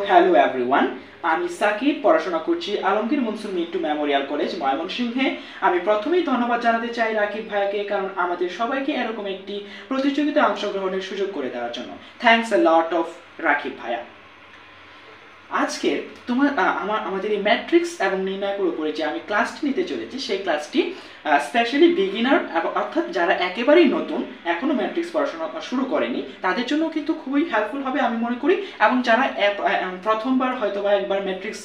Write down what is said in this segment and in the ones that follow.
Hello everyone, আমি সাকিব পড়াশোনা করছি আলমগীর মনসুর মিন্টু মেমোরিয়াল কলেজ ময়মনসিংহে। আমি প্রথমেই ধন্যবাদ জানাতে চাই রাকিব ভাইয়াকে, কারণ আমাদের সবাইকে এরকম একটি প্রতিযোগিতায় অংশগ্রহণের সুযোগ করে দেওয়ার জন্য। Thanks a lot of Rakib ভাইয়া। আজকে আমাদের এই ম্যাট্রিক্স এবং নির্ণায়কের উপরে যে আমি ক্লাসটি নিতে চলেছি, সেই ক্লাসটি স্পেশালি বিগিনার অর্থাৎ যারা একেবারেই নতুন, এখনো ম্যাট্রিক্স পড়াশোনা শুরু করেনি, তাদের জন্য কিন্তু খুবই হেল্পফুল হবে আমি মনে করি। এবং যারা প্রথমবার হয়তো বা একবার ম্যাট্রিক্স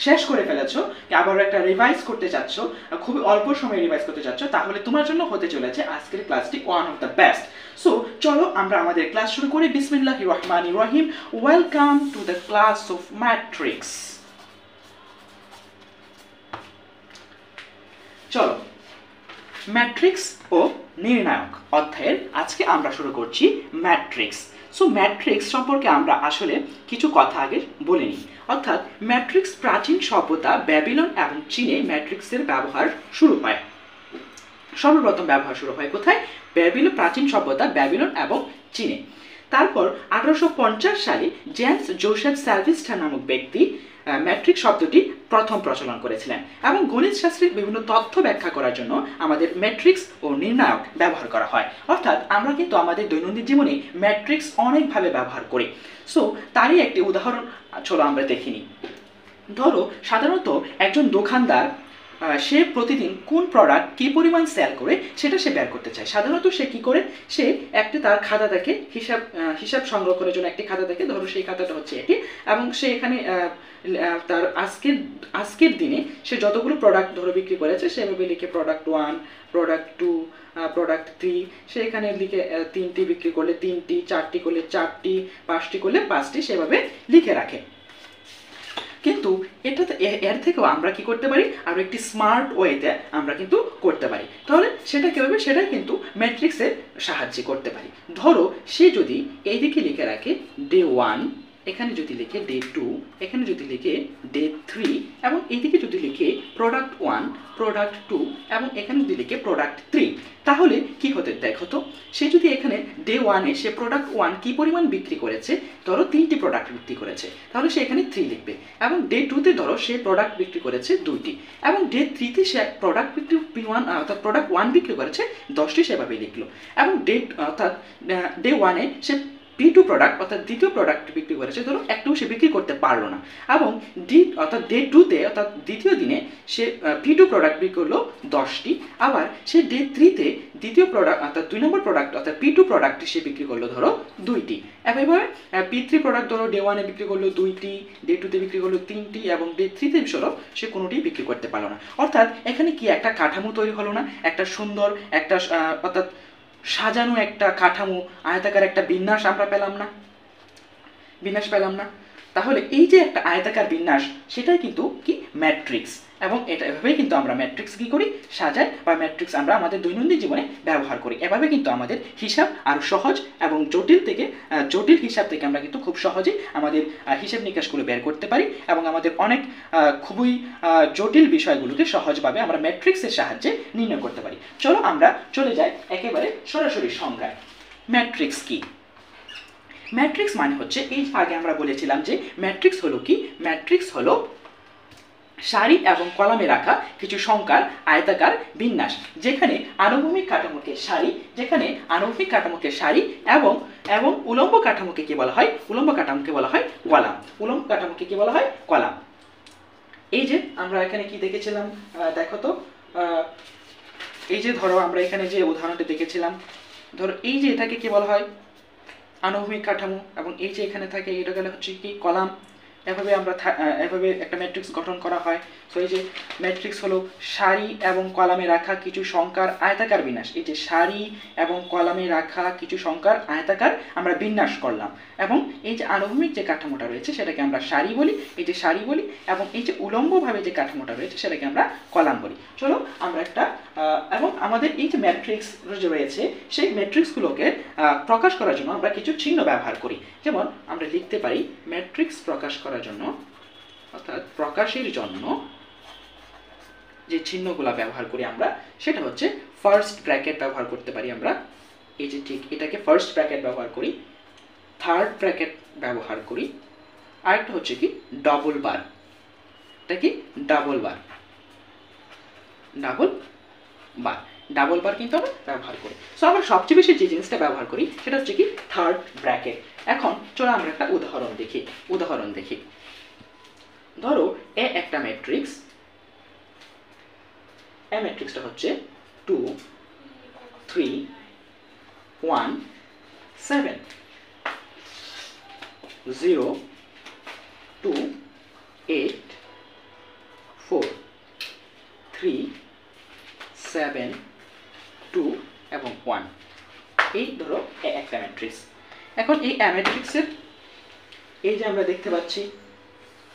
শেষ করে ফেলেছো, আবার একটা রিভাইজ করতে চাচ্ছ, খুবই অল্প সময়ে রিভাইজ করতে চাচ্ছ, তাহলে তোমার জন্য হতে চলেছে আজকের ক্লাসটি one of the best. So চলো আমরা আমাদের ক্লাস শুরু করি। বিসমিল্লাহির রহমানির রহিম। Welcome to the class of matrix. চলো, ম্যাট্রিক্স ও নির্ণায়ক অধ্যায়ের আজকে আমরা শুরু করছি ম্যাট্রিক্স। সো ম্যাট্রিক্স সম্পর্কে আমরা আসলে কিছু কথা আগে বলে নিই। অর্থাৎ ম্যাট্রিক্স প্রাচীন সভ্যতা ব্যাবিলন এবং চীনে ম্যাট্রিক্সের ব্যবহার শুরু হয়। সর্বপ্রথম ব্যবহার শুরু হয় কোথায়? প্রাচীন সভ্যতা ব্যাবিলন এবং চীনে। তারপর 1850 সালে জেমস জোসেফ স্যালভিস্টার নামক ব্যক্তি ম্যাট্রিক্স শব্দটি প্রথম প্রচলন করেছিলেন, এবং গণিত শাস্ত্রের বিভিন্ন তথ্য ব্যাখ্যা করার জন্য আমাদের ম্যাট্রিক্স ও নির্ণায়ক ব্যবহার করা হয়। অর্থাৎ আমরা কিন্তু আমাদের দৈনন্দিন জীবনে ম্যাট্রিক্স অনেকভাবে ব্যবহার করি। সো তারই একটি উদাহরণ চলো আমরা দেখে নিই। ধরো সাধারণত একজন দোকানদার সে প্রতিদিন কোন প্রোডাক্ট কী পরিমাণ সেল করে সেটা সে বের করতে চায়। সাধারণত সে কী করে? সে একটি তার খাতা দেখে, হিসাব সংগ্রহ করার জন্য একটি খাতা দেখে, ধরো সেই খাতাটা হচ্ছে এটি, এবং সে এখানে তার আজকের দিনে সে যতগুলো প্রোডাক্ট ধরো বিক্রি করেছে সেভাবে লিখে প্রোডাক্ট 1, প্রোডাক্ট 2, প্রোডাক্ট 3, সে এখানে লিখে 3টি বিক্রি করলে 3টি, 4টি করলে 4টি, 5টি করলে 5টি, সেভাবে লিখে রাখে। কিন্তু এর থেকেও আমরা কি করতে পারি? আরও একটি স্মার্ট ওয়েতে আমরা কিন্তু করতে পারি। তাহলে সেটা কীভাবে? সেটাই কিন্তু ম্যাট্রিক্সের সাহায্যে করতে পারি। ধরো সে যদি এইদিকে লিখে রাখে ডে 1, এখানে যদি লিখে ডে 2, এখানে যদি লিখে ডে 3, এবং এইদিকে যদি লিখে প্রোডাক্ট 1, প্রোডাক্ট 2, এবং এখানে যদি লিখে প্রোডাক্ট 3, তাহলে কি হতে দেখো তো? সে যদি এখানে ডে 1-এ সে প্রোডাক্ট 1 কি পরিমাণ বিক্রি করেছে, ধরো 3টি প্রোডাক্ট বিক্রি করেছে, তাহলে সে এখানে 3 লিখবে। এবং ডে 2-তে ধরো সে প্রোডাক্ট বিক্রি করেছে 2টি, এবং ডে 3-তে সে প্রোডাক্ট প্রোডাক্ট 1 বিক্রি করেছে 10টি, সেভাবে লিখলো। এবং ডে 1-এ সে P2 প্রোডাক্ট অর্থাৎ দ্বিতীয় প্রোডাক্ট বিক্রি করেছে, ধরো একটাও সে বিক্রি করতে পারলো না। এবং ডে 2-তে অর্থাৎ দ্বিতীয় দিনে সে P2 প্রোডাক্ট বিক্রি করলো 10টি। আবার সে ডে 3-তে দ্বিতীয় প্রোডাক্ট অর্থাৎ 2 নম্বর প্রোডাক্ট অর্থাৎ P2 প্রোডাক্ট সে বিক্রি করলো ধরো 2টি। এভাবে P3 প্রোডাক্ট ধরো ডে 1-এ বিক্রি করলো 2টি, ডে 2-তে বিক্রি করলো 3টি, এবং ডে 3-তে সে কোনোটি বিক্রি করতে পারলো না। অর্থাৎ এখানে কি একটা কাঠামো তৈরি হলো না? একটা সুন্দর একটা অর্থাৎ সাজানো একটা কাঠামো, আয়তাকার একটা বিন্যাস আমরা পেলাম না? তাহলে এই যে একটা আয়তাকার বিন্যাস, সেটাই কিন্তু কি ম্যাট্রিক্স। এবং এটা এভাবেই কিন্তু আমরা ম্যাট্রিক্স কি করি? সাজাই, বা ম্যাট্রিক্স আমরা আমাদের দৈনন্দিন জীবনে ব্যবহার করি। এভাবে কিন্তু আমাদের হিসাব আরও সহজ, এবং জটিল হিসাব থেকে আমরা কিন্তু খুব সহজেই আমাদের হিসাব নিকাশগুলো বের করতে পারি, এবং আমাদের অনেক খুবই জটিল বিষয়গুলোকে সহজভাবে আমরা ম্যাট্রিক্সের সাহায্যে নির্ণয় করতে পারি। চলো আমরা চলে যাই একেবারে সরাসরি সংজ্ঞায়। ম্যাট্রিক্স কি? ম্যাট্রিক্স মানে হচ্ছে, এই আগে আমরা বলেছিলাম যে ম্যাট্রিক্স হলো কি? ম্যাট্রিক্স হলো সারি এবং কলামে রাখা কিছু সংখ্যার আয়তাকার বিন্যাস, যেখানে আনুভূমিক কাঠামোকে সারি এবং উলম্ব কাঠামোকে কি বলা হয়? কলাম। এই যে আমরা এখানে কি দেখেছিলাম দেখো তো, এই যে ধরো আমরা এখানে যে উদাহরণটি দেখেছিলাম, ধরো এই যে এটাকে কি বলা হয়? আনুভূমিক কাঠামো, এবং এই যে এখানে থাকে এটা গেলে হচ্ছে কি? কলাম। এভাবে একটা ম্যাট্রিক্স গঠন করা হয়। সো এই যে ম্যাট্রিক্স হলো সারি এবং কলামে রাখা কিছু সংখ্যার আয়তাকার বিন্যাস। এই যে সারি এবং কলামে রাখা কিছু সংখ্যার আয়তাকার আমরা বিন্যাস করলাম, এবং এই যে আনুভূমিক যে কাঠামোটা রয়েছে সেটাকে আমরা সারি বলি, এবং এই যে উলম্বভাবে যে কাঠামোটা রয়েছে সেটাকে আমরা কলাম বলি। চলো আমরা এবং আমাদের এই যে ম্যাট্রিক্স রয়েছে, সেই ম্যাট্রিক্সগুলোকে প্রকাশ করার জন্য আমরা কিছু চিহ্ন ব্যবহার করি। যেমন আমরা লিখতে পারি ম্যাট্রিক্স প্রকাশ করার জন্য, অর্থাৎ প্রকাশের জন্য যে চিহ্নগুলো ব্যবহার করি আমরা, সেটা হচ্ছে ফার্স্ট ব্র্যাকেট ব্যবহার করতে পারি আমরা। এই যে ঠিক এটাকে ফার্স্ট ব্র্যাকেট ব্যবহার করি, থার্ড ব্র্যাকেট ব্যবহার করি, আরেকটা হচ্ছে কি ডবল বার। এটা কি ডাবল বার, ডাবল বার, ডাবল বার কিন্তু আমরা ব্যবহার করি। সো আমরা সবচেয়ে বেশি যে জিনিসটা ব্যবহার করি সেটা হচ্ছে কি থার্ড ব্র্যাকেট। এখন চলো আমরা একটা উদাহরণ দেখি। ধরো এ একটা ম্যাট্রিক্স, এ ম্যাট্রিক্সটা হচ্ছে 2 3 1 7 0 2 8 4 3 7 2 এবং 1। এই ধরো একটা ম্যাট্রিক্স। এখন এই ম্যাট্রিক্সের এই যে আমরা দেখতে পাচ্ছি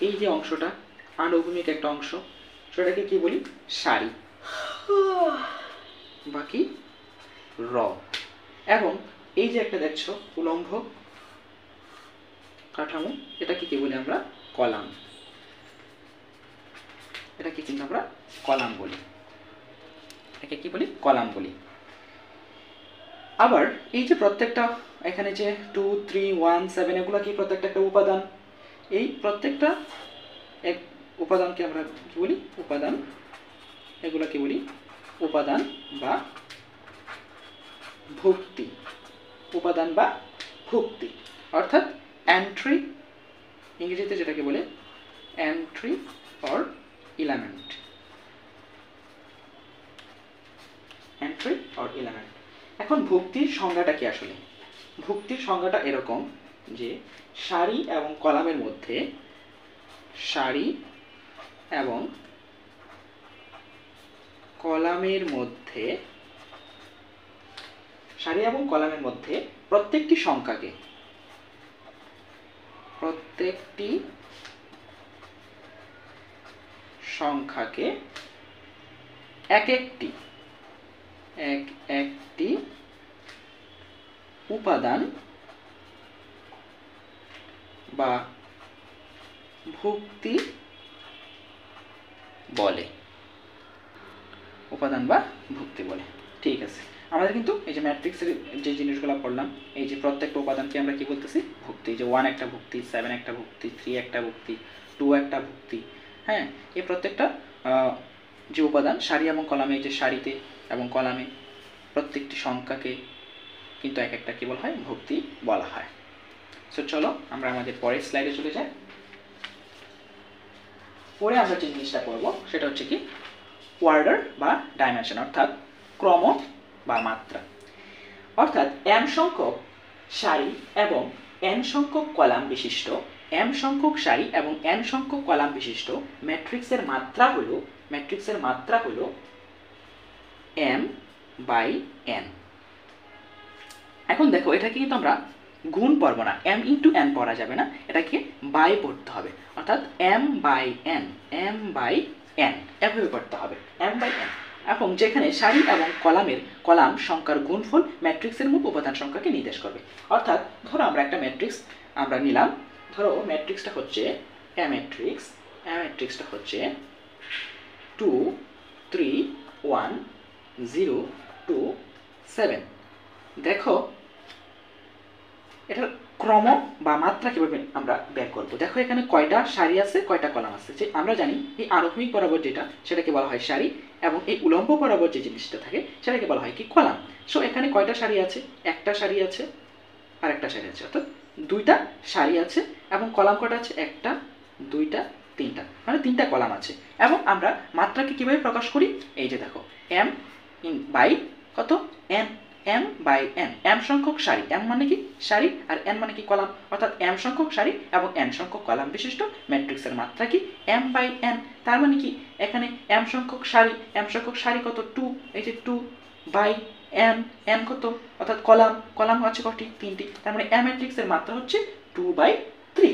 এই যে অংশটা আনুভূমিক একটা অংশ, সেটাকে কি বলি সারি, বাকি র। এবং এই যে একটা দেখছো উলম্ব কাঠামো, এটাকে কি বলি আমরা কলাম। এটাকে কিন্তু আমরা কলাম বলি, এটাকে কি বলি কলাম বলি। আবার এই যে প্রত্যেকটা এখানে যে 2 3 1 7 এগুলো কি প্রত্যেকটা একটা উপাদান। এই প্রত্যেকটা এক উপাদানকে আমরা কি বলি উপাদান। এগুলো কি বলি উপাদান বা ভুক্তি, উপাদান বা ভুক্তি, অর্থাৎ এন্ট্রি, ইংরেজিতে যেটাকে বলে entry or element, entry or element. এখন ভুক্তির সংজ্ঞাটা কি আসলে? ভুক্তির সংজ্ঞাটা এরকম যে সারি এবং কলামের মধ্যে, সারি এবং কলামের মধ্যে, সারি এবং কলামের মধ্যে প্রত্যেকটি সংখ্যাকে, প্রত্যেকটি সংখ্যাকে এক একটি উপাদান বা ভুক্তি বলে, উপাদান বা ভুক্তি বলে। ঠিক আছে, আমাদের কিন্তু এই যে ম্যাট্রিক্সের যে জিনিসগুলো পড়লাম, এই যে প্রত্যেকটা উপাদানকে আমরা কি বলতেছি ভুক্তি। যে 1 একটা ভুক্তি, 7 একটা ভুক্তি, 3 একটা ভুক্তি, 2 একটা ভুক্তি। হ্যাঁ, এই প্রত্যেকটা যে উপাদান সারি এবং কলামে, এই যে সারিতে এবং কলামে প্রত্যেকটি সংখ্যাকে কিন্তু এক একটা কি বলা হয় ভুক্তি বলা হয়। সো চলো আমরা আমাদের পরের স্লাইডে চলে যাই। পরে আমরা যে জিনিসটা করবো সেটা হচ্ছে কি অর্ডার বা ডাইমেনশন, অর্থাৎ ক্রম বা মাত্রা। অর্থাৎ m সংখ্যক সারি এবং n সংখ্যক কলাম বিশিষ্ট, m সংখ্যক সারি এবং n সংখ্যক কলাম বিশিষ্ট ম্যাট্রিক্সের মাত্রা হলো m/n। এখন দেখো এটাকে কিন্তু আমরা গুণ পড়বো না, m ইন্টু n পড়া যাবে না, এটাকে বাই পড়তে হবে, অর্থাৎ m/n, m/n এভাবে পড়তে হবে m/n। এবং যেখানে সারি এবং কলাম সংখ্যার গুণফল ম্যাট্রিক্সের মোট উপাদান সংখ্যাকে নির্দেশ করবে। অর্থাৎ ধরো আমরা একটা ম্যাট্রিক্স আমরা নিলাম, ধরো ম্যাট্রিক্সটা হচ্ছে ম্যাট্রিক্সটা হচ্ছে 2 3 1 0 2 7। দেখো এটার ক্রম বা মাত্রা কিভাবে আমরা বের করব। দেখো এখানে কয়টা সারি আছে, কয়টা কলাম আছে। যে আমরা জানি এই আরোহণিক বরাবর যেটা সেটাকে বলা হয় সারি, এবং এই উলম্ব বরাবর যে জিনিসটা থাকে সেটাকে বলা হয় কি কলাম। সো এখানে কয়টা সারি আছে, একটা সারি আছে আর একটা সারি আছে, অর্থাৎ দুইটা সারি আছে। এবং কলাম কয়টা আছে, একটা দুইটা তিনটা, মানে তিনটা কলাম আছে। এবং আমরা মাত্রাকে কিভাবে প্রকাশ করি, এই যে দেখো m বাই কত n, m/n, m সংখ্যক সারি, m মানে কি সারি আর n মানে কি কলাম, অর্থাৎ m সংখ্যক সারি এবং n সংখ্যক কলাম বিশিষ্ট ম্যাট্রিক্সের মাত্রা কি m/n। তার মানে কি এখানে m সংখ্যক সারি কত 2, এই যে 2/n, n কত, অর্থাৎ কলাম হচ্ছে কটি তিনটি, তার মানে m ম্যাট্রিক্সের মাত্রা হচ্ছে 2/3।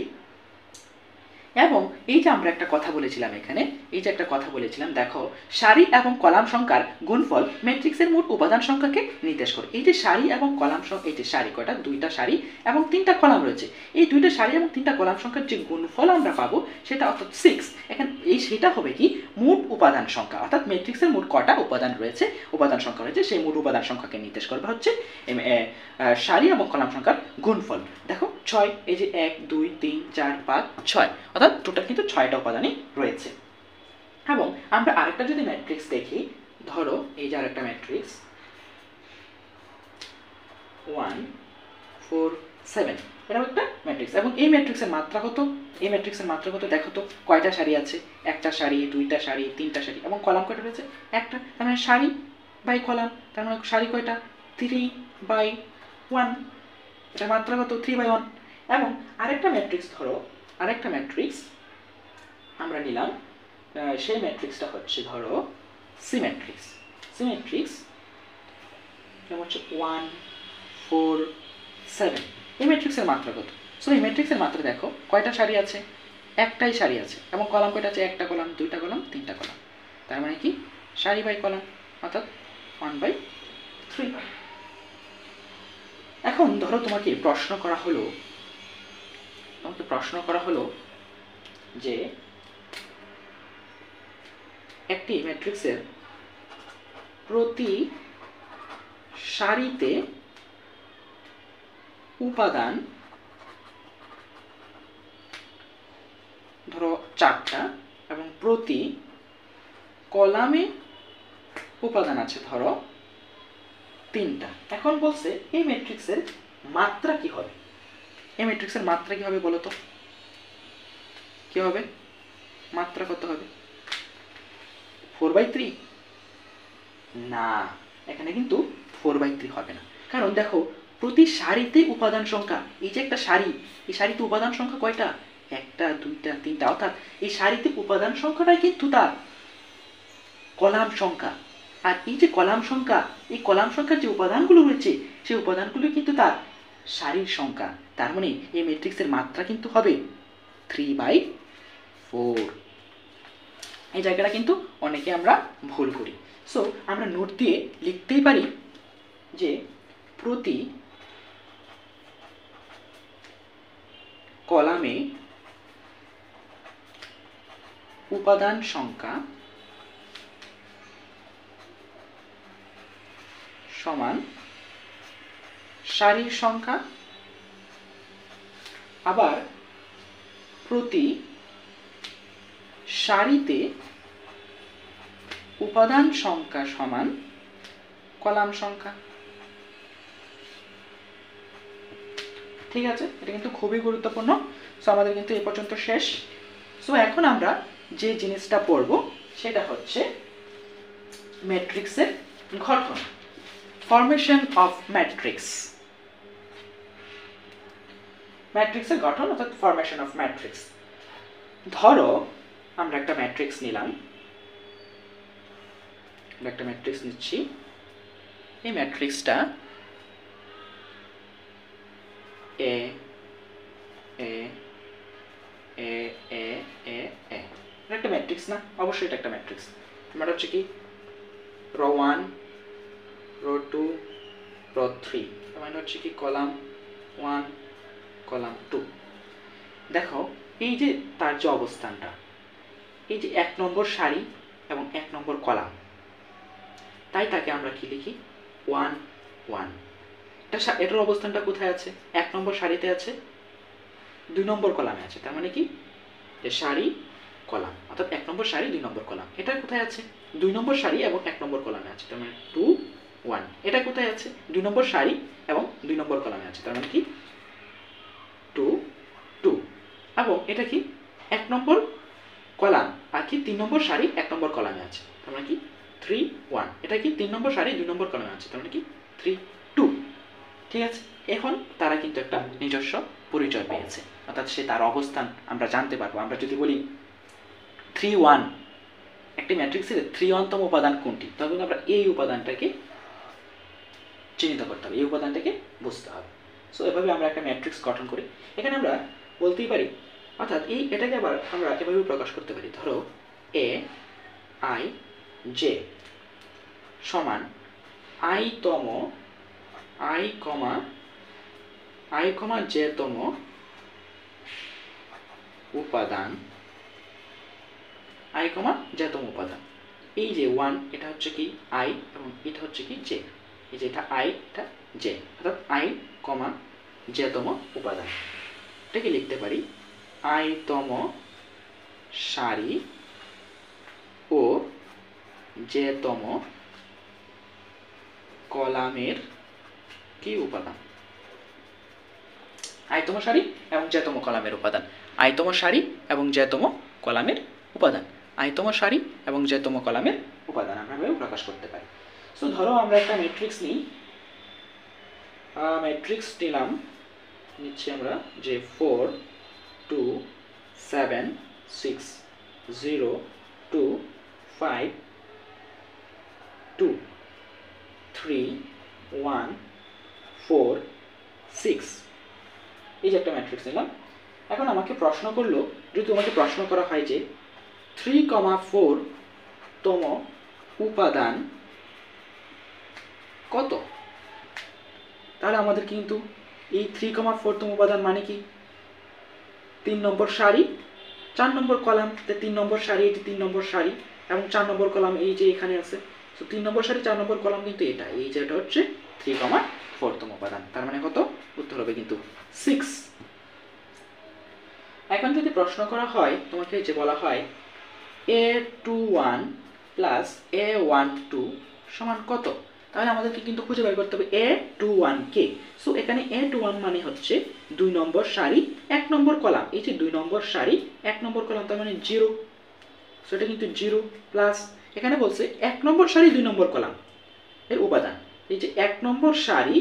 এবং এই যে আমরা একটা কথা বলেছিলাম এখানে, এই যে একটা কথা বলেছিলাম, দেখো সারি এবং কলাম সংখ্যার গুণফল ম্যাট্রিক্সের মোট উপাদান সংখ্যাকে নির্দেশ করে। এই যে সারি এবং কলাম সংখ্যা, এই যে সারি কয়টা, দুইটা সারি এবং তিনটা কলাম রয়েছে, এই দুইটা সারি এবং তিনটা কলাম সংখ্যার যে গুণফল আমরা পাবো সেটা অর্থাৎ 6, এখানে এই সেটা হবে কি মোট উপাদান সংখ্যা, অর্থাৎ ম্যাট্রিক্সের মোট কটা উপাদান রয়েছে, উপাদান সংখ্যা রয়েছে, সেই মোট উপাদান সংখ্যাকে নির্দেশ করবে হচ্ছে সারি এবং কলাম সংখ্যার গুণফল। দেখো 6, এই যে 1 2 3 4 5 6, অর্থাৎ টোটাল কিন্তু 6টা উপাদানই রয়েছে। এবং আমরা আরেকটা যদি ম্যাট্রিক্স দেখি, ধরো এই যে আরেকটা ম্যাট্রিক্স 1 4 7, এটাও একটা ম্যাট্রিক্স। এবং এই ম্যাট্রিক্সের মাত্রা কত, এই ম্যাট্রিক্সের মাত্রা কত দেখো তো, কয়টা সারি আছে, একটা সারি, দুইটা সারি, তিনটা সারি, এবং কলাম কয়টা রয়েছে, একটা। তার মানে সারি বাই কলাম, তার মানে সারি কয়টা, 3/1, এটার মাত্রা কত, 3/1। এবং আরেকটা ম্যাট্রিক্স, ধরো আরেকটা ম্যাট্রিক্স আমরা নিলাম, সেই ম্যাট্রিক্সটা হচ্ছে ধরো সিমেট্রিক্স। সিমেট্রিক্স যেমন হচ্ছে 1 4 7, এই ম্যাট্রিক্সের মাত্রা কত? সো এই ম্যাট্রিক্সের মাত্রা দেখো কয়টা সারি আছে, একটাই সারি আছে, এবং কলাম কয়টা আছে, একটা কলাম, দুইটা কলাম, তিনটা কলাম। তার মানে কি সারি বাই কলাম, অর্থাৎ 1/3। এখন ধরো তোমাকে প্রশ্ন করা হলো যে একটি ম্যাট্রিক্সের প্রতি সারিতে উপাদান ধরো 4টা এবং প্রতি কলামে উপাদান আছে ধরো 3টা। এখন বলছে এই ম্যাট্রিক্সের মাত্রা কি হবে, এই ম্যাট্রিক্সের মাত্রা কি হবে বলো তো, কি হবে, মাত্রা কত হবে, 4/3? না, এখানে কিন্তু 4/3 হবে না। কারণ দেখো প্রতি সারিতে উপাদান সংখ্যা, এই যে একটা সারি, এই সারিতে উপাদান সংখ্যা কয়টা, একটা, দুইটা, তিনটা, অর্থাৎ এই সারিতে উপাদান সংখ্যাটাই কিন্তু তার কলাম সংখ্যা। আর এই যে কলাম সংখ্যা, এই কলাম সংখ্যার যে উপাদানগুলো রয়েছে সেই উপাদানগুলো কিন্তু তার সারির সংখ্যা। তার মানে এই ম্যাট্রিক্সের মাত্রা কিন্তু হবে 3/4। এই জায়গাটা কিন্তু অনেকে আমরা ভুল করি। সো আমরা নোট দিয়ে লিখতেই পারি যে প্রতি কলামে উপাদান সংখ্যা সমান সারির সংখ্যা, আবার প্রতি সারিতে উপাদান সংখ্যা সমান কলাম সংখ্যা। ঠিক আছে, এটা কিন্তু খুবই গুরুত্বপূর্ণ। সো আমাদের কিন্তু এই পর্যন্ত শেষ। সো এখন আমরা যে জিনিসটা পড়ব সেটা হচ্ছে ম্যাট্রিক্সের গঠন, ফরমেশন অফ ম্যাট্রিক্স। ম্যাট্রিক্সের গঠন অর্থাৎ ফরমেশন অফ ম্যাট্রিক্স। ধরো আমরা একটা ম্যাট্রিক্স নিলাম, একটা ম্যাট্রিক্স নিচ্ছি, এই ম্যাট্রিক্সটা এ এ এ এ এ এ, এটা একটা ম্যাট্রিক্স না? অবশ্যই এটা একটা ম্যাট্রিক্স। মানে হচ্ছে কি রো 1 রো 2 রো 3, মানে হচ্ছে কি কলাম 1 কলাম 2। দেখো এই যে তার যে অবস্থানটা, এই যে 1 নম্বর সারি এবং 1 নম্বর কলাম, তাই তাকে আমরা কি লিখি 1 1। এটার অবস্থানটা কোথায় আছে, 1 নম্বর সারিতে আছে, 2 নম্বর কলামে আছে। তার মানে কি যে সারি কলাম, অর্থাৎ 1 নম্বর সারি 2 নম্বর কলাম। এটা কোথায় আছে, 2 নম্বর সারি এবং 1 নম্বর কলামে আছে। তার মানে 2 1। এটা কোথায় আছে, 2 নম্বর সারি এবং 2 নম্বর কলামে আছে। তার মানে কি 2 2। এবং এটা কি 1 নম্বর কলাম আর কি 3 নম্বর সারি 1 নম্বর কলামে আছে। তার মানে কি 3 1। এটা কি 3 নম্বর সারি 2 নম্বর কলামে আছে। তার মানে কি 3 2। ঠিক আছে, এখন তারা কিন্তু একটা নিজস্ব পরিচয় পেয়েছে, অর্থাৎ সে তার অবস্থান আমরা জানতে পারবো। আমরা যদি বলি 3 1, একটি ম্যাট্রিক্সের 3 তম উপাদান কোনটি, তখন আমরা এই উপাদানটাকে চিহ্নিত করতে হবে, এই উপাদানটাকে বুঝতে হবে। সো এভাবে আমরা একটা ম্যাট্রিক্স গঠন করি। এখানে আমরা বলতেই পারি অর্থাৎ এটাকে আবার আমরা এভাবে প্রকাশ করতে পারি, ধরো এ আই জে সমান i-তম i, j-তম উপাদান j-তম উপাদান। এই যে 1 এটা হচ্ছে কি i এবং এটা হচ্ছে কি j, এই যে এটা i এটা j, অর্থাৎ i, j-তম উপাদান। এটাকে লিখতে পারি i-তম সারি ও j-তম কলামের কি উপাদান, i-তম সারি এবং j-তম কলামের উপাদান, i-তম সারি এবং j-তম কলামের উপাদান, i-তম সারি এবং j-তম কলামের উপাদান আমরা এভাবে প্রকাশ করতে পারি। সো ধরো আমরা একটা ম্যাট্রিক্স নিই, ম্যাট্রিক্স নিচ্ছি আমরা যে 4 2 7 6 0 2 5 2 3 1 4 6, এই যে একটা ম্যাট্রিক্স নিলাম। এখন আমাকে প্রশ্ন করলো, যদি তোমাকে প্রশ্ন করা হয় যে 3, 4তম উপাদান কত, তাহলে আমাদের কিন্তু এই 3, 4তম উপাদান মানে কি 3 নম্বর সারি 4 নম্বর কলাম, 3 নম্বর সারি এটি 3 নম্বর সারি এবং 4 নম্বর কলাম এই যে এখানে আছে। তো 3 নম্বর সারি 4 নম্বর কলাম কিন্তু এটা, এই যে এটা হচ্ছে 3, 4তম উপাদান, তার মানে কত, উত্তর হবে কিন্তু 6। এখন যদি প্রশ্ন করা হয় তোমাকে যে বলা হয় a21 প্লাস a12 সমান কত, তাহলে আমাদেরকে কিন্তু খুঁজে বের করতে হবে a21 কে। সো এখানে a21 মানে হচ্ছে 2 নম্বর সারি 1 নম্বর কলাম, এই যে 2 নম্বর সারি 1 নম্বর কলাম, তার মানে 0, সো এটা কিন্তু 0 প্লাস এখানে বলছে 1 নম্বর সারি 2 নম্বর কলাম এর উপাদান, এই যে 1 নম্বর সারি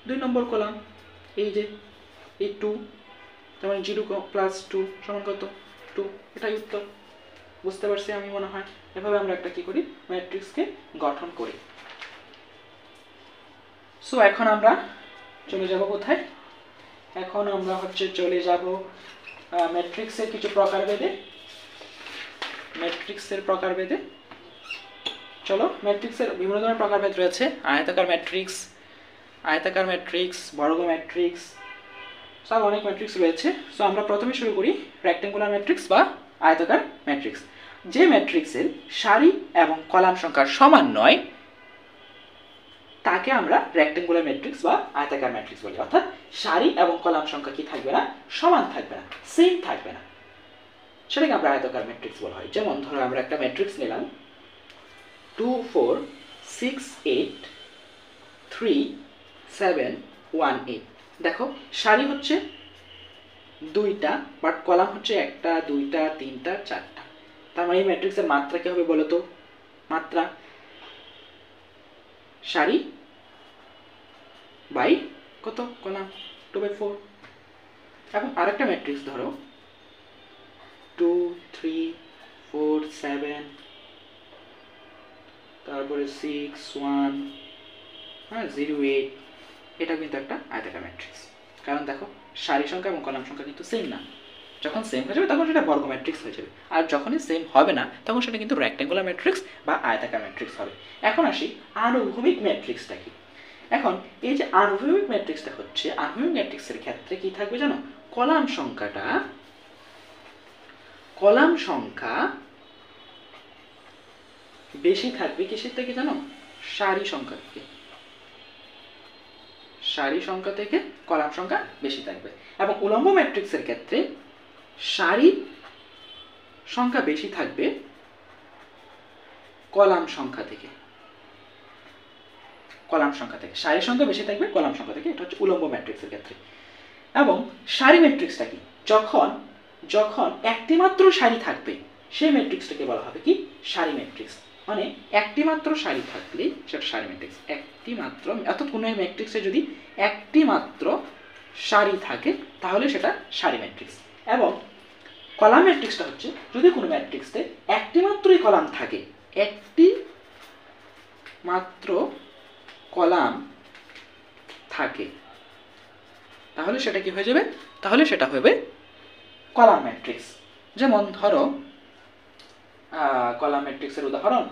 2 নম্বর কলাম, এই যে এই 2, তার মানে 0 প্লাস 2 সমান কত 2, এটাই উত্তর। বুঝতে পারছি আমি মনে হয়। এভাবে আমরা একটা কি করি, ম্যাট্রিক্সকে গঠন করি। সো এখন আমরা চলে যাব কোথায়, এখন আমরা চলে যাব ম্যাট্রিক্সের কিছু প্রকারভেদে। চলো, ম্যাট্রিক্সের বিভিন্ন ধরনের প্রকারভেদ রয়েছে, আয়তাকার ম্যাট্রিক্স, বর্গ ম্যাট্রিক্স, সব অনেক ম্যাট্রিক্স রয়েছে। সো আমরা প্রথমে শুরু করি রেক্ট্যাঙ্গুলার ম্যাট্রিক্স বা আয়তাকার ম্যাট্রিক্স। যে ম্যাট্রিক্সের সারি এবং কলাম সংখ্যা সমান নয় তাকে আমরা রেক্ট্যাঙ্গুলার ম্যাট্রিক্স বা আয়তাকার ম্যাট্রিক্স বলি, অর্থাৎ সারি এবং কলাম সংখ্যা কি থাকবে না, সমান থাকবে না, সেম থাকবে না, সেটাকে আমরা আয়তাকার ম্যাট্রিক্স বলা হয়। যেমন ধরো আমরা একটা ম্যাট্রিক্স নিলাম 2 4 6 8 3 7 1 8। দেখো সারি হচ্ছে 2টা, বাট কলাম হচ্ছে 1টা 2টা 3টা 4টা, তার মানে এই ম্যাট্রিক্সের মাত্রা কি হবে বলো তো, মাত্রা সারি বাই কত কলাম 2/4। এখন আরেকটা ম্যাট্রিক্স ধরো 2 3 4 7, তারপরে 6 1 0 8, এটা কিন্তু একটা আয়তাকার ম্যাট্রিক্স, কারণ দেখো সারি সংখ্যা এবং কলাম সংখ্যা কিন্তু সেম না, যখন সেম হয়ে যাবে তখন সেটা বর্গ ম্যাট্রিক্স হয়ে যাবে, আর যখনই সেম হবে না তখন সেটা কিন্তু রেক্ট্যাঙ্গুলার ম্যাট্রিক্স বা আয়তাকার ম্যাট্রিক্স হবে। এখন আসি আনুভূমিক ম্যাট্রিক্সটা কি। এখন এই যে আনুভূমিক ম্যাট্রিক্সটা হচ্ছে, আনুভূমিক ম্যাট্রিক্সের ক্ষেত্রে কি থাকবে জানো, কলাম সংখ্যা বেশি থাকবে কিসের থেকে জানো, সারি সংখ্যা থেকে কলাম সংখ্যা বেশি থাকবে। এবং উলম্ব ম্যাট্রিক্সের ক্ষেত্রে সারি সংখ্যা বেশি থাকবে কলাম সংখ্যা থেকে, সারি সংখ্যা বেশি থাকবে কলাম সংখ্যা থেকে, এটা হচ্ছে উলম্ব ম্যাট্রিক্সের ক্ষেত্রে। এবং সারি ম্যাট্রিক্সটা কি, যখন একটি মাত্র সারি থাকবে সেই ম্যাট্রিক্সটাকে বলা হবে কি, সারি ম্যাট্রিক্স। মানে একটি মাত্র সারি থাকলে সেটা সারি ম্যাট্রিক্স, একটি মাত্র, অর্থাৎ কোনো ম্যাট্রিক্সে যদি একটি মাত্র সারি থাকে তাহলে সেটা সারি ম্যাট্রিক্স। এবং কলাম ম্যাট্রিক্সটা হচ্ছে যদি কোনো ম্যাট্রিক্সে একটি মাত্রই কলাম থাকে, একটি মাত্র কলাম থাকে, তাহলে সেটা কি হয়ে যাবে, তাহলে সেটা হবে কলাম ম্যাট্রিক্স। যেমন ধরো কলাম ম্যাট্রিক্সের উদাহরণ,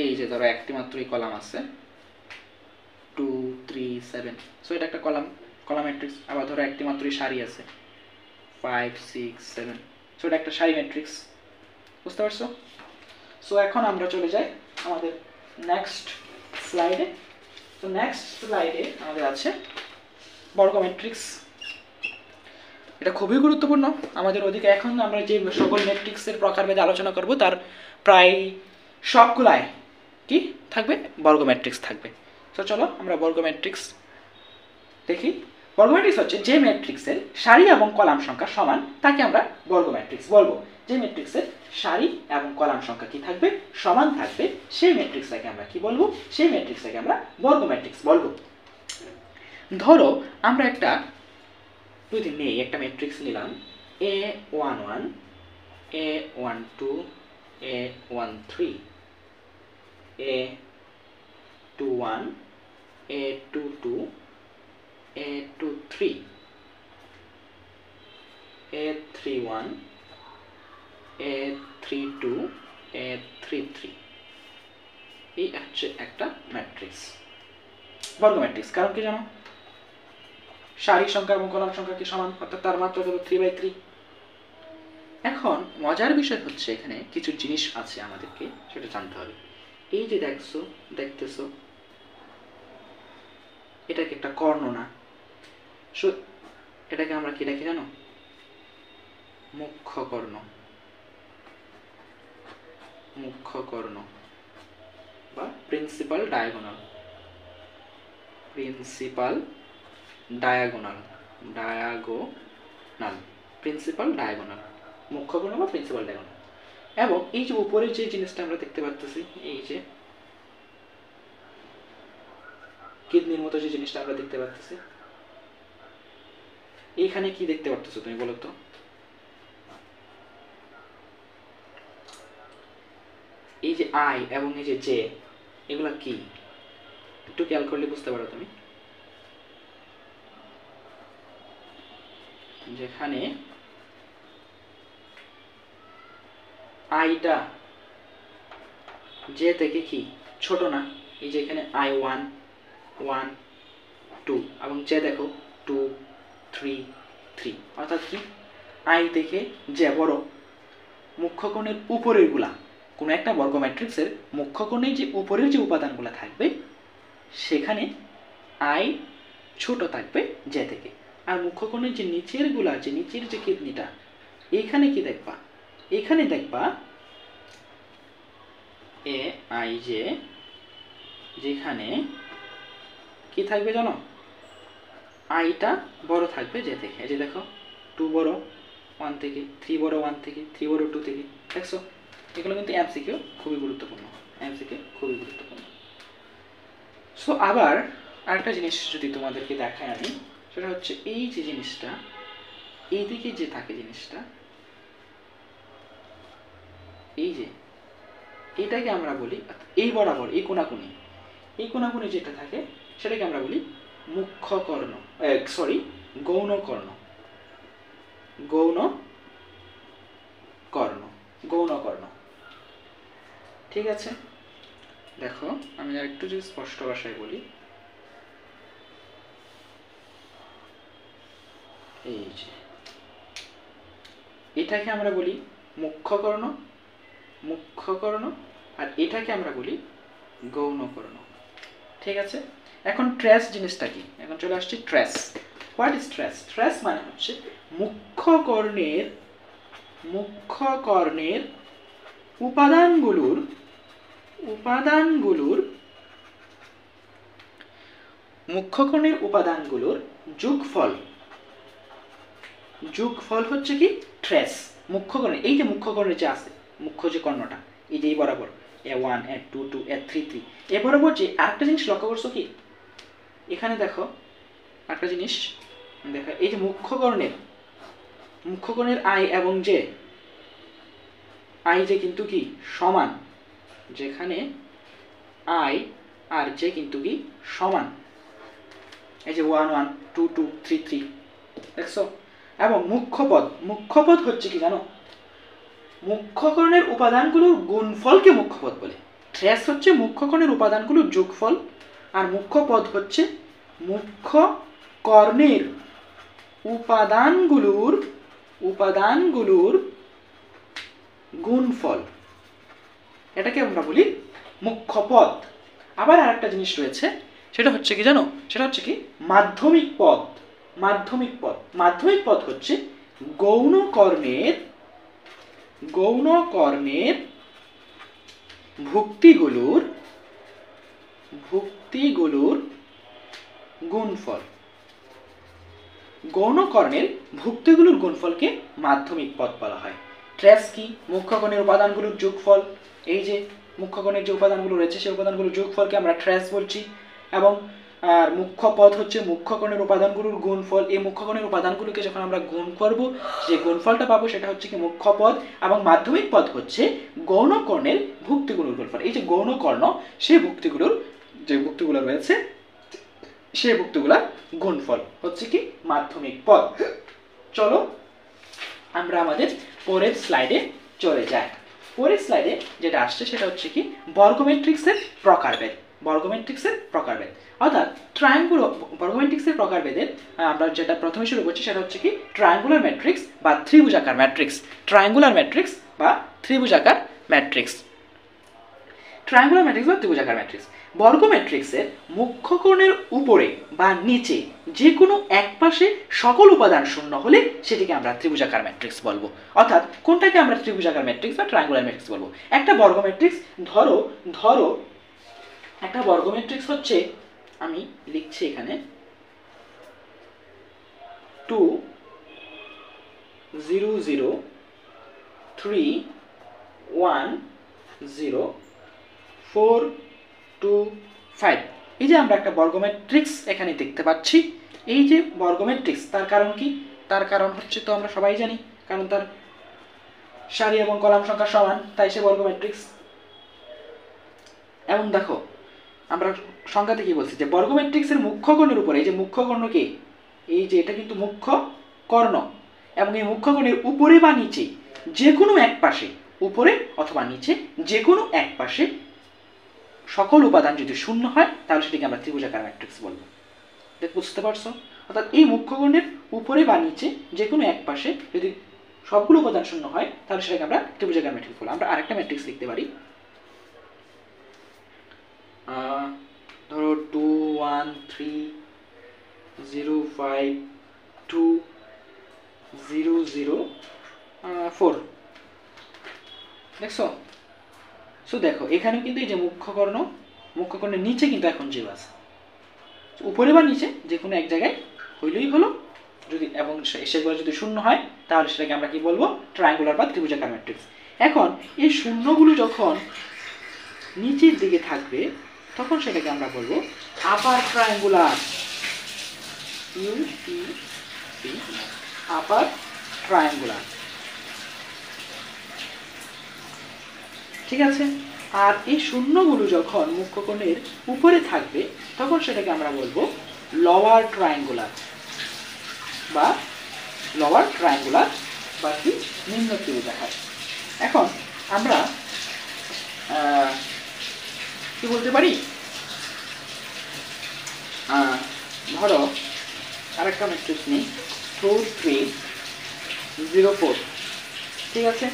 এই যে ধরো একটি মাত্রই কলাম আছে 2 3 7, সো এটা একটা কলাম ম্যাট্রিক্স। আবার ধরো একটি মাত্রই সারি আছে 5 6 7, সো এটা একটা সারি ম্যাট্রিক্স। বুঝতে পারছো? সো এখন আমরা চলে যাই আমাদের নেক্সট স্লাইডে। তো নেক্সট স্লাইডে আমাদের আছে বর্গ ম্যাট্রিক্স। এটা খুবই গুরুত্বপূর্ণ আমাদের ওদিকে। এখন আমরা যে সকল ম্যাট্রিক্সের প্রকারভেদে আলোচনা করব তার প্রায় সবগুলাই কি থাকবে, বর্গ ম্যাট্রিক্স থাকবে। তো চলো আমরা বর্গ ম্যাট্রিক্স দেখি। বর্গ ম্যাট্রিক্স হচ্ছে যে ম্যাট্রিক্সের সারি এবং কলাম সংখ্যা সমান তাকে আমরা বর্গ ম্যাট্রিক্স বলবো। যে ম্যাট্রিক্সের সারি এবং কলাম সংখ্যা কি থাকবে, সমান থাকবে, সেই ম্যাট্রিক্সটাকে আমরা কি বলবো, সেই ম্যাট্রিক্সটাকে আমরা বর্গ ম্যাট্রিক্স বলবো। ধরো আমরা একটা যদি নেই একটা ম্যাট্রিক্স নিলাম A11 A12 A13 A21 A22 A23 A31 A32 A33, এই হচ্ছে একটা ম্যাট্রিক্স, বর্গ ম্যাট্রিক্স। কারণ কি জানো, সারি সংখ্যা এবং কলাম সংখ্যা কি সমান, অর্থাৎ তার মাত্রা হলো 3/3। এখন মজার বিষয় হচ্ছে এখানে কিছু জিনিস আছে আমাদেরকে সেটা জানতে হবে। এই যে দেখতেছো এটা কি একটা কর্ণ না? সো এটাকে আমরা কি দেখি জানো, মুখ্য কর্ণ। মুখ্য কর্ণ বা principal diagonal. Principal diagonal principal diagonal, মুখ্য কর্ণ বা প্রিন্সিপাল ডায়াগোনাল। এবং এই যে উপরের যে জিনিসটা আমরা দেখতে পাচ্ছি, এই যে কিডনির মতো যে জিনিসটা আমরা দেখতে পাচ্ছি, এইখানে কি দেখতে পাচ্ছো তুমি বলো তো? এই যে আই এবং এই যে জে, এগুলা কি একটু খেয়াল করলে বুঝতে পারো তুমি। যেখানে আইটা জে থেকে কি ছোট না, এই যে এখানে I1 1 2 এবং জে দেখো 2 3 3, অর্থাৎ কি আই থেকে জে বড়। মুখ্যকোণের উপরের গুলা, কোনো একটা বর্গ ম্যাট্রিক্সের মুখ্যকোণের যে উপরের যে উপাদানগুলো থাকবে সেখানে আই ছোট থাকবে জে থেকে। আর মুখ্যকোণের যে নিচের গুলা আছে, নিচের যে কিডনিটা, এইখানে কি দেখবা, এখানে দেখবা এ আই জে, যেখানে কি থাকবে জানো, আইটা বড় থাকবে জে থেকে। এই যে দেখো 2 বড় 1 থেকে, 3 বড় 1 থেকে, 3 বড় 2 থেকে, দেখছো? এগুলো কিন্তু এমসিকিউ খুবই গুরুত্বপূর্ণ, এমসিকিউ খুবই গুরুত্বপূর্ণ। সো আবার আরেকটা জিনিস যদি তোমাদেরকে দেখাই আমি, সেটা হচ্ছে এই যে জিনিসটা এইদিকে যে থাকে জিনিসটা, এই যে এটাকে আমরা বলি এই বরাবর এই কোনাকুনি যেটা থাকে সেটাকে আমরা বলি মুখ্য কর্ণ, গৌণ কর্ণ। ঠিক আছে? দেখো আমি আর একটু যদি স্পষ্ট ভাষায় বলি, এই যে এটাকে আমরা বলি মুখ্য কর্ণ, আর এটাকে আমরা বলি গৌণ কর্ণ। ঠিক আছে? এখন ট্রেস জিনিসটা কি, এখন চলে আসছি trace. What is trace? Trace মানে হচ্ছে মুখ্য কর্ণের উপাদানগুলোর মুখ্যকোণের উপাদানগুলোর যোগফল হচ্ছে কি ট্রেস। মুখ্যকোণের এই যে মুখ্যকোণের যে আছে, মুখ্য যে কর্ণটা, এই যে এই বরাবর A1 A2 2 A3 3, এ বরাবর যে আরেকটা জিনিস লক্ষ্য করছো কি, এখানে দেখো আরেকটা জিনিস দেখো, এই যে মুখ্যকোণের আই এবং জে, আই জে কিন্তু কি সমান, যেখানে আই আর জে কিন্তু কি সমান, এই যে 1 1 2 2 3 3, দেখছো? এবং মুখ্যপদ হচ্ছে কি জানো, মুখ্যকরণের উপাদানগুলোর গুণফলকে মুখ্যপদ বলে। ট্রেস হচ্ছে মুখ্যকরণের উপাদানগুলোর যোগফল, আর মুখ্যপদ হচ্ছে মুখ্যকর্ণের উপাদানগুলোর গুণফল, এটাকে আমরা বলি মুখ্যপদ। আবার আরেকটা জিনিস রয়েছে, সেটা হচ্ছে কি জানো, সেটা হচ্ছে কি মাধ্যমিক পদ। মাধ্যমিক পদ হচ্ছে গৌণকর্ণের ভুক্তিগুলোর গুণফল। গৌণকর্ণের ভুক্তিগুলোর গুণফলকে মাধ্যমিক পদ বলা হয়। ট্রেস কি, মুখ্যকর্ণের উপাদানগুলোর যোগফল। এই যে মুখ্যকর্ণের যে উপাদানগুলো রয়েছে সেই উপাদানগুলোর যোগফলকে আমরা ট্রেস বলছি। এবং আর মুখ্যপদ হচ্ছে মুখ্যকর্ণের উপাদানগুলোর গুণফল। এই মুখ্যকর্ণের উপাদানগুলোকে যখন আমরা গুণ করব, যে গুণফলটা পাবো সেটা হচ্ছে কি মুখ্যপদ। এবং মাধ্যমিক পদ হচ্ছে গৌণকর্ণের ভুক্তিগুলোর গুণফল। এই যে গৌণকর্ণ, সেই ভুক্তিগুলোর যে ভুক্তিগুলো রয়েছে সেই ভুক্তিগুলোর গুণফল হচ্ছে কি মাধ্যমিক পদ। চলো আমরা আমাদের পরের স্লাইডে চলে যাই। পরের স্লাইডে যেটা আসছে সেটা হচ্ছে কি বর্গমেট্রিক্সের প্রকারভেদ। অর্থাৎ বর্গমেট্রিক্সের প্রকারভেদের আমরা যেটা প্রথমে শুরু করছি সেটা হচ্ছে কি ট্রায়াঙ্গুলার ম্যাট্রিক্স বা ত্রিভুজাকার ম্যাট্রিক্স। বর্গমেট্রিক্সের মুখ্যকর্ণের উপরে বা নিচে যে কোনো এক পাশে সকল উপাদান শূন্য হলে সেটিকে আমরা ত্রিভুজাকার ম্যাট্রিক্স বলবো। অর্থাৎ কোনটাকে আমরা ত্রিভুজাকার ম্যাট্রিক্স বা ট্রায়াঙ্গুলার ম্যাট্রিক্স বলবো। একটা বর্গমেট্রিক্স ধরো একটা বর্গমেট্রিক্স হচ্ছে, আমি লিখছি এখানে 2 0 0 3 1 0 4 2 5। এই যে আমরা একটা বর্গমেট্রিক্স এখানে দেখতে পাচ্ছি। এই যে বর্গমেট্রিক্স, তার কারণ কি? তার কারণ হচ্ছে তো আমরা সবাই জানি, কারণ তার সারি এবং কলাম সংখ্যা সমান, তাই সে বর্গমেট্রিক্স। এবং দেখো আমরা সংখ্যাতে কি বলছি, যে বর্গমেট্রিক্সের মুখ্যকর্ণের উপরে, এই যে মুখ্যকর্ণকে, এই যে এটা কিন্তু মুখ্য কর্ণ, এবং এই মুখ্যকর্ণের উপরে বা নিচে যে কোনো এক পাশে, উপরে অথবা নিচে যে কোনো এক পাশে সকল উপাদান যদি শূন্য হয় তাহলে সেটিকে আমরা ত্রিভুজাকার ম্যাট্রিক্স বলবো। বুঝতে পারছো? অর্থাৎ এই মুখ্যকর্ণের উপরে বা নিচে যে কোনো এক পাশে যদি সবগুলো উপাদান শূন্য হয় তাহলে সেটাকে আমরা ত্রিভুজাকার ম্যাট্রিক্স বলবো। আমরা আরেকটা ম্যাট্রিক্স লিখতে পারি, ধরো 2 1 3 0 5 2 0 0 4। দেখছো? সো দেখো এখানে কিন্তু এই যে মুখ্যকর্ণের নিচে কিন্তু এখন জিরো আছে, উপরে বা নিচে যে কোনো এক জায়গায় হইলেই হলো। যদি এবং সেগুলো যদি শূন্য হয় তাহলে সেটাকে আমরা কি বলবো, ট্রায়াঙ্গুলার বা ত্রিভুজাকার ম্যাট্রিক্স। এখন এই শূন্যগুলো যখন নিচের দিকে থাকবে তখন সেটাকে আমরা বলবো আপার ট্রায়াঙ্গুলার, আপার ট্রায়াঙ্গুলার। ঠিক আছে? আর এই শূন্যগুলো যখন মুখ্যকর্ণের উপরে থাকবে তখন সেটাকে আমরা বলবো লোয়ার ট্রায়াঙ্গুলার বা কি নিম্ন ত্রিভুজাকার। এখন আমরা কি বলতে পারি, ধরো আরেকটা ম্যাট্রিক্স নেই 2 3 0 4। ঠিক আছে?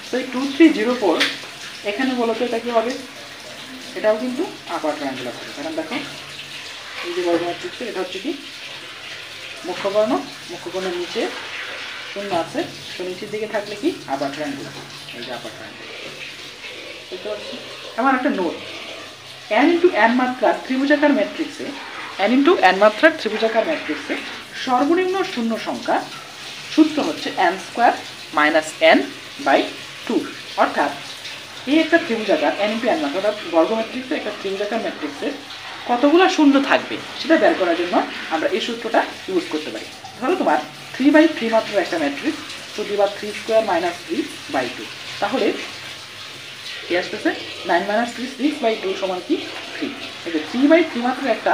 তো এই 2 3 0 4 এখানে বলতো এটা কি হবে, এটাও কিন্তু আপার ট্রায়াঙ্গুলার হবে। কারণ দেখো এই যে বর্গ ম্যাট্রিক্স, এটা হচ্ছে কি মুখ্যকর্ণের নিচে শূন্য আছে, তো নিচের দিকে থাকলে কি আপার ট্রায়াঙ্গুলার, এই যে আপার ট্রায়াঙ্গুলার। বুঝতে পারছি? এমন একটা নোট, n × n মাত্রার ত্রিভুজাকার ম্যাট্রিক্সে সর্বনিম্ন শূন্য সংখ্যা সূত্র হচ্ছে n² - n/2। অর্থাৎ এই একটা ত্রিভুজাকার n × n মাত্রা, অর্থাৎ বর্গ ম্যাট্রিক্সে একটা ত্রিভুজাকার ম্যাট্রিক্সের কতগুলো শূন্য থাকবে সেটা বের করার জন্য আমরা এই সূত্রটা ইউজ করতে পারি। ধরো তোমার 3/3 মাত্রার একটা ম্যাট্রিক্স, তো দিবা 3² - 3/2, তাহলে কি আসতেছে 9 - 3 6/2 সমান কি 3। এই যে 3/3 মাত্র একটা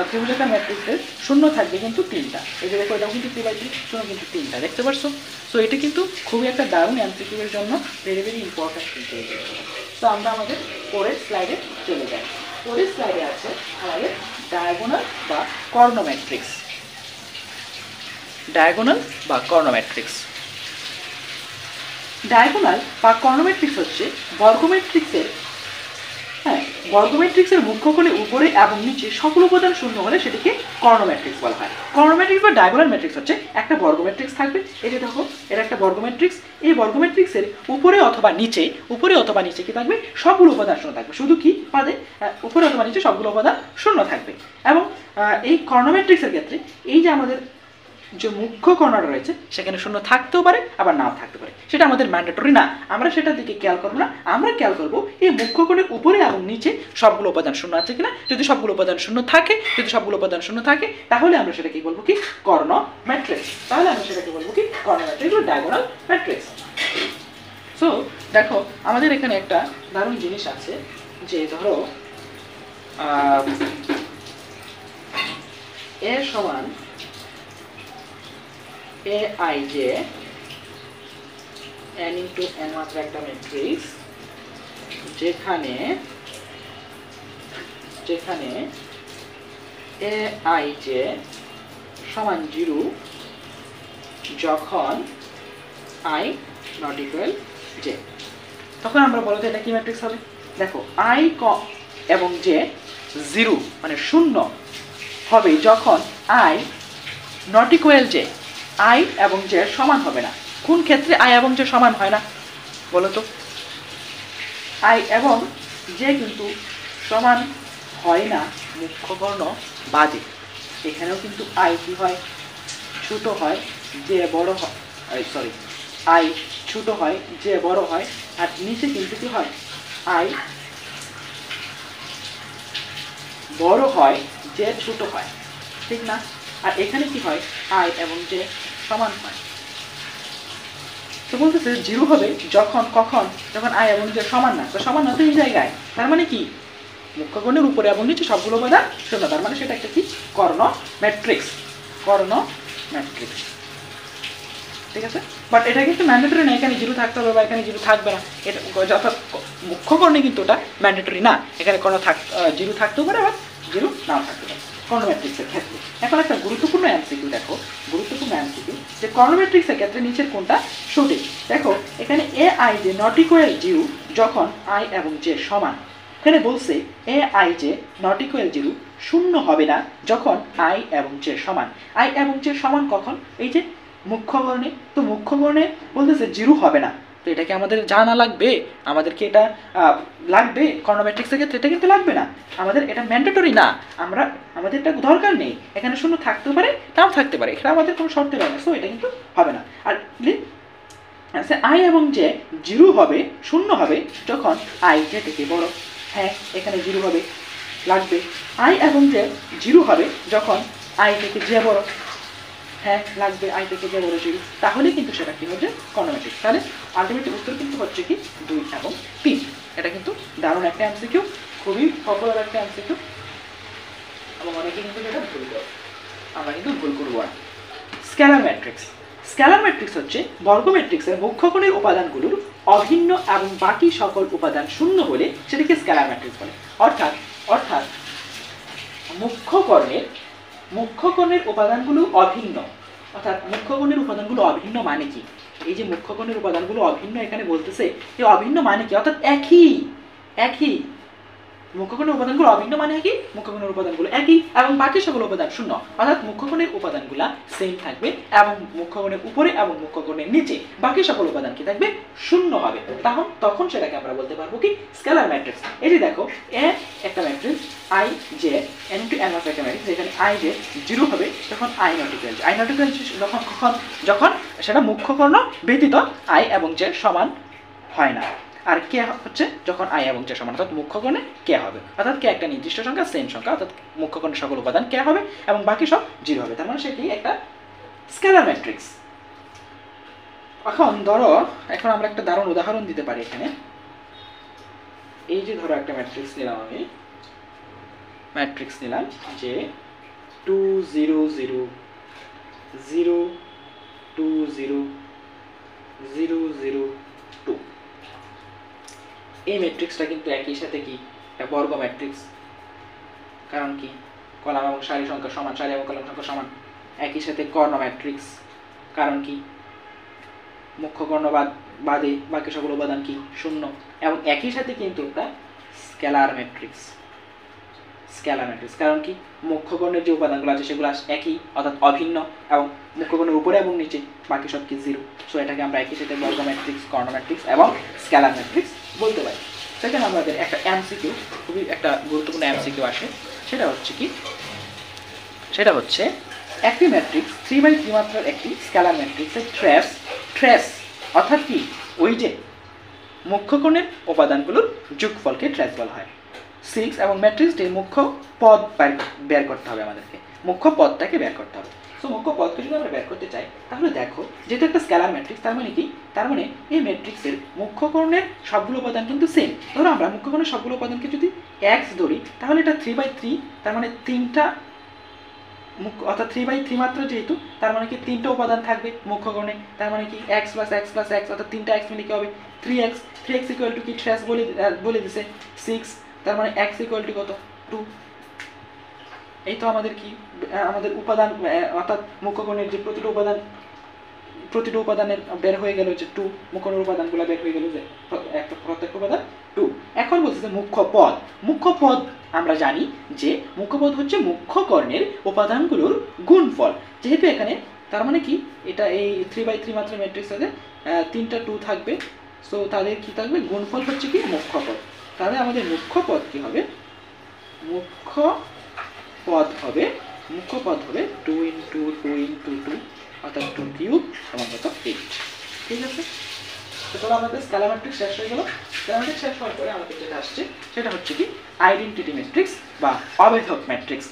ত্রিভুজাকার ম্যাট্রিক্সের শূন্য থাকবে কিন্তু 3টা। এই যে দেখো এটাও কিন্তু 3/3, শূন্য কিন্তু 3টা, দেখতে পারছো? সো এটা কিন্তু খুবই একটা দারুণ এমসিকিউ এর জন্য ভেরি ভেরি ইম্পর্টেন্ট কিন্তু। তো আমরা আমাদের পরের স্লাইডে চলে যাই। পরের স্লাইডে আছে আমাদের ডায়াগোনাল বা কর্ণ ম্যাট্রিক্স। ডায়াগোনাল বা কর্ণ ম্যাট্রিক্স। ডায়াগোনাল বা কর্ণ ম্যাট্রিক্স হচ্ছে বর্গম্যাট্রিক্সের বর্গম্যাট্রিক্সের মুখ্য কোণে উপরে এবং নিচে সকল উপাদান শূন্য হলে সেটিকে কর্ণ ম্যাট্রিক্স বলা হয়। কর্ণ ম্যাট্রিক্স বা ডায়াগোনাল ম্যাট্রিক্স হচ্ছে একটা বর্গম্যাট্রিক্স থাকবে, এই যে দেখো এটা একটা বর্গম্যাট্রিক্স। এই বর্গম্যাট্রিক্সের উপরে অথবা নিচে কি থাকবে? সবগুলো উপাদান শূন্য থাকবে। শুধু কি পাদে উপরে অথবা নিচে সবগুলো উপাদান শূন্য থাকবে। এবং এই কর্ণ ম্যাট্রিক্সের ক্ষেত্রে এই যে আমাদের যে মুখ্য কর্ণটা রয়েছে সেখানে শূন্য থাকতেও পারে আবার নাও থাকতে পারে, সেটা আমাদের ম্যান্ডেটরি না, আমরা সেটার দিকে খেয়াল করবো না। আমরা খেয়াল করবো এই মুখ্য কোণের উপরে এবং নিচে সবগুলো উপাদান শূন্য আছে কিনা। যদি সবগুলো উপাদান শূন্য থাকে তাহলে আমরা সেটাকে বলবো কি? কর্ণ ম্যাট্রিক্স। Diagonal matrix. সো দেখো আমাদের এখানে একটা দারুণ জিনিস আছে, যে ধরো এ সমান aij n into n মাত্র একটা ম্যাট্রিক্স, যেখানে aij সমান 0 যখন i not equal j। তখন আমরা বলবো এটা কি ম্যাট্রিক্স হবে? দেখো i এবং j 0 মানে শূন্য হবে যখন i not equal j, i এবং j সমান হবে না। কোন ক্ষেত্রে i এবং j সমান হয় না বলো তো? i এবং j কিন্তু সমান হয় না মুখ্য কর্ণ বাদে। এখানেও কিন্তু i কি হয়? ছোট হয়, j বড় হয়, i ছোট হয়, j বড় হয়। আর নিচে কিন্তু কি হয়? i বড় হয়, j ছোট হয়, ঠিক না? আর এখানে কি হয়? i এবং j সমান হয়। তো বলতেছে 0 হবে যখন i এবং j সমান না। তো সমান না তো এই জায়গায়, তার মানে কি? মুখ্য কোণের উপরে এবং নিচে সবগুলো উপাদান শূন্য, তার মানে সেটা একটা কি? কর্ণ ম্যাট্রিক্স। ঠিক আছে? বাট এটা কিন্তু ম্যান্ডেটরি না এখানে 0 থাকতে হবে বা এখানে 0 থাকবে না। এটা যথাৎ মুখ্য কোণে কিন্তু ওটা ম্যান্ডেটরি না, এখানে কোনো 0 থাকতেও পারে আবার 0 নাও থাকতে পারে কর্ণ ম্যাট্রিক্সের ক্ষেত্রে। এখন একটা গুরুত্বপূর্ণ এমসিকিউ দেখো, যে কর্ণ ম্যাট্রিক্সের ক্ষেত্রে নিচের কোনটা সঠিক। দেখো এখানে aij নট ইকুয়াল 0 যখন i এবং j সমান। এখানে বলছে aij নট ইকুয়াল 0 শূন্য হবে না যখন i এবং j সমান। i এবং j সমান কখন? এই যে মুখ্য কোণে। তো মুখ্য কোণে বলতেছে 0 হবে না। তো এটাকে আমাদের জানা লাগবে, আমাদেরকে এটা লাগবে কর্ণ ম্যাট্রিক্সের ক্ষেত্রে? এটা কিন্তু লাগবে না, আমাদের এটা ম্যান্ডেটরি না, আমাদের এটা দরকার নেই। এখানে শূন্য থাকতে পারে নাও থাকতে পারে, এটা আমাদের কোনো শর্তে পারে না। সো এটা কিন্তু হবে না। আর i এবং j 0 হবে, শূন্য হবে যখন i j থেকে বড়। হ্যাঁ এখানে 0 হবে, লাগবে। i এবং j 0 হবে যখন i থেকে j বড়। হ্যাঁ লাগবে, i থেকে j বড় 0। তাহলে কিন্তু সেটা কি হচ্ছে? কর্ণ ম্যাট্রিক্স। তাহলে আলটিমেট উত্তর কিন্তু হচ্ছে কি? 2 এবং 3। এটা কিন্তু দারুণ একটা এমসিকিউ, খুবই পপুলার একটা এমসিকিউ, এবং অনেকে কিন্তু এটা ভুল করে। আমরা কিন্তু ভুল করবো না। স্কেলার ম্যাট্রিক্স হচ্ছে বর্গ ম্যাট্রিক্সের মুখ্য কোণের উপাদানগুলোর অভিন্ন এবং বাকি সকল উপাদান শূন্য হলে সেটাকে স্কেলার ম্যাট্রিক্স বলে। অর্থাৎ মুখ্য কোণের উপাদানগুলো অভিন্ন। অর্থাৎ মুখ্য কোণের উপাদানগুলো অভিন্ন মানে কি? এই যে মুখ্য কোণের উপাদানগুলো অভিন্ন এখানে বলতেছে, এই অভিন্ন মানে কি? অর্থাৎ একই মুখ্য কোণের উপাদানগুলো অভিন্ন মানে কি? মুখ্য কোণের উপাদানগুলো একই এবং বাকি সকল উপাদান শূন্য। অর্থাৎ মুখ্য কোণের উপাদানগুলো সেম থাকবে এবং মুখ্য কোণের উপরে এবং মুখ্য কোণের নিচে বাকি সকল উপাদান কি থাকবে? শূন্য হবে। তখন সেটাকে আমরা বলতে পারবো কি? Scalar matrix. এই যে দেখো একটা matrix i j n into n একটা ম্যাট্রিক্স, যেখানে i j 0 হবে যখন i not equal যখন সেটা মুখ্য কোণ ব্যতীত i এবং j সমান হয় না। আর কে হচ্ছে যখন i এবং j সমান, অর্থাৎ মুখ্য কোণে কে হবে, অর্থাৎ কে একটা নির্দিষ্ট সংখ্যা, সেম সংখ্যা, অর্থাৎ মুখ্য কোণের সকল উপাদান কে হবে এবং বাকি সব 0 হবে। তার মানে সেটি একটা স্কেলার ম্যাট্রিক্স। এখন আমরা একটা দারুণ উদাহরণ দিতে পারি এখানে। এই যে ধরো একটা ম্যাট্রিক্স নিলাম আমি, ম্যাট্রিক্স নিলাম যে 2 0 0 0 2 0 0 0 2। এই ম্যাট্রিক্সটা কিন্তু একই সাথে কি একটা বর্গ ম্যাট্রিক্স, কারণ কি কলাম এবং সারি সংখ্যা সমান, সারি এবং কলাম সংখ্যা সমান। একই সাথে কর্ণ ম্যাট্রিক্স, কারণ কি মুখ্য কর্ণ বাদে বাকি সকল উপাদান কি শূন্য। এবং একই সাথে কিন্তু একটা স্কেলার ম্যাট্রিক্স, স্কেলার ম্যাট্রিক্স কারণ কি মুখ্য কর্ণের যে উপাদানগুলো আছে সেগুলো একই অর্থাৎ অভিন্ন, এবং মুখ্য কর্ণের উপরে এবং নিচে বাকি সব কি জিরো। সো এটাকে আমরা একই সাথে বর্গ ম্যাট্রিক্স, কর্ণ ম্যাট্রিক্স এবং স্কেলার ম্যাট্রিক্স বলতে পারি। সেখানে আমাদের একটা এমসিকিউ, খুবই একটা গুরুত্বপূর্ণ এমসিকিউ আসে, সেটা হচ্ছে কি, সেটা হচ্ছে একটি ম্যাট্রিক্স 3/3 মাত্রার একটি স্কেলার ম্যাট্রিক্সের ট্রেস অর্থাৎ কি ওই যে মুখ্য কোণের উপাদানগুলোর যোগফলকে ট্রেস বলা হয়। 6 এবং ম্যাট্রিক্সটির মুখ্য পদ বের করতে হবে আমাদেরকে, মুখ্য পদটাকে বের করতে হবে। সো মুখ্য পদকে যদি আমরা বের করতে চাই তাহলে দেখো যেহেতু একটা স্কেলার ম্যাট্রিক্স, তার মানে কি, তার মানে এই ম্যাট্রিক্সের মুখ্য কোণের সবগুলো উপাদান কিন্তু সেম। ধরো আমরা মুখ্য কোণের সবগুলো উপাদানকে যদি x ধরি তাহলে এটা 3/3, তার মানে তিনটা অর্থাৎ 3/3 মাত্রা যেহেতু, তার মানে কি তিনটা উপাদান থাকবে মুখ্য কোণে, তার মানে কি x + x + x অর্থাৎ তিনটা x মিলে কি হবে 3x। 3x = কি ট্রেস বলে দিছে 6, তার মানে x = কত 2। এই তো আমাদের কি আমাদের উপাদান অর্থাৎ মুখ্য কোণের যে প্রতিটা উপাদানের বের হয়ে গেল যে 2, মুখ্য কোণের উপাদানগুলো বের হয়ে গেল যে প্রত্যেক উপাদান 2। এখন বলছে যে মুখ্য পদ আমরা জানি যে মুখ্য পদ হচ্ছে মুখ্য কর্ণের উপাদানগুলোর গুণফল। যেহেতু এখানে তার মানে কি এটা এই 3/3 মাত্রা ম্যাট্রিক্স আছে, তিনটা 2 থাকবে, সো তাদের কি থাকবে গুণফল হচ্ছে কি মুখ্য পদ। তাহলে আমাদের মুখ্য পদ কি হবে, মুখ্য পদ হবে 2 × 2 × 2 অর্থাৎ 2³ সমান কত 8। ঠিক আছে, তো তাহলে আমাদের স্কেলার ম্যাট্রিক্স শেষ হয়ে গেল। স্কেলার ম্যাট্রিক্স শেষ হওয়ার পরে আমাদের যেটা আসছে সেটা হচ্ছে কি আইডেন্টিটি ম্যাট্রিক্স বা অভেদক ম্যাট্রিক্স।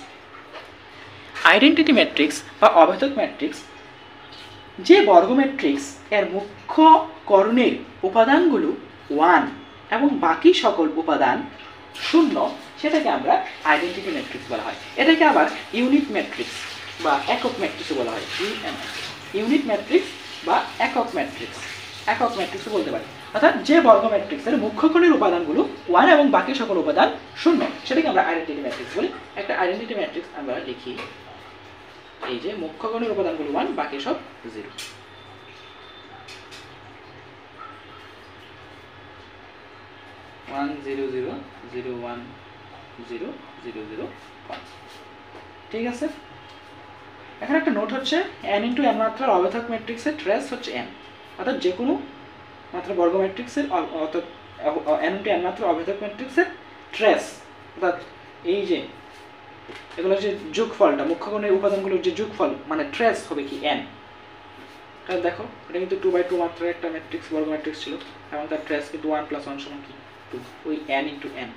আইডেন্টিটি ম্যাট্রিক্স বা অভেদক ম্যাট্রিক্স যে বর্গ ম্যাট্রিক্স এর মুখ্য কর্ণের উপাদানগুলো 1 এবং বাকি সকল উপাদান 0, সেটাকে আমরা আইডেন্টিটি ম্যাট্রিক্স বলা হয়। এটাকে আবার ইউনিট ম্যাট্রিক্স বা একক ম্যাট্রিক্সও বলা হয়, ইউনিট ম্যাট্রিক্স বা একক ম্যাট্রিক্সও বলতে পারি। অর্থাৎ যে বর্গ ম্যাট্রিক্সের মুখ্য কোণের উপাদানগুলো 1 এবং বাকি সকল উপাদান 0, সেটাকে আমরা আইডেন্টিটি ম্যাট্রিক্স বলি। একটা আইডেন্টিটি ম্যাট্রিক্স আমরা লিখি, এই যে মুখ্য কোণের উপাদানগুলো 1, বাকি সব 0। 1 0 0 0 1 0 0 0 1। ঠিক আছে, এখানে একটা নোট হচ্ছে n × n মাত্রার অভেদক ম্যাট্রিক্সের ট্রেস হচ্ছে n, অর্থাৎ যে কোনো মাত্রা বর্গ ম্যাট্রিক্সের অর্থাৎ n × n মাত্রার অভেদক ম্যাট্রিক্সের ট্রেস, অর্থাৎ এই যে এগুলো যে যোগফলটা মুখ্য কোণের উপাদানগুলোর যে যোগফল মানে ট্রেস হবে কি n। তাহলে দেখো এটা কিন্তু 2/2 মাত্রার একটা ম্যাট্রিক্স, বর্গ ম্যাট্রিক্স ছিল, এবং তার ট্রেস কিন্তু 1 + 1 সমান কি 2, ওই n × n।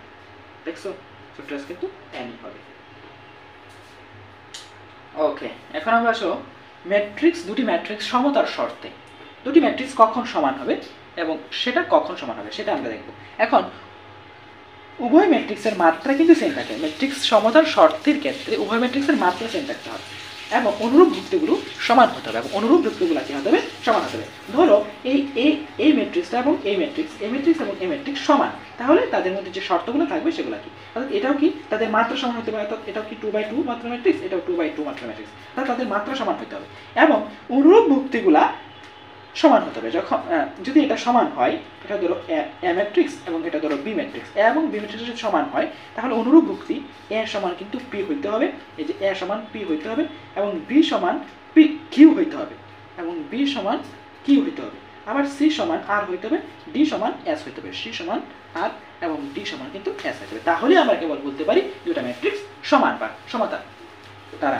দেখছো, তো ট্রেস কিন্তু n হবে। ওকে, এখন আমরা আসো ম্যাট্রিক্স, দুটি ম্যাট্রিক্স সমতার শর্তে দুটি ম্যাট্রিক্স কখন সমান হবে এবং সেটা কখন সমান হবে সেটা আমরা দেখব। এখন উভয় ম্যাট্রিক্সের মাত্রা কিন্তু সেম থাকে, ম্যাট্রিক্স সমতার শর্তের ক্ষেত্রে উভয় ম্যাট্রিক্সের মাত্রা সেম থাকতে হবে এবং অনুরূপ যুক্তিগুলো সমান হতে হবে, এবং অনুরূপ যুক্তিগুলো কি হতে হবে সমান হতে হবে। ধরো এই ম্যাট্রিক্সটা এবং এই ম্যাট্রিক্স এবং এই ম্যাট্রিক্স সমান, তাহলে তাদের মধ্যে যে শর্তগুলো থাকবে সেগুলো কি, অর্থাৎ এটাও কি তাদের মাত্রা সমান হতে হবে, অর্থাৎ এটাও কি 2/2 মাত্রা ম্যাট্রিক্স, এটাও 2/2 মাত্রা ম্যাট্রিক্স, তাহলে তাদের মাত্রা সমান হতে হবে এবং অনুরূপ যুক্তিগুলা সমান হতে হবে। যখন যদি এটা সমান হয়, এটা ধরো এ ম্যাট্রিক্স এবং এটা ধরো বি ম্যাট্রিক্স, এ এবং বি ম্যাট্রিক্স যদি সমান হয় তাহলে অনুরূপ যুক্তি এ সমান কিন্তু পি হইতে হবে, এই যে এ সমান পি হইতে হবে, এবং বি সমান পি কিউ হইতে হবে, এবং বি সমান কিউ হইতে হবে, আবার সি সমান আর হইতে হবে, ডি সমান এস হইতে হবে, সি সমান আর এবং ডি সমান কিন্তু এস হইতে হবে। তাহলে আমরা কেবল বলতে পারি দুটা ম্যাট্রিক্স সমান বা সমতা তারা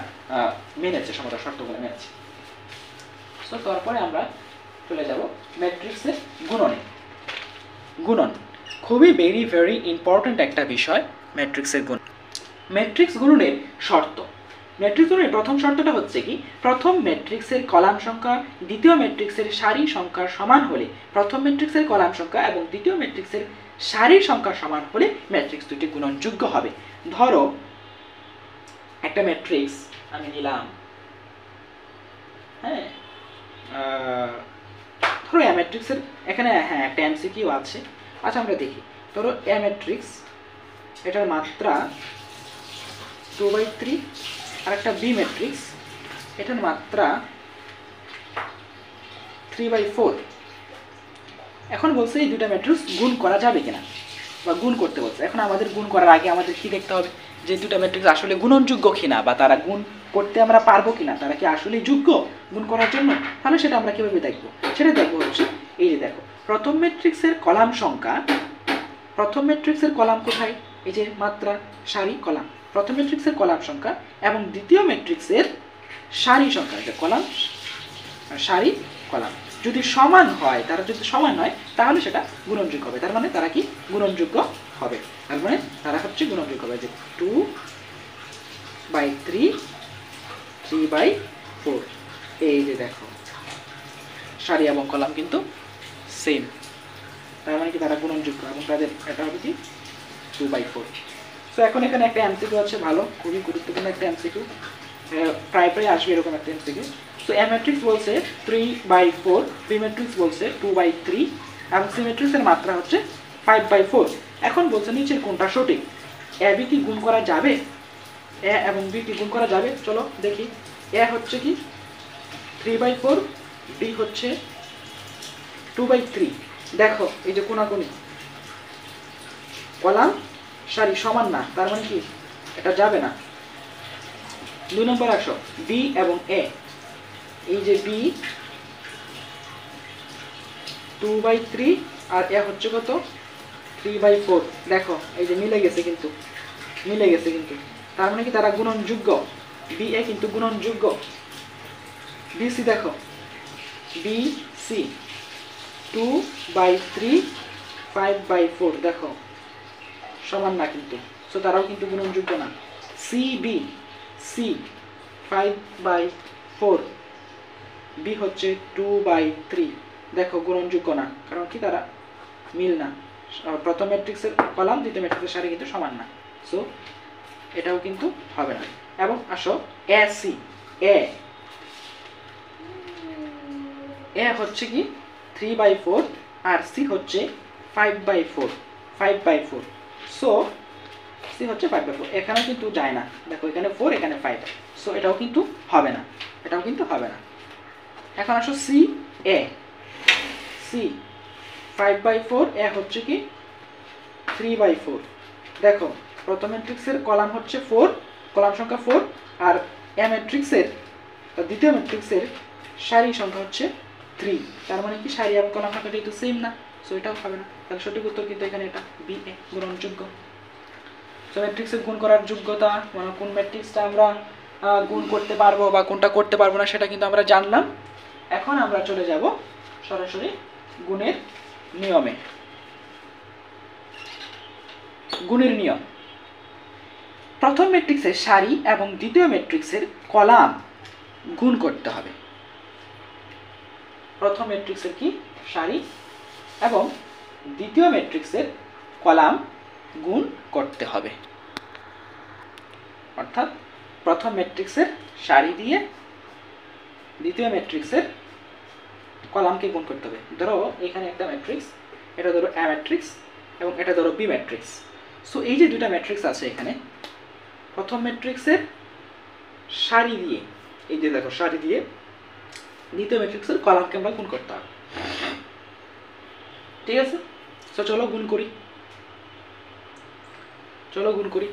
মেনেছে, সমতার শর্তগুলো মেনেছে। সো তারপরে আমরা চলে যাব ম্যাট্রিক্সের গুণন। খুবই ভেরি ইম্পর্ট্যান্ট একটা বিষয় ম্যাট্রিক্সের গুণ। ম্যাট্রিক্স গুণনের শর্ত, ম্যাট্রিক্স গুণনের প্রথম শর্তটা হচ্ছে কি, প্রথম ম্যাট্রিক্সের কলাম সংখ্যা দ্বিতীয় ম্যাট্রিক্সের সারি সংখ্যার সমান হলে, প্রথম ম্যাট্রিক্সের কলাম সংখ্যা এবং দ্বিতীয় ম্যাট্রিক্সের সারি সংখ্যা সমান হলে ম্যাট্রিক্স দুটি গুণনযোগ্য হবে। ধরো একটা ম্যাট্রিক্স আমি নিলাম, হ্যাঁ, ধরো এ ম্যাট্রিক্সের এখানে হ্যাঁ একটা এমসিকিউ আছে। আচ্ছা আমরা দেখি, ধরো এ ম্যাট্রিক্স, এটার মাত্রা 2/3, আর একটা বি ম্যাট্রিক্স, এটার মাত্রা 3/4। এখন বলছে এই দুটা ম্যাট্রিক্স গুণ করা যাবে কিনা, বা গুণ করতে বলছে। এখন আমাদের গুণ করার আগে আমাদের কি দেখতে হবে, যে দুটা ম্যাট্রিক্স আসলে গুণনযোগ্য কিনা, বা তারা গুণ করতে আমরা পারবো কিনা, তারা কি আসলে যোগ্য গুণ করার জন্য। তাহলে সেটা আমরা কিভাবে দেখবো, সেটা দেখবো হচ্ছে এই যে দেখো, প্রথম ম্যাট্রিক্সের কলাম সংখ্যা, প্রথম ম্যাট্রিক্সের কলাম কোথায়, এই যে মাত্রা, সারি, কলাম, প্রথম ম্যাট্রিক্সের কলাম সংখ্যা এবং দ্বিতীয় ম্যাট্রিক্সের সারি সংখ্যা, যে কলাম সারি কলাম যদি সমান হয়, তারা যদি সমান হয় তাহলে সেটা গুণনযোগ্য হবে। তার মানে তারা কি গুণনযোগ্য হবে, তার মানে তারা হচ্ছে গুণনযোগ্য হবে। যে 2/3, 3/4, এই যে দেখো সারি এবং কলাম কিন্তু সেম, তার মানে কি তারা গুণনযোগ্য, এবং তাদের এটা হবে কি 2/4। সো এখন এখানে একটা এমসিকিউ আছে, ভালো, খুবই গুরুত্বপূর্ণ একটা এমসিকিউ, প্রায় প্রায় আসবে এরকম একটা এমসিকিউ। সো এ ম্যাট্রিক্স বলছে 3/4, বি ম্যাট্রিক্স বলছে 2/3, এবং সি ম্যাট্রিক্সের মাত্রা হচ্ছে 5/4। এখন বলছে নিচের কোনটা সঠিক, এ বি কি গুণ করা যাবে, এ এবং বি কি গুণ করা যাবে। চলো দেখি, এ হচ্ছে কি 3/4, বি হচ্ছে 2/3। দেখো এই যে কোনাকুনি, কলাম সারি সমান না, তার মানে কি এটা যাবে না। 2 নম্বর আসো, বি এবং এ, এই যে বি 2/3 আর এ হচ্ছে কত 3/4। দেখো এই যে মিলে গেছে, কিন্তু মিলে গেছে কিন্তু, তার মানে কি তারা গুণনযোগ্য, বি এ কিন্তু গুণনযোগ্য। বি সি দেখো, বি সি 2/3, 5/4, দেখো সমান না কিন্তু, সো তারাও কিন্তু গুণনযোগ্য না। সি বি, সি 5/4, বি হচ্ছে 2/3, দেখো গুণনযোগ্য না, কারণ কি তারা মিল না, প্রথম ম্যাট্রিক্সের কলাম দ্বিতীয় ম্যাট্রিক্সের সারি কিন্তু সমান না, সো এটাও কিন্তু হবে না। এবং আসো এ সি, এ এ হচ্ছে কি 3/4 আর সি হচ্ছে 5/4, 5/4, সো সি হচ্ছে 5/4, এখানে কিন্তু যায় না, দেখো এখানে 4 এখানে 5, সো এটাও কিন্তু হবে না, এটাও কিন্তু হবে না। এখন আসো সি এ, সি 5/4, এ হচ্ছে কি 3/4। দেখো প্রথম ম্যাট্রিক্সের কলাম হচ্ছে 4, কলাম সংখ্যা 4, আর এ ম্যাট্রিক্সের দ্বিতীয় ম্যাট্রিক্সের সারি সংখ্যা হচ্ছে 3, তার মানে কি সারি এবং কলাম সংখ্যাটা একটু সেম না, সো এটাও হবে না। তাহলে সঠিক উত্তর কিন্তু এখানে এটা বি এ, গ্রহণযোগ্য। সো ম্যাট্রিক্সের গুণ করার যোগ্যতা, মানে কোন ম্যাট্রিক্সটা আমরা গুণ করতে পারবো বা কোনটা করতে পারবো না সেটা কিন্তু আমরা জানলাম। এখন আমরা চলে যাব সরাসরি গুণের নিয়মে। গুণের নিয়ম, প্রথম ম্যাট্রিক্সের সারি এবং দ্বিতীয় ম্যাট্রিক্সের কলাম গুণ করতে হবে। প্রথম ম্যাট্রিক্সের কি সারি এবং দ্বিতীয় ম্যাট্রিক্সের কলাম গুণ করতে হবে, অর্থাৎ প্রথম ম্যাট্রিক্সের সারি দিয়ে দ্বিতীয় ম্যাট্রিক্সের কলামকে গুণ করতে হবে। ধরো এখানে একটা ম্যাট্রিক্স, এটা ধরো এ ম্যাট্রিক্স এবং এটা ধরো বি ম্যাট্রিক্স। সো এই যে দুটা ম্যাট্রিক্স আছে এখানে, প্রথম ম্যাট্রিক্সের সারি দিয়ে, এই যে দেখো সারি দিয়ে দ্বিতীয় ম্যাট্রিক্সের কলামকে আমরা গুণ করতে হবে, ঠিক আছে। সো চলো গুণ করি, চলো গুণ করি।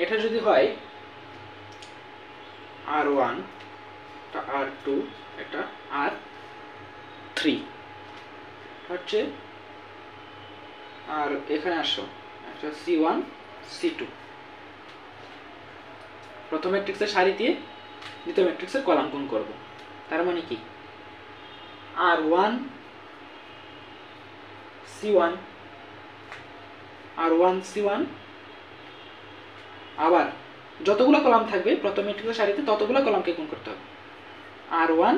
এটা যদি হয় R1, এটা R2, এটা R3 হচ্ছে, আর এখানে আসো এটা C1, C2, প্রথম ম্যাট্রিক্সের সারি দিয়ে দ্বিতীয় ম্যাট্রিক্সের কলাম গুণ করব, তার মানে কি R1 C1, R1 C1, আবার যতগুলো কলাম থাকবে প্রথম ম্যাট্রিক্সের সারিতে ততগুলো কলামকে গুণ করতে হবে। R1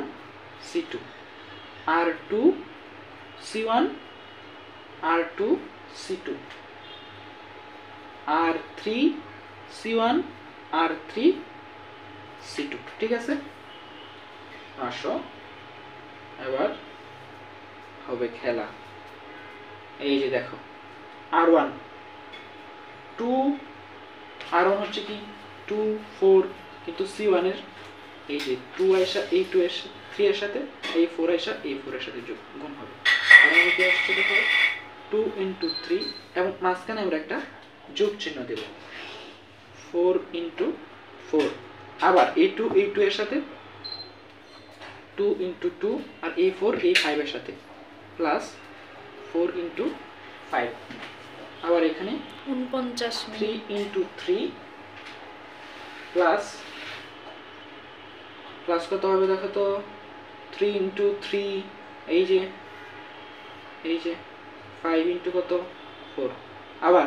C2, R2 C1, R2 C2 R3 C1 R3 C2, ঠিক আছে। আসো এবার হবে খেলা। এই যে দেখো R1 হচ্ছে কি 2 4, কিন্তু C1 এর এই যে 2 আইসা এই 2 এর 3 এর সাথে এই 4 আইসা এই 4 এর সাথে যোগ গুণ হবে, তাহলে কি আসছে দেখো 2 × 3, এবং মাঝখানে আমরা একটা যোগ চিহ্ন দেব 4 × 4, আবার এই 2 এর সাথে 2 × 2, আর এই 4 এই 5 এর সাথে প্লাস 4 × 5, আবার এখানে 49 3 × 3 প্লাস কত হবে দেখো তো 3 × 3, এই যে 5 × কত 4, আবার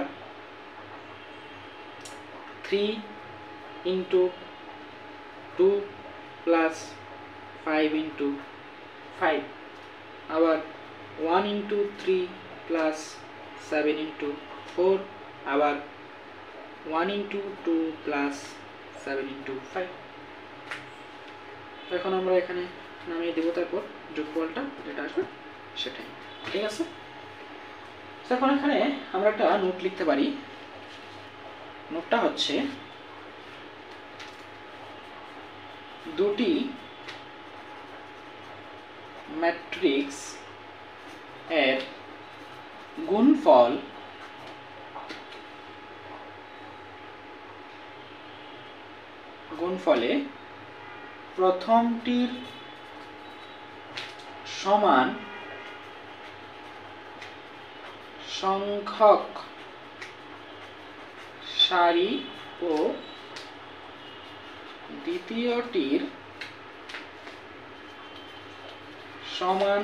3 × 2 প্লাস 5 × 5, আবার 1 × 3 প্লাস 7 × 4, আবার 1 × 2 প্লাস 7 × 5। এখন আমরা এখানে নামিয়ে দেব, তারপর যোগফলটা যেটা আসবে সেটাই, ঠিক আছে। এখন এখানে আমরা একটা নোট লিখতে পারি। নোটটা হচ্ছে দুটি ম্যাট্রিক্স এর গুণফলে প্রথমটির সমান সংখ্যক সারি ও দ্বিতীয়টির সমান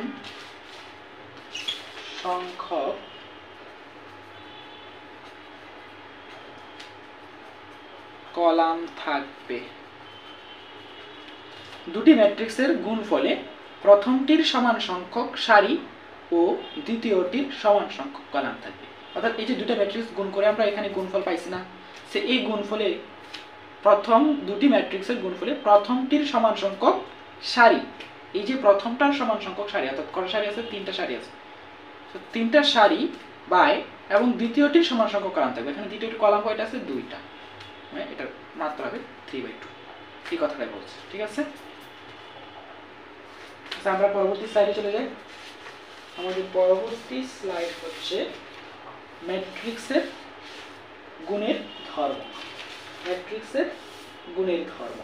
সংখ্যক কলাম থাকবে। দুটি ম্যাট্রিক্সের গুণফলে প্রথমটির সমান সংখ্যক সারি ও দ্বিতীয়টির সমান সংখ্যক কলাম থাকবে। অর্থাৎ এই যে দুটো ম্যাট্রিক্স গুণ করে আমরা এখানে গুণফল পাইছি না, সে এই গুণফলে প্রথম দুটি ম্যাট্রিক্সের গুণফলে প্রথমটির সমান সংখ্যক সারি, এই যে প্রথমটার সমান সংখ্যক সারি, অর্থাৎ কত সারি আছে 3টা সারি আছে, তো 3টা সারি বাই এবং দ্বিতীয়টির সমান সংখ্যক কলাম থাকবে। এখানে দ্বিতীয়টি কলাম কয়টা আছে 2টা, মানে এটার মাত্রা হবে 3/2, এই কথাটাই বলছে, ঠিক আছে। আমরা পরবর্তী স্লাইডে চলে যাই। আমাদের পরবর্তী স্লাইড হচ্ছে ম্যাট্রিক্সের গুণের ধর্ম। ম্যাট্রিক্সের গুণের ধর্ম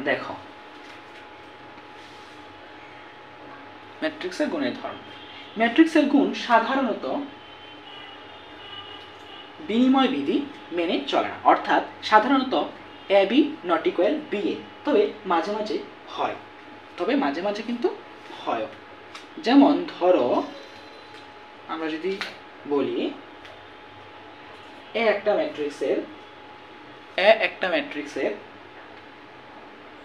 দেখো, ম্যাট্রিক্সের গুণের ধর্ম। ম্যাট্রিক্সের গুণ সাধারণত বিনিময় বিধি মেনে চলে না, অর্থাৎ সাধারণত AB ≠ BA, তবে মাঝে মাঝে হয়, কিন্তু হয়। যেমন ধরো আমরা যদি বলি একটা ম্যাট্রিক্সের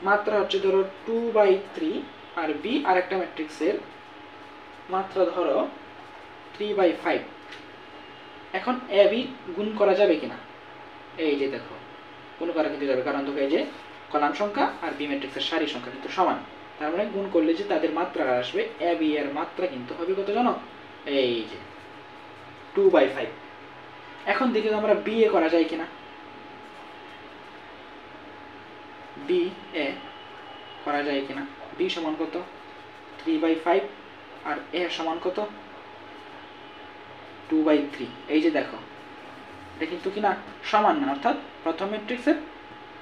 মাত্রা হচ্ছে ধরো 2/3, আর B আর একটা ম্যাট্রিক্সের মাত্রা ধরো 3/5। এখন AB গুণ করা যাবে কিনা, এই যে দেখো গুণ করা কিন্তু যাবে, কারণ দেখো এই যে কলাম সংখ্যা আর B ম্যাট্রিক্সের সারি সংখ্যা কিন্তু সমান, তার মানে গুণ করলে যে তাদের মাত্রা আসবে, AB এর মাত্রা কিন্তু হবে কত জানো, এই যে 2/5। এখন দেখি আমরা BA করা যায় কিনা, BA করা যায় কিনা। B সমান কত 3/5 আর A সমান কত 2/3। এই যে দেখো এটা কিন্তু কিনা সমান না, অর্থাৎ প্রথম ম্যাট্রিক্সের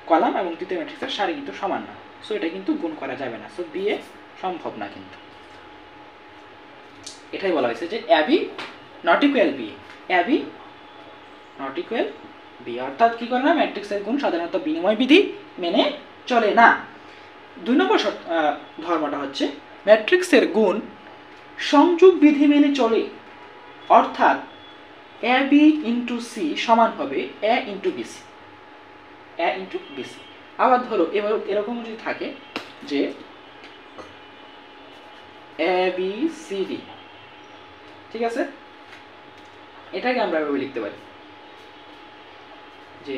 কলাম এবং দ্বিতীয় ম্যাট্রিক্সের সারি কিন্তু সমান না, সো এটা কিন্তু গুণ করা যাবে না, সো BA সম্ভব না। কিন্তু এটাই বলা হয়েছে যে AB ≠ BA, AB ≠ BA, অর্থাৎ কি করে না, ম্যাট্রিক্সের গুণ সাধারণত বিনিময় বিধি মেনে চলে না। 2 নম্বর ধর্মটা হচ্ছে ম্যাট্রিক্সের গুণ সংযোগ বিধি মেনে চলে, অর্থাৎ AB × C সমান হবে A × BC। আবার ধরো এরকম যদি থাকে যে ABCD ঠিক আছে, এটাকে আমরা এভাবে লিখতে পারি যে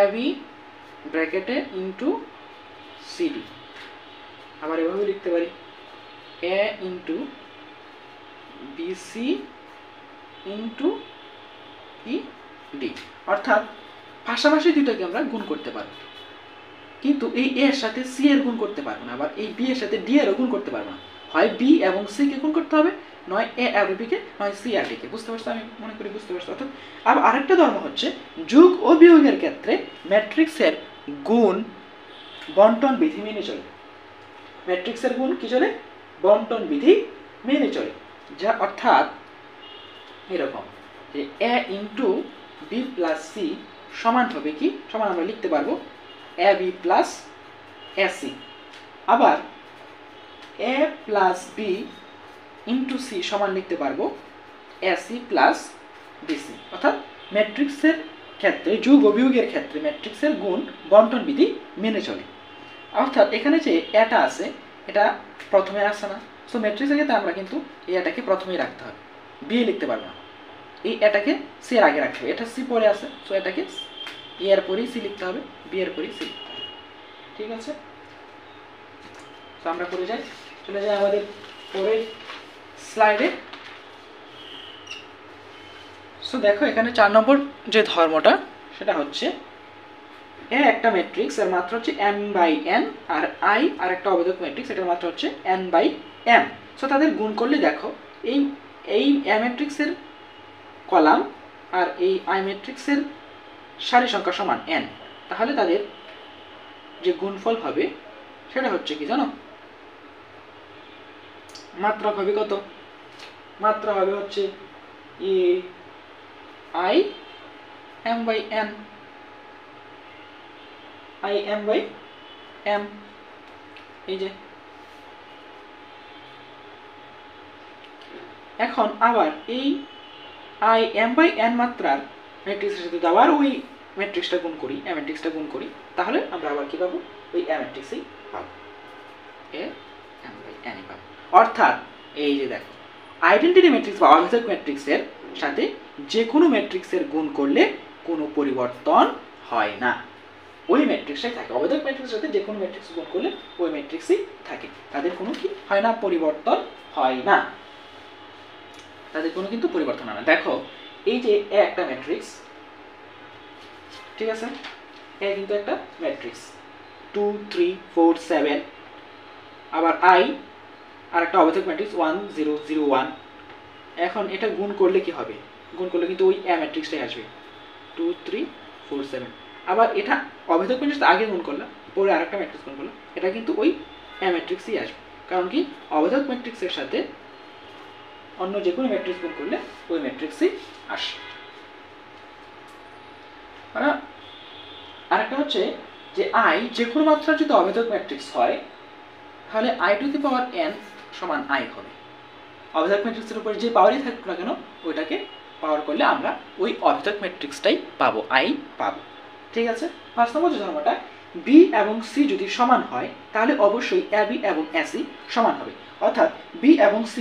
এবি ব্র্যাকেটে ইন্টু সিডি। আবার এভাবে লিখতে পারি এ ইন্টু বিসি ইন্টু ডি। অর্থাৎ পাশাপাশি দুইটাকে আমরা গুণ করতে পারবো, কিন্তু এই এর সাথে সি এর গুণ করতে পারবো না, আবার এই বি এর সাথে ডি এরও গুণ করতে পারবো না। হয় বি এবং সি কে গুণ করতে হবে, নয় এ আর বি কে, নয় সি আর ডি কে। বুঝতে পারছো? আমি মনে করি বুঝতে পারছো। অর্থাৎ আবার আরেকটা ধর্ম হচ্ছে যোগ ও বিয়োগের ক্ষেত্রে ম্যাট্রিক্সের গুণ বন্টন বিধি মেনে চলে। ম্যাট্রিক্সের গুণ কি চলে? বন্টন বিধি মেনে চলে। যা অর্থাৎ এরকম যে এ ইন্টু বি প্লাস সি সমান হবে কি? সমান আমরা লিখতে পারবো A B plus A C. আবার এ প্লাস বি ইন্টু সি সমান লিখতে পারবো এ সি প্লাস বিসি। অর্থাৎ ম্যাট্রিক্সের ক্ষেত্রে যোগ ও বিয়োগের ক্ষেত্রে ম্যাট্রিক্সের গুণ বন্টন বিধি মেনে চলে। অর্থাৎ এখানে যে এটা আছে এটা প্রথমে আসে না, সো ম্যাট্রিক্সের ক্ষেত্রে আমরা কিন্তু এটাকে প্রথমেই রাখতে হবে, বি লিখতে পারবো না। এই এটাকে সি এর আগে রাখতে হবে, এটা সি পরে আছে, সো এটাকে এ এর পরেই সি লিখতে হবে, বি এর পরেই সি লিখতে হবে। ঠিক আছে, তো আমরা চলে যাই আমাদের পরের স্লাইডে। সো দেখো এখানে 4 নম্বর যে ধর্মটা সেটা হচ্ছে এ একটা ম্যাট্রিক্স এর মাত্রা হচ্ছে m বাই n, আর i আর একটা অবেধক ম্যাট্রিক্স এটার মাত্রা হচ্ছে n বাই m। সো তাদের গুণ করলে দেখো এই এ ম্যাট্রিক্সের কলাম আর এই i ম্যাট্রিক্সের সারি সংখ্যা সমান n, তাহলে তাদের যে গুণফল হবে সেটা হচ্ছে কি জানো? মাত্রা হবে কত? মাত্রা হবে হচ্ছে i m by n, i m by m। এই যে এখন আবার এই i m বাই n মাত্রার ম্যাট্রিক্সের সাথে আবার ওই ম্যাট্রিক্সটা গুণ করি, এ ম্যাট্রিক্সটা গুণ করি, তাহলে আমরা আবার কি পাবো? ওই এ ম্যাট্রিক্সই পাবো, এ m বাই n পাবো। অর্থাৎ এই যে দেখো আইডেন্টিটি ম্যাট্রিক্স বা অবেধক ম্যাট্রিক্সের সাথে যে কোনো ম্যাট্রিক্সের গুণ করলে কোনো পরিবর্তন হয় না, ওই ম্যাট্রিক্সটাই থাকে। অবেধক ম্যাট্রিক্সের সাথে যে কোনো ম্যাট্রিক্স গুণ করলে ওই ম্যাট্রিক্সই থাকে, তাদের কোনো কি হয় না? পরিবর্তন হয় না, তাদের কোনো কিন্তু পরিবর্তন হয় না। দেখো এই যে এ একটা ম্যাট্রিক্স, ঠিক আছে, এ কিন্তু একটা ম্যাট্রিক্স 2 3 4 7, আবার i আর একটা অবেধক ম্যাট্রিক্স 1 0 0 1। এখন এটা গুণ করলে কি হবে? গুণ করলে কিন্তু ওই এ ম্যাট্রিক্সটাই আসবে 2 3 4 7। আবার এটা অবেধক ম্যাট্রিক্স আগে গুণ করলাম, পরে আরেকটা ম্যাট্রিক্স গুণ করলাম, এটা কিন্তু ওই এ ম্যাট্রিক্সই আসবে। কারণ কি? অবেধক ম্যাট্রিক্সের সাথে অন্য যে কোনো ম্যাট্রিক্স গুণ করলে ওই ম্যাট্রিক্সই আসে। মানে আরেকটা হচ্ছে যে i যে কোনো মাত্রা যদি অবেধক ম্যাট্রিক্স হয় তাহলে i two the power n সমান i হবে। অবেধক ম্যাট্রিক্সের উপর যে পাওয়ারই থাকুক না কেন ওইটাকে পাওয়ার করলে আমরা ওই অবেধক ম্যাট্রিক্সটাই পাবো, i পাবো। ঠিক আছে, 5 নম্বর যে ধর্মটা b এবং c যদি সমান হয় তাহলে অবশ্যই ab এবং ac সমান হবে। অর্থাৎ b এবং c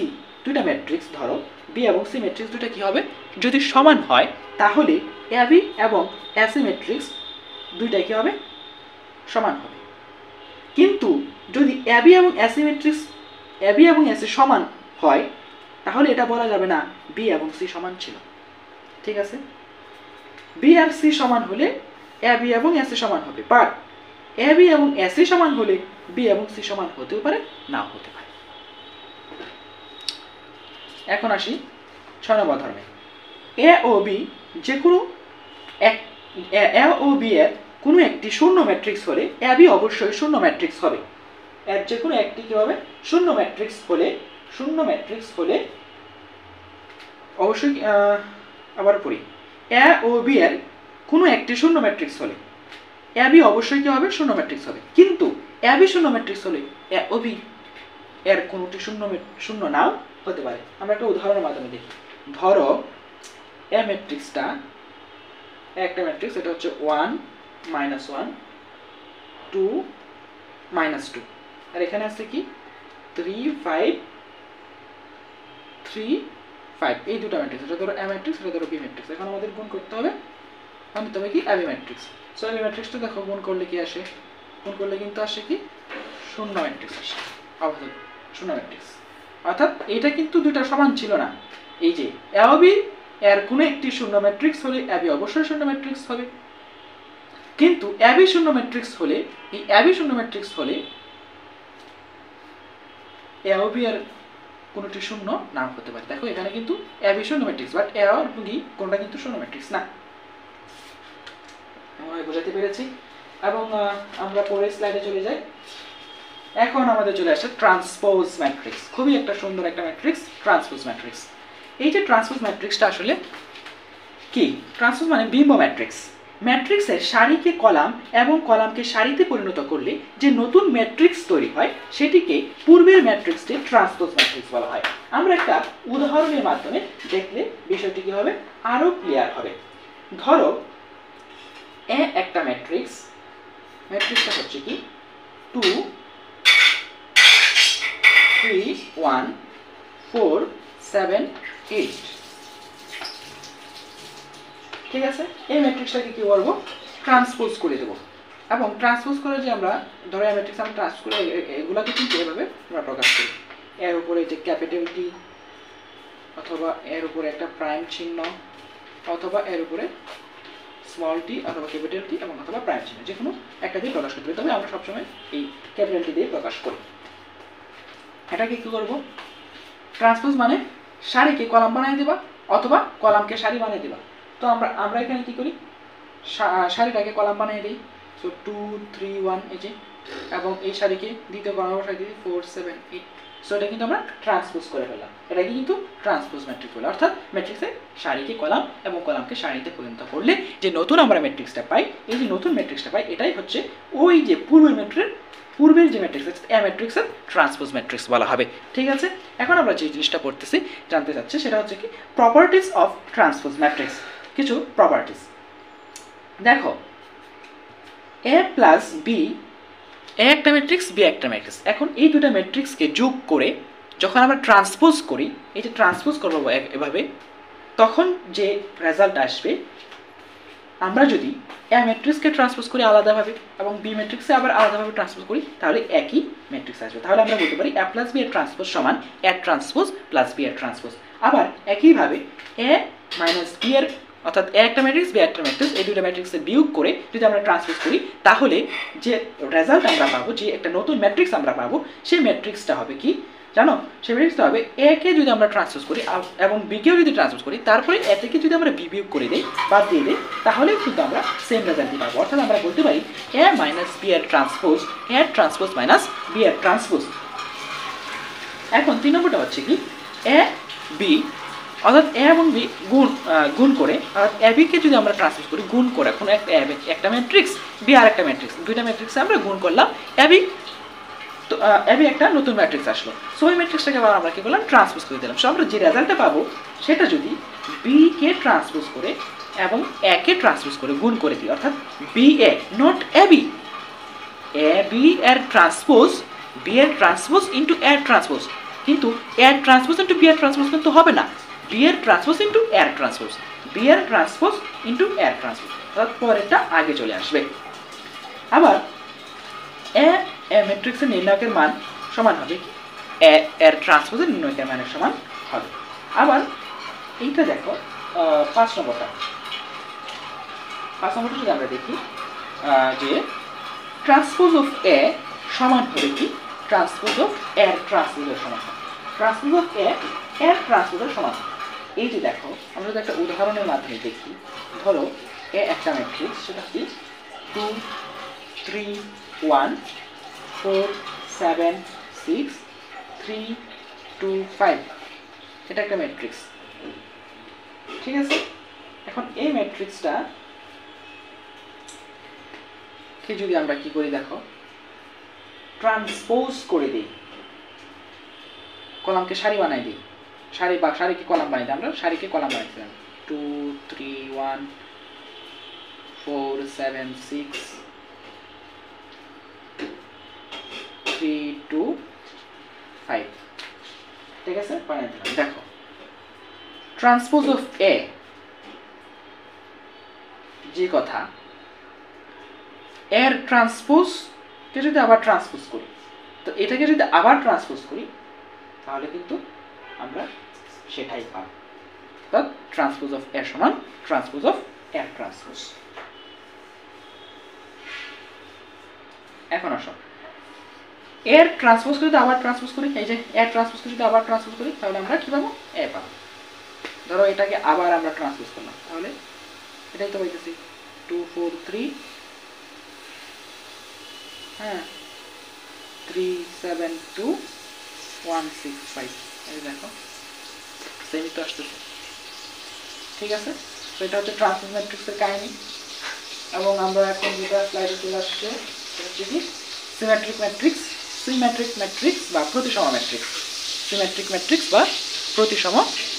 দুইটা ম্যাট্রিক্স, ধরো b এবং c ম্যাট্রিক্স দুইটা কি হবে? যদি সমান হয় তাহলে ab এবং ac ম্যাট্রিক্স দুইটা কি হবে? সমান হবে। কিন্তু যদি ab এবং ac ম্যাট্রিক্স ab এবং ac সমান হয় তাহলে এটা বলা যাবে না b এবং c সমান ছিল। ঠিক আছে, b আর c সমান হলে ab এবং ac সমান হবে, বাট ab এবং ac সমান হলে b এবং c সমান হতেও পারে, নাও হতে পারে। এখন আসি 6 নম্বর ধর্মে। a ও b যে কোনো a ও b এর কোনো একটি শূন্য ম্যাট্রিক্স হলে ab অবশ্যই শূন্য ম্যাট্রিক্স হবে। এর যে কোনো একটি কি হবে? শূন্য ম্যাট্রিক্স হলে অবশ্যই আবার পড়ি, a ও b এর কোনো একটি শূন্য ম্যাট্রিক্স হলে ab অবশ্যই কি হবে? শূন্য ম্যাট্রিক্স হবে। কিন্তু ab শূন্য ম্যাট্রিক্স হলে a ও b এর কোনোটি শূন্য নাও হতে পারে। আমরা একটা উদাহরণের মাধ্যমে দেখি। ধরো a ম্যাট্রিক্সটা একটা ম্যাট্রিক্স, এটা হচ্ছে 1 -1 2 -2, আর এখানে আছে কি 3 5 3 5 এই দুটো ম্যাট্রিক্স, এটা ধরো এ ম্যাট্রিক্স, এটা ধরো বি ম্যাট্রিক্স। এখন আমাদের গুণ করতে হবে, আনতে হবে কি এবি ম্যাট্রিক্স। সো এবি ম্যাট্রিক্সটা দেখো গুণ করলে কি আসে, গুণ করলে কিন্তু আসে কি শূন্য ম্যাট্রিক্স আসে, আবার শূন্য ম্যাট্রিক্স। অর্থাৎ এটা কিন্তু দুটো সমান ছিল না। এই যে এবি এর কোনো একটি শূন্য ম্যাট্রিক্স হলে এবি অবশ্যই শূন্য ম্যাট্রিক্স হবে, কিন্তু এবি শূন্য ম্যাট্রিক্স হলে, এই এবি শূন্য ম্যাট্রিক্স হলে এবি এর কোনটি শূন্য নাও হতে পারে। দেখো এখানে কিন্তু এবি শূন্য ম্যাট্রিক্স, বাট এ আর বি কোনটা কিন্তু শূন্য ম্যাট্রিক্স না। আমরা বোঝাতে পেরেছি। এবং আমরা পরের স্লাইডে চলে যাই। এখন আমাদের চলে আসে ট্রান্সপোজ ম্যাট্রিক্স। খুবই একটা সুন্দর একটা ম্যাট্রিক্স ট্রান্সপোজ ম্যাট্রিক্স। এই যে ট্রান্সপোজ ম্যাট্রিক্সটা আসলে কি, ট্রান্সপোজ মানে বিম্ব ম্যাট্রিক্স। ম্যাট্রিক্সের সারিকে কলাম এবং কলামকে সারিতে পরিণত করলে যে নতুন ম্যাট্রিক্স তৈরি হয় সেটিকে পূর্বের ম্যাট্রিক্সটির ট্রান্সপোজ ম্যাট্রিক্স বলা হয়। আমরা একটা উদাহরণের মাধ্যমে দেখলে বিষয়টি কি হবে আরো ক্লিয়ার হবে। ধরো এ একটা ম্যাট্রিক্স, ম্যাট্রিক্সটা হচ্ছে কি 2 3 1 4 7 8। ঠিক আছে, এই ম্যাট্রিক্সটাকে কি করব ট্রান্সপোজ করে দেব। এবং ট্রান্সপোজ করে যে আমরা ধরো এই ম্যাট্রিক্স আমরা ট্রান্সপোজ করে এগুলাকে কিন্তু এভাবে আমরা প্রকাশ করি। এর উপরে যে ক্যাপিটাল টি, অথবা এর উপরে একটা প্রাইম চিহ্ন, অথবা এর উপরে স্মল টি অথবা ক্যাপিটাল টি এবং অথবা প্রাইম চিহ্ন, যে কোনো একটা দিয়ে প্রকাশ করতে হবে। তবে আমরা সবসময় এই ক্যাপিটাল টি দিয়ে প্রকাশ করি। এটাকে কি করব ট্রান্সপোজ মানে সারিকে কলাম বানিয়ে দেবা অথবা কলামকে সারি বানিয়ে দেবা। তো আমরা এখানে কি করি সারিটাকে কলাম বানিয়ে দিই। সো 2 3 1 এই যে, এবং এই সারিকে দ্বিতীয় কলাম বসাই দিই 4 7 8। সো এটা কিন্তু আমরা ট্রান্সপোজ করে ফেললাম। এটাকে কিন্তু ট্রান্সপোজ ম্যাট্রিক্স বলে। অর্থাৎ ম্যাট্রিক্সে সারিকে কলাম এবং কলামকে সারিতে পরিণত করলে যে নতুন আমরা ম্যাট্রিক্সটা পাই, এই যে নতুন ম্যাট্রিক্সটা পাই এটাই হচ্ছে ওই যে পূর্বের যে ম্যাট্রিক্স আছে এ ম্যাট্রিক্সের ট্রান্সপোজ ম্যাট্রিক্স বলা হবে। ঠিক আছে, এখন আমরা যে জিনিসটা পড়তেছি জানতে চাচ্ছি সেটা হচ্ছে কি প্রপার্টিজ অফ ট্রান্সপোজ ম্যাট্রিক্স। কিছু প্রপার্টিজ দেখো, এ প্লাস বি, এ একটা ম্যাট্রিক্স বি একটা ম্যাট্রিক্স। এখন এই দুটো ম্যাট্রিক্সকে যোগ করে যখন আমরা ট্রান্সপোজ করি, এই যে ট্রান্সপোজ করবো এভাবে, তখন যে রেজাল্ট আসবে, আমরা যদি এ ম্যাট্রিক্সকে ট্রান্সপোজ করি আলাদাভাবে এবং বি ম্যাট্রিক্সে আবার আলাদাভাবে ট্রান্সপোজ করি, তাহলে একই ম্যাট্রিক্স আসবে। তাহলে আমরা বলতে পারি এ প্লাস বি এর ট্রান্সপোজ সমান এ ট্রান্সপোজ প্লাস বি এর ট্রান্সপোজ। আবার একইভাবে এ মাইনাস বি এর, অর্থাৎ এ একটা ম্যাট্রিক্স বি একটা ম্যাট্রিক্স, এই দুটো ম্যাট্রিক্সের বিয়োগ করে যদি আমরা ট্রান্সপোজ করি, তাহলে যে রেজাল্ট আমরা পাবো, যে একটা নতুন ম্যাট্রিক্স আমরা পাবো, সেই ম্যাট্রিক্সটা হবে কি জানো, সেই ম্যাট্রিক্সটা হবে এ কে যদি আমরা ট্রান্সপোজ করি এবং বি কেও যদি ট্রান্সপোজ করি, তারপরে এ থেকে যদি আমরা বি বিয়োগ করে দিই, বাদ দিয়ে দিই, তাহলে কিন্তু আমরা সেম রেজাল্টই পাবো। অর্থাৎ আমরা বলতে পারি এ মাইনাস বি এর transpose A transpose minus B এর ট্রান্সপোজ। এখন 3 নম্বরটা হচ্ছে কি এ বি, অর্থাৎ এ এবং বি গুণ করে, অর্থাৎ এ বিকে যদি আমরা ট্রান্সপোজ করি গুণ করে, এখন একটা ম্যাট্রিক্স বি আর একটা ম্যাট্রিক্স, দুইটা ম্যাট্রিক্সে আমরা গুণ করলাম, এ বি তো এবি একটা নতুন ম্যাট্রিক্স আসলো। সো ওই ম্যাট্রিক্সটাকে আবার আমরা কি করলাম ট্রান্সপোজ করে দিলাম। সো আমরা যে রেজাল্টটা পাবো সেটা যদি বি কে ট্রান্সপোজ করে এবং এ কে ট্রান্সপোজ করে গুণ করে দিই, অর্থাৎ B A not A B, A B এর ট্রান্সপোজ বি এর ট্রান্সপোজ ইন্টু এর ট্রান্সপোজ, কিন্তু এর ট্রান্সপোজ ইন্টু বি এর ট্রান্সপোজ কিন্তু হবে না, বি এর ট্রান্সপোজ ইন্টু এর ট্রান্সপোজ, বি এর ট্রান্সপোজ ইন্টু এর ট্রান্সপোজ, অর্থাৎ পরেরটা আগে চলে আসবে। আবার এ ম্যাট্রিক্সের নির্ণায়কের মান সমান হবে এর ট্রান্সপোজের নির্ণায়কের মানের সমান হবে। আবার এইটা দেখো 5 নম্বরটা যদি আমরা দেখি যে ট্রান্সপোজ অফ এ সমান হবে কি ট্রান্সপোজ অফ এর ট্রান্সপোজের সমান হবে, ট্রান্সপোজ অফ এর ট্রান্সপোজের সমান। এই যে দেখো আমরা যদি একটা উদাহরণের মাধ্যমে দেখি, ধরো এ একটা ম্যাট্রিক্স, সেটা কি 2 3 1 4 7 6 3 2 5, এটা একটা ম্যাট্রিক্স। ঠিক আছে, এখন এই ম্যাট্রিক্সটা কে যদি আমরা কি করি দেখো ট্রান্সপোজ করে দিই, কলামকে সারি বানাই দিই, সারিকে কলাম বানাই দিই, আমরা সারিকে কলাম বানাইছিলাম 2 3 1 4 7 6 3 2 5। ঠিক আছে, বানাই দিলাম। দেখো ট্রান্সপোজ অফ এ যে কথা, এর ট্রান্সপোজকে যদি আবার ট্রান্সপোজ করি, তো এটাকে যদি আবার ট্রান্সপোজ করি তাহলে কিন্তু আমরা সেটাই পাব। অর্থাৎ ট্রান্সপোজ অফ এ সমান ট্রান্সপোজ অফ এর ট্রান্সপোজ। এখন আসো এর ট্রান্সপোজ যদি আবার ট্রান্সপোজ করি, এই যে এর ট্রান্সপোজকে যদি আবার ট্রান্সপোজ করি তাহলে আমরা কি পাবো? এ পাবো। ধরো এটাকে আবার আমরা ট্রান্সপোজ করলাম, তাহলে এটাই তো পাইতেছি 2 4 3 হ্যাঁ 3 7 2 1 6 5, এই দেখো সেমই তো আসতেছে। ঠিক আছে, তো এটা হচ্ছে ট্রান্সপোজ ম্যাট্রিক্সের কাহিনী। এবং আমরা এখন যেটা স্লাইডে চলে আসছে সেটা হচ্ছে কি সিমেট্রিক ম্যাট্রিক্স, সিমেট্রিক ম্যাট্রিক্স বা প্রতিসম ম্যাট্রিক্স, সিমেট্রিক ম্যাট্রিক্স বা প্রতিসম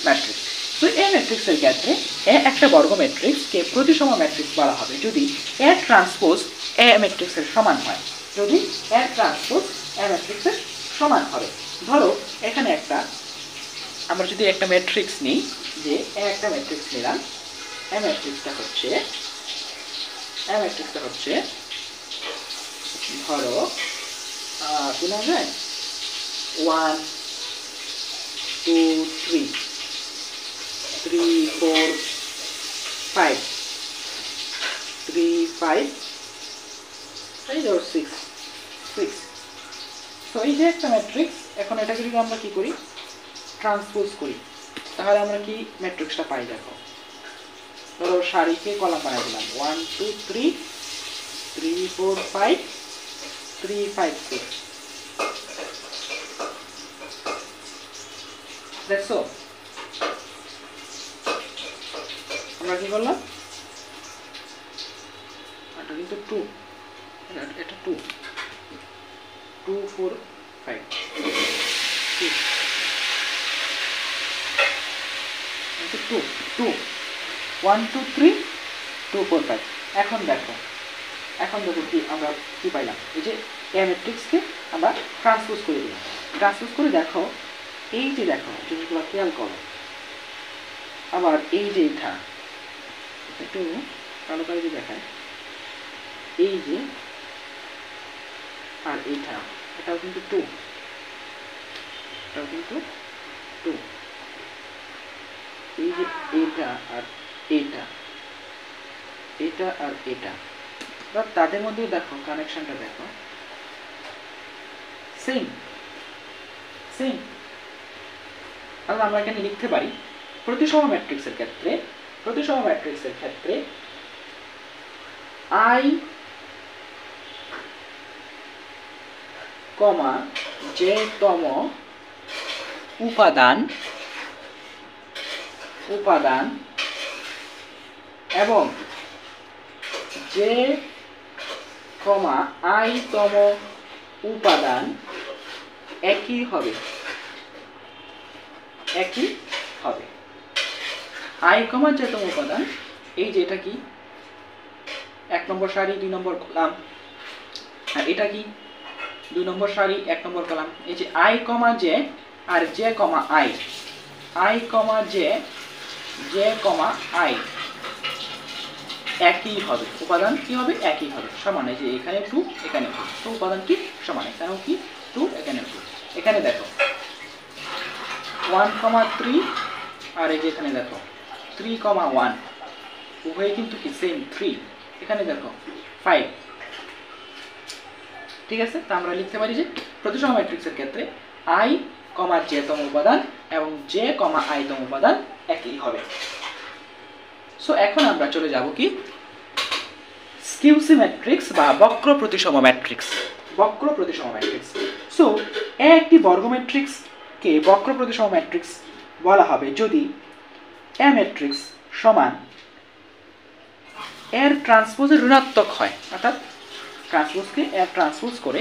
ম্যাট্রিক্স। তো এই ম্যাট্রিক্সের ক্ষেত্রে এ একটা বর্গ ম্যাট্রিক্সকে প্রতিসম ম্যাট্রিক্স বলা হবে যদি এ ট্রান্সপোজ এ ম্যাট্রিক্সের সমান হয়, যদি এ ট্রান্সপোজ এ ম্যাট্রিক্সের সমান হবে। ধরো এখানে আমরা যদি একটা ম্যাট্রিক্স নিই, যে একটা ম্যাট্রিক্স নিলাম, এ ম্যাট্রিক্সটা হচ্ছে ধরো কি নাম যায় 1 2 3 3 4 5 3 5 এই ধরো 6 6। তো এই যে একটা ম্যাট্রিক্স, এখন এটাকে যদি আমরা কি করি ট্রান্সপোজ করি তাহলে আমরা কি ম্যাট্রিক্সটা পাই? দেখো ধরো সারিকে কলাম বানাই দিলাম 1 2 3 3 4 5 3 5 6, দেখছো আমরা কি করলাম? এটা কিন্তু 2, এটা 2 2 4 5 2 2 2 1 2 3 2 4 5। এখন দেখো কি আমরা কি পাইলাম? এই যে এ ম্যাট্রিক্সকে আমরা ট্রান্সপোজ করে দিলাম। ট্রান্সপোজ করে দেখো, এই যে দেখো জিনিসগুলো খেয়াল করো, আবার এই যে এটা একটু কালো কালো যে দেখায়, এই যে আর এটাও কিন্তু 2, এটাও কিন্তু 2, এই যে এটা আর এটা আর এটা, তাদের মধ্যে দেখো কানেকশনটা দেখো সেম। তাহলে আমরা এখানে লিখতে পারি প্রতিসম ম্যাট্রিক্সের ক্ষেত্রে I, যে তম উপাদান এবং যে I তম উপাদান একই হবে। I, যে তম উপাদান, এই যে এটা কি 1 নম্বর সারি 2 নম্বর কলাম, আর এটা কি 2 নম্বর সারি 1 নম্বর কলাম। এই যে I, যে আর j, I, j, I একই হবে, উপাদান কি হবে? একই হবে, সমান। এই যে এখানে 2 এখানে 2, তো উপাদান কি সমান, এখানেও কি 2 এখানে 2। এখানে দেখো 1, 3 আর এই যে এখানে দেখো 3, 1 উভয় কিন্তু কি সেম 3। এখানে দেখো 5। ঠিক আছে, তো আমরা লিখতে পারি যে প্রতিসম ম্যাট্রিক্সের ক্ষেত্রে I, j তম উপাদান এবং j, I তম উপাদান একই হবে। সো এখন আমরা চলে যাব কি স্কিউসি ম্যাট্রিক্স বা বক্র প্রতিসম ম্যাট্রিক্স। সো একটি বর্গ ম্যাট্রিক্সকে বক্র প্রতিসম ম্যাট্রিক্স বলা হবে যদি এ ম্যাট্রিক্স সমান এর ট্রান্সপোজের ঋণাত্মক হয়, অর্থাৎ ট্রান্সপোজকে এর ট্রান্সপোজ করে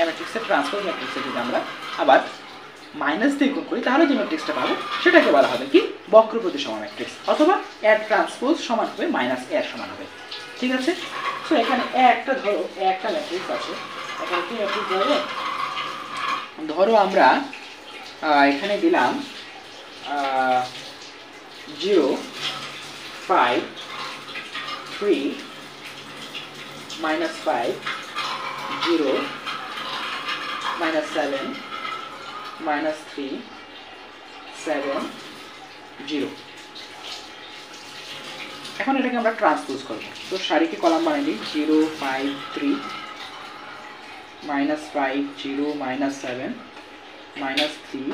এ ম্যাট্রিক্সের ট্রান্সপোজ ম্যাট্রিক্সে যদি আমরা আবার মাইনাস দিয়ে গুণ করি তাহলে যে ম্যাট্রিক্সটা পাবো সেটাকে বলা হবে কি বক্র প্রতিসম ম্যাট্রিক্স, অথবা এর ট্রান্সপোজ সমান হবে মাইনাস এর সমান হবে। ঠিক আছে, সো এখানে একটা ধরো একটা ম্যাট্রিক্স আছে, এখানে কি ম্যাট্রিক্স ধরো, ধরো আমরা এখানে দিলাম 5 3 minus 5 0 minus 7 minus 3 7 0। এখন এটাকে আমরা ট্রান্সপোজ করব। তো সারিকে কলাম বানিয়ে দিই 0 5 3 minus 5 0 minus 7 minus 3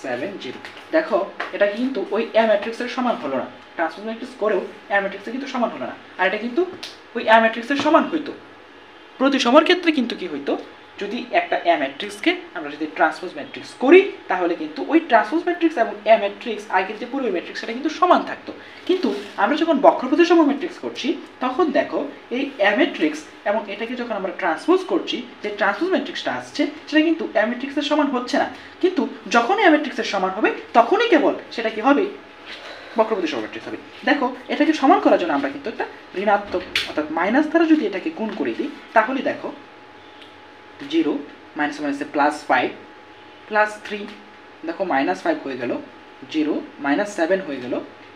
7 0। দেখো এটা কিন্তু ওই এ ম্যাট্রিক্সের সমান হলো না, ট্রান্সপোজ ম্যাট্রিক্স করেও এ ম্যাট্রিক্সের কিন্তু সমান হলো না, আর এটা কিন্তু ওই এ ম্যাট্রিক্সের সমান হইতো। প্রতিসমর ক্ষেত্রে কিন্তু কি হইতো, যদি একটা এ ম্যাট্রিক্সকে আমরা যদি ট্রান্সপোজ ম্যাট্রিক্স করি তাহলে কিন্তু ওই ট্রান্সপোজ ম্যাট্রিক্স এবং এ ম্যাট্রিক্স আগের যে পূর্ব ম্যাট্রিক্স সেটা কিন্তু সমান থাকতো। কিন্তু আমরা যখন বক্রপ্রতিসম ম্যাট্রিক্স করছি তখন দেখো এই এ ম্যাট্রিক্স এবং এটাকে যখন আমরা ট্রান্সপোজ করছি, যে ট্রান্সপোজ ম্যাট্রিক্সটা আসছে সেটা কিন্তু এ ম্যাট্রিক্সের সমান হচ্ছে না, কিন্তু যখনই এ ম্যাট্রিক্সের সমান হবে তখনই কেবল সেটা কি হবে, বক্রপ্রতিসম ম্যাট্রিক্স হবে। দেখো এটাকে সমান করার জন্য আমরা কিন্তু একটা ঋণাত্মক অর্থাৎ মাইনাস দ্বারা যদি এটাকে গুণ করে দিই তাহলে দেখো 0 মাইনাস মাইনাসে প্লাস 5 প্লাস 3, দেখো মাইনাস 5 হয়ে গেল, 0 মাইনাস 7 হয়ে গেল,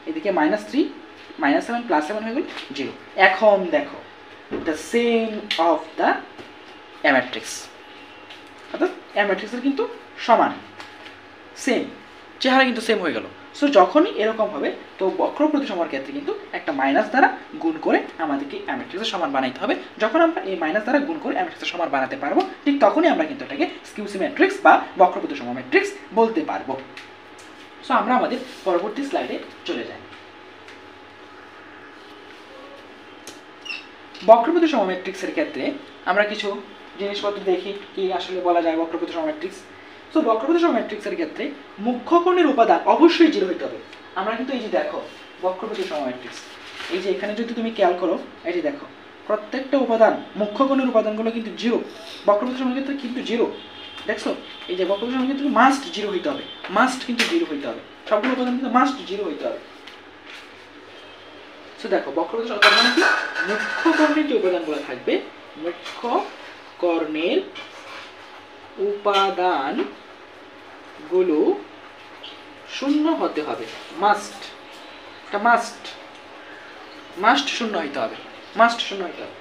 এদিকে মাইনাস 3 মাইনাস 7 প্লাস 7 হয়ে গেল 0। এখন দেখো the same of the A matrix, অর্থাৎ এ ম্যাট্রিক্সের কিন্তু সমান, সেম চেহারা কিন্তু সেম হয়ে গেল। সো যখনই এরকম হবে তো বক্র প্রতিসমর ক্ষেত্রে কিন্তু একটা মাইনাস দ্বারা গুণ করে আমাদেরকে এ ম্যাট্রিক্সের সমান বানাইতে হবে। যখন আমরা এই মাইনাস দ্বারা গুণ করে এ ম্যাট্রিক্সের সমান বানাতে পারবো ঠিক তখনই আমরা কিন্তু এটাকে স্কিউসি ম্যাট্রিক্স বা বক্র প্রতিসম ম্যাট্রিক্স বলতে পারবো। সো আমরা আমাদের পরবর্তী স্লাইডে চলে যাই। বক্র প্রতিসম ম্যাট্রিক্সের ক্ষেত্রে আমরা কিছু জিনিসপত্র দেখি কি আসলে বলা যায় বক্র প্রতিসম ম্যাট্রিক্স। তো বক্রপ্রতিসম ম্যাট্রিক্সের ক্ষেত্রে মুখ্য কোণের উপাদান অবশ্যই 0 হতে হবে। আমরা কিন্তু এই যে দেখো বক্রপ্রতিসম ম্যাট্রিক্স, এই যে এখানে যদি তুমি খেয়াল করো এই যে দেখো প্রত্যেকটা উপাদান মুখ্য কোণের উপাদানগুলো কিন্তু 0, বক্রপ্রতিসম ক্ষেত্রে কিন্তু 0। দেখছো এই যে বক্রপ্রতিসম ক্ষেত্রে মাস্ট 0 হতে হবে, মাস্ট কিন্তু 0 হতে হবে, সবগুলো উপাদান কিন্তু মাস্ট 0 হতে হবে। সো দেখো বক্রপ্রতিসম তার মানে কি মুখ্য কর্ণের যে উপাদানগুলো থাকবে, মুখ্য কর্ণের উপাদান গুলো 0 হতে হবে, মাস্ট, এটা মাস্ট, মাস্ট 0 হতে হবে, মাস্ট 0 হতে হবে।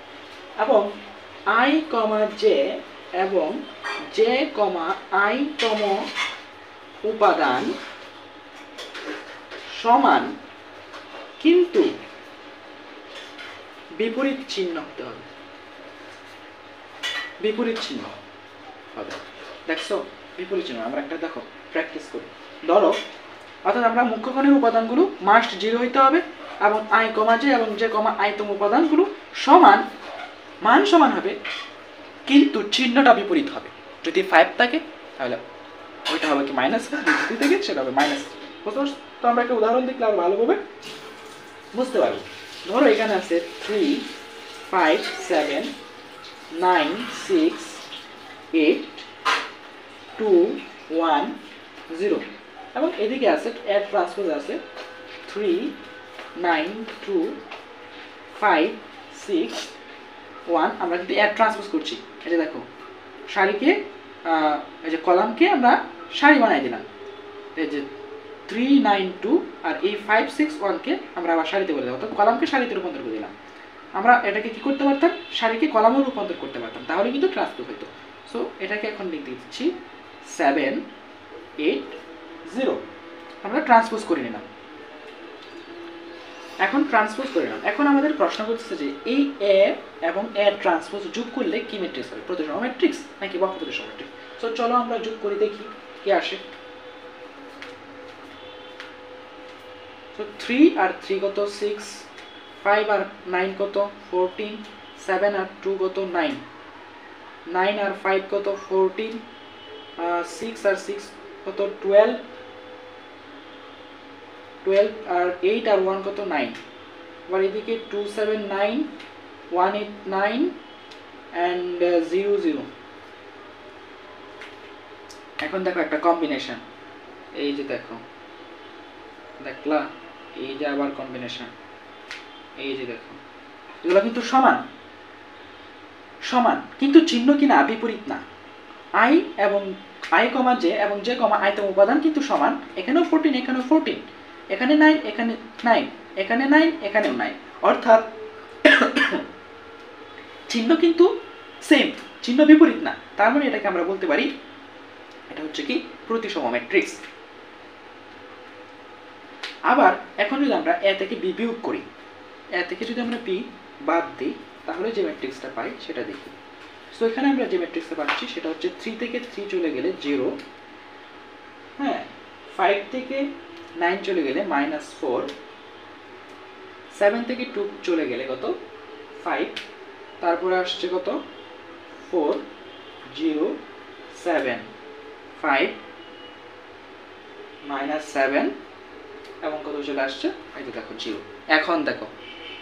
এবং i, j এবং j, i তম উপাদান সমান কিন্তু বিপরীত চিহ্ন হতে হবে, বিপরীত চিহ্ন হবে। দেখছো বিপরীত চিহ্ন আমরা একটা দেখো প্র্যাকটিস করি। ধরো অর্থাৎ আমরা মুখ্য কোণের উপাদানগুলো মাস্ট 0 হইতে হবে এবং i, j এবং j, i তম উপাদানগুলো সমান, মান সমান হবে কিন্তু চিহ্নটা বিপরীত হবে। যদি 5 থাকে তাহলে ওইটা হবে কি মাইনাস, যদি থাকে সেটা হবে মাইনাস। বুঝতে পারছো? তো আমরা একটা উদাহরণ দেখলে আরো ভালোভাবে বুঝতে পারবো। ধরো এখানে আছে 3 5 7 9 6 8 2 1 0 এবং এদিকে আছে এর ট্রান্সপোজ আছে 3 9 2 5 6 1। আমরা কিন্তু এর ট্রান্সপোজ করছি, এই যে দেখো সারিকে এই যে কলামকে আমরা সারি বানাই দিলাম, এই যে 3 9 2 আর এই 5 6 1 কে আমরা আবার সারিতে বলে দিলাম, অর্থাৎ কলামকে সারিতে রূপান্তর করে দিলাম। আমরা এটাকে কি করতে পারতাম, সারিকে কলামে রূপান্তর করতে পারতাম, তাহলে কিন্তু ট্রান্সপোজ হতো। সো এটাকে এখন লিখে দিচ্ছি 7 8 0, আমরা ট্রান্সপোজ করে নিলাম। এখন ট্রান্সপোজ করে নিলাম। এখন আমাদের প্রশ্ন করতেছে যে এই এ এবং এ ট্রান্সপোজ যোগ করলে কি ম্যাট্রিক্স হবে, প্রতিসম ম্যাট্রিক্স নাকি বক্র প্রতিসম ম্যাট্রিক্স। সো চলো আমরা যোগ করি দেখি কি আসে। সো 3 আর 3 কত 6, 5 আর 9 কত 14, 7 আর 2 কত 9, 9 আর 5 কত 14, 6 আর 6 কত 12, 12 আর 8 আর 1 কত 9। আবার এদিকে 2 7 9 1 8 9 and 0 0। এখন দেখো একটা কম্বিনেশন, এই যে দেখো দেখলা, এই যে আবার কম্বিনেশন, এই যে দেখো এগুলো কিন্তু সমান, সমান কিন্তু চিহ্ন কিনা বিপরীত না। i এবং i, j এবং j, i তম উপাদান কিন্তু সমান, এখানেও 14 এখানেও 14, এখানে 9 এখানে 9, এখানে 9, এখানেও 9, অর্থাৎ চিহ্ন কিন্তু সেম, চিহ্ন বিপরীত না। তার মানে এটাকে আমরা বলতে পারি এটা হচ্ছে কি প্রতিসম ম্যাট্রিক্স। আবার এখন যদি আমরা এ থেকে বি বিয়োগ করি, এ থেকে যদি আমরা বি বাদ দিই তাহলে যে ম্যাট্রিক্সটা পাই সেটা দেখি। সো এখানে আমরা যে ম্যাট্রিক্সটা পাচ্ছি সেটা হচ্ছে 3 থেকে 3 চলে গেলে 0, হ্যাঁ 5 থেকে 9 চলে গেলে -4, 7 থেকে 2 চলে গেলে কত 5, তারপরে আসছে কত 4 0 7 5 -7 এবং কত চলে আসছে এই তো দেখো 0। এখন দেখো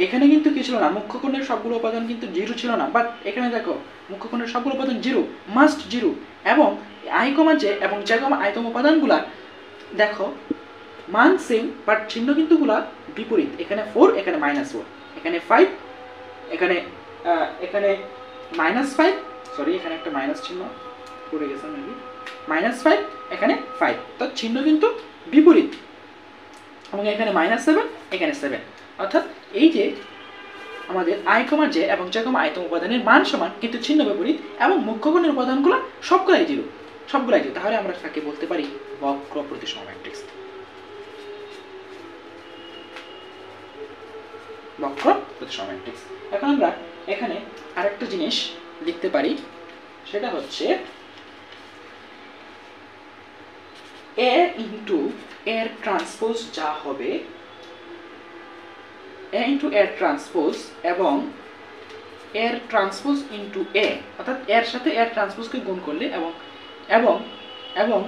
এখানে কিন্তু কি ছিল না, মুখ্য কোণের সবগুলো উপাদান কিন্তু 0 ছিল না, বাট এখানে দেখো মুখ্য কোণের সবগুলো উপাদান 0, মাস্ট 0, এবং i, j এবং j, i তম উপাদানগুলা দেখো মান সেম বাট চিহ্ন কিন্তু গুলা বিপরীত। এখানে 4, এখানে -4, এখানে 5, এখানে -5, সরি এখানে একটা মাইনাস চিহ্ন পড়ে গেছে মেবি, -5, এখানে 5, তো চিহ্ন কিন্তু বিপরীত। এবং এখানে -7, এখানে 7, অর্থাৎ এই যে আমাদের i, j এবং j, i তম উপাদানের মান সমান কিন্তু চিহ্ন বিপরীত এবং মুখ্য কোণের উপাদানগুলো সবগুলাই 0, তাহলে আমরা তাকে বলতে পারি বক্র প্রতিসম ম্যাট্রিক্স। বক্র প্রতিসম ম্যাট্রিক্স। এখন আমরা এখানে আরেকটা জিনিস লিখতে পারি, সেটা হচ্ছে a ইনটু এর ট্রান্সপোজ যা হবে, a ইনটু এর ট্রান্সপোজ এবং এর ট্রান্সপোজ ইনটু a, অর্থাৎ এর সাথে এর ট্রান্সপোজকে গুণ করলে এবং এবং এবং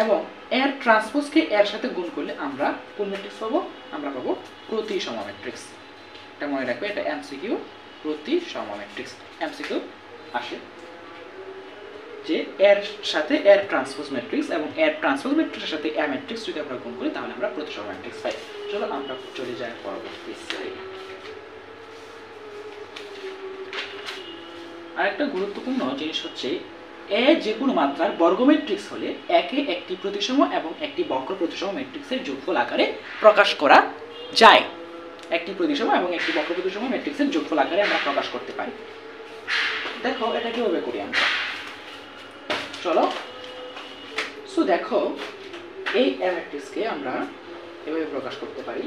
এবং এর ট্রান্সপোজকে এর সাথে গুণ করলে আমরা কোন ম্যাট্রিক্স পাবো? আমরা পাবো প্রতিসম ম্যাট্রিক্স। এটা মনে রাখবে, এটা এমসিকিউ প্রতিসম ম্যাট্রিক্স। এমসিকিউ আসে যে এর সাথে এর ট্রান্সপোজ ম্যাট্রিক্স এবং এর ট্রান্সপোজ ম্যাট্রিক্সের সাথে এ ম্যাট্রিক্স যদি আমরা গুণ করি তাহলে আমরা প্রতিসম ম্যাট্রিক্স পাই। চলো আমরা চলে যাই পরবর্তী স্লাইডে। আরেকটা গুরুত্বপূর্ণ জিনিস হচ্ছে এ যে কোনো মাত্রার বর্গ ম্যাট্রিক্স হলে একে একটি প্রতিসম এবং একটি বক্র প্রতিসম ম্যাট্রিক্সের যোগফল আকারে প্রকাশ করা যায়। একটি প্রতিসম এবং একটি বক্র প্রতিসম ম্যাট্রিক্সের যোগফল আকারে আমরা প্রকাশ করতে পারি। দেখো এটা কিভাবে করি আমরা, চলো। সো দেখো এই এ ম্যাট্রিক্সকে আমরা এভাবে প্রকাশ করতে পারি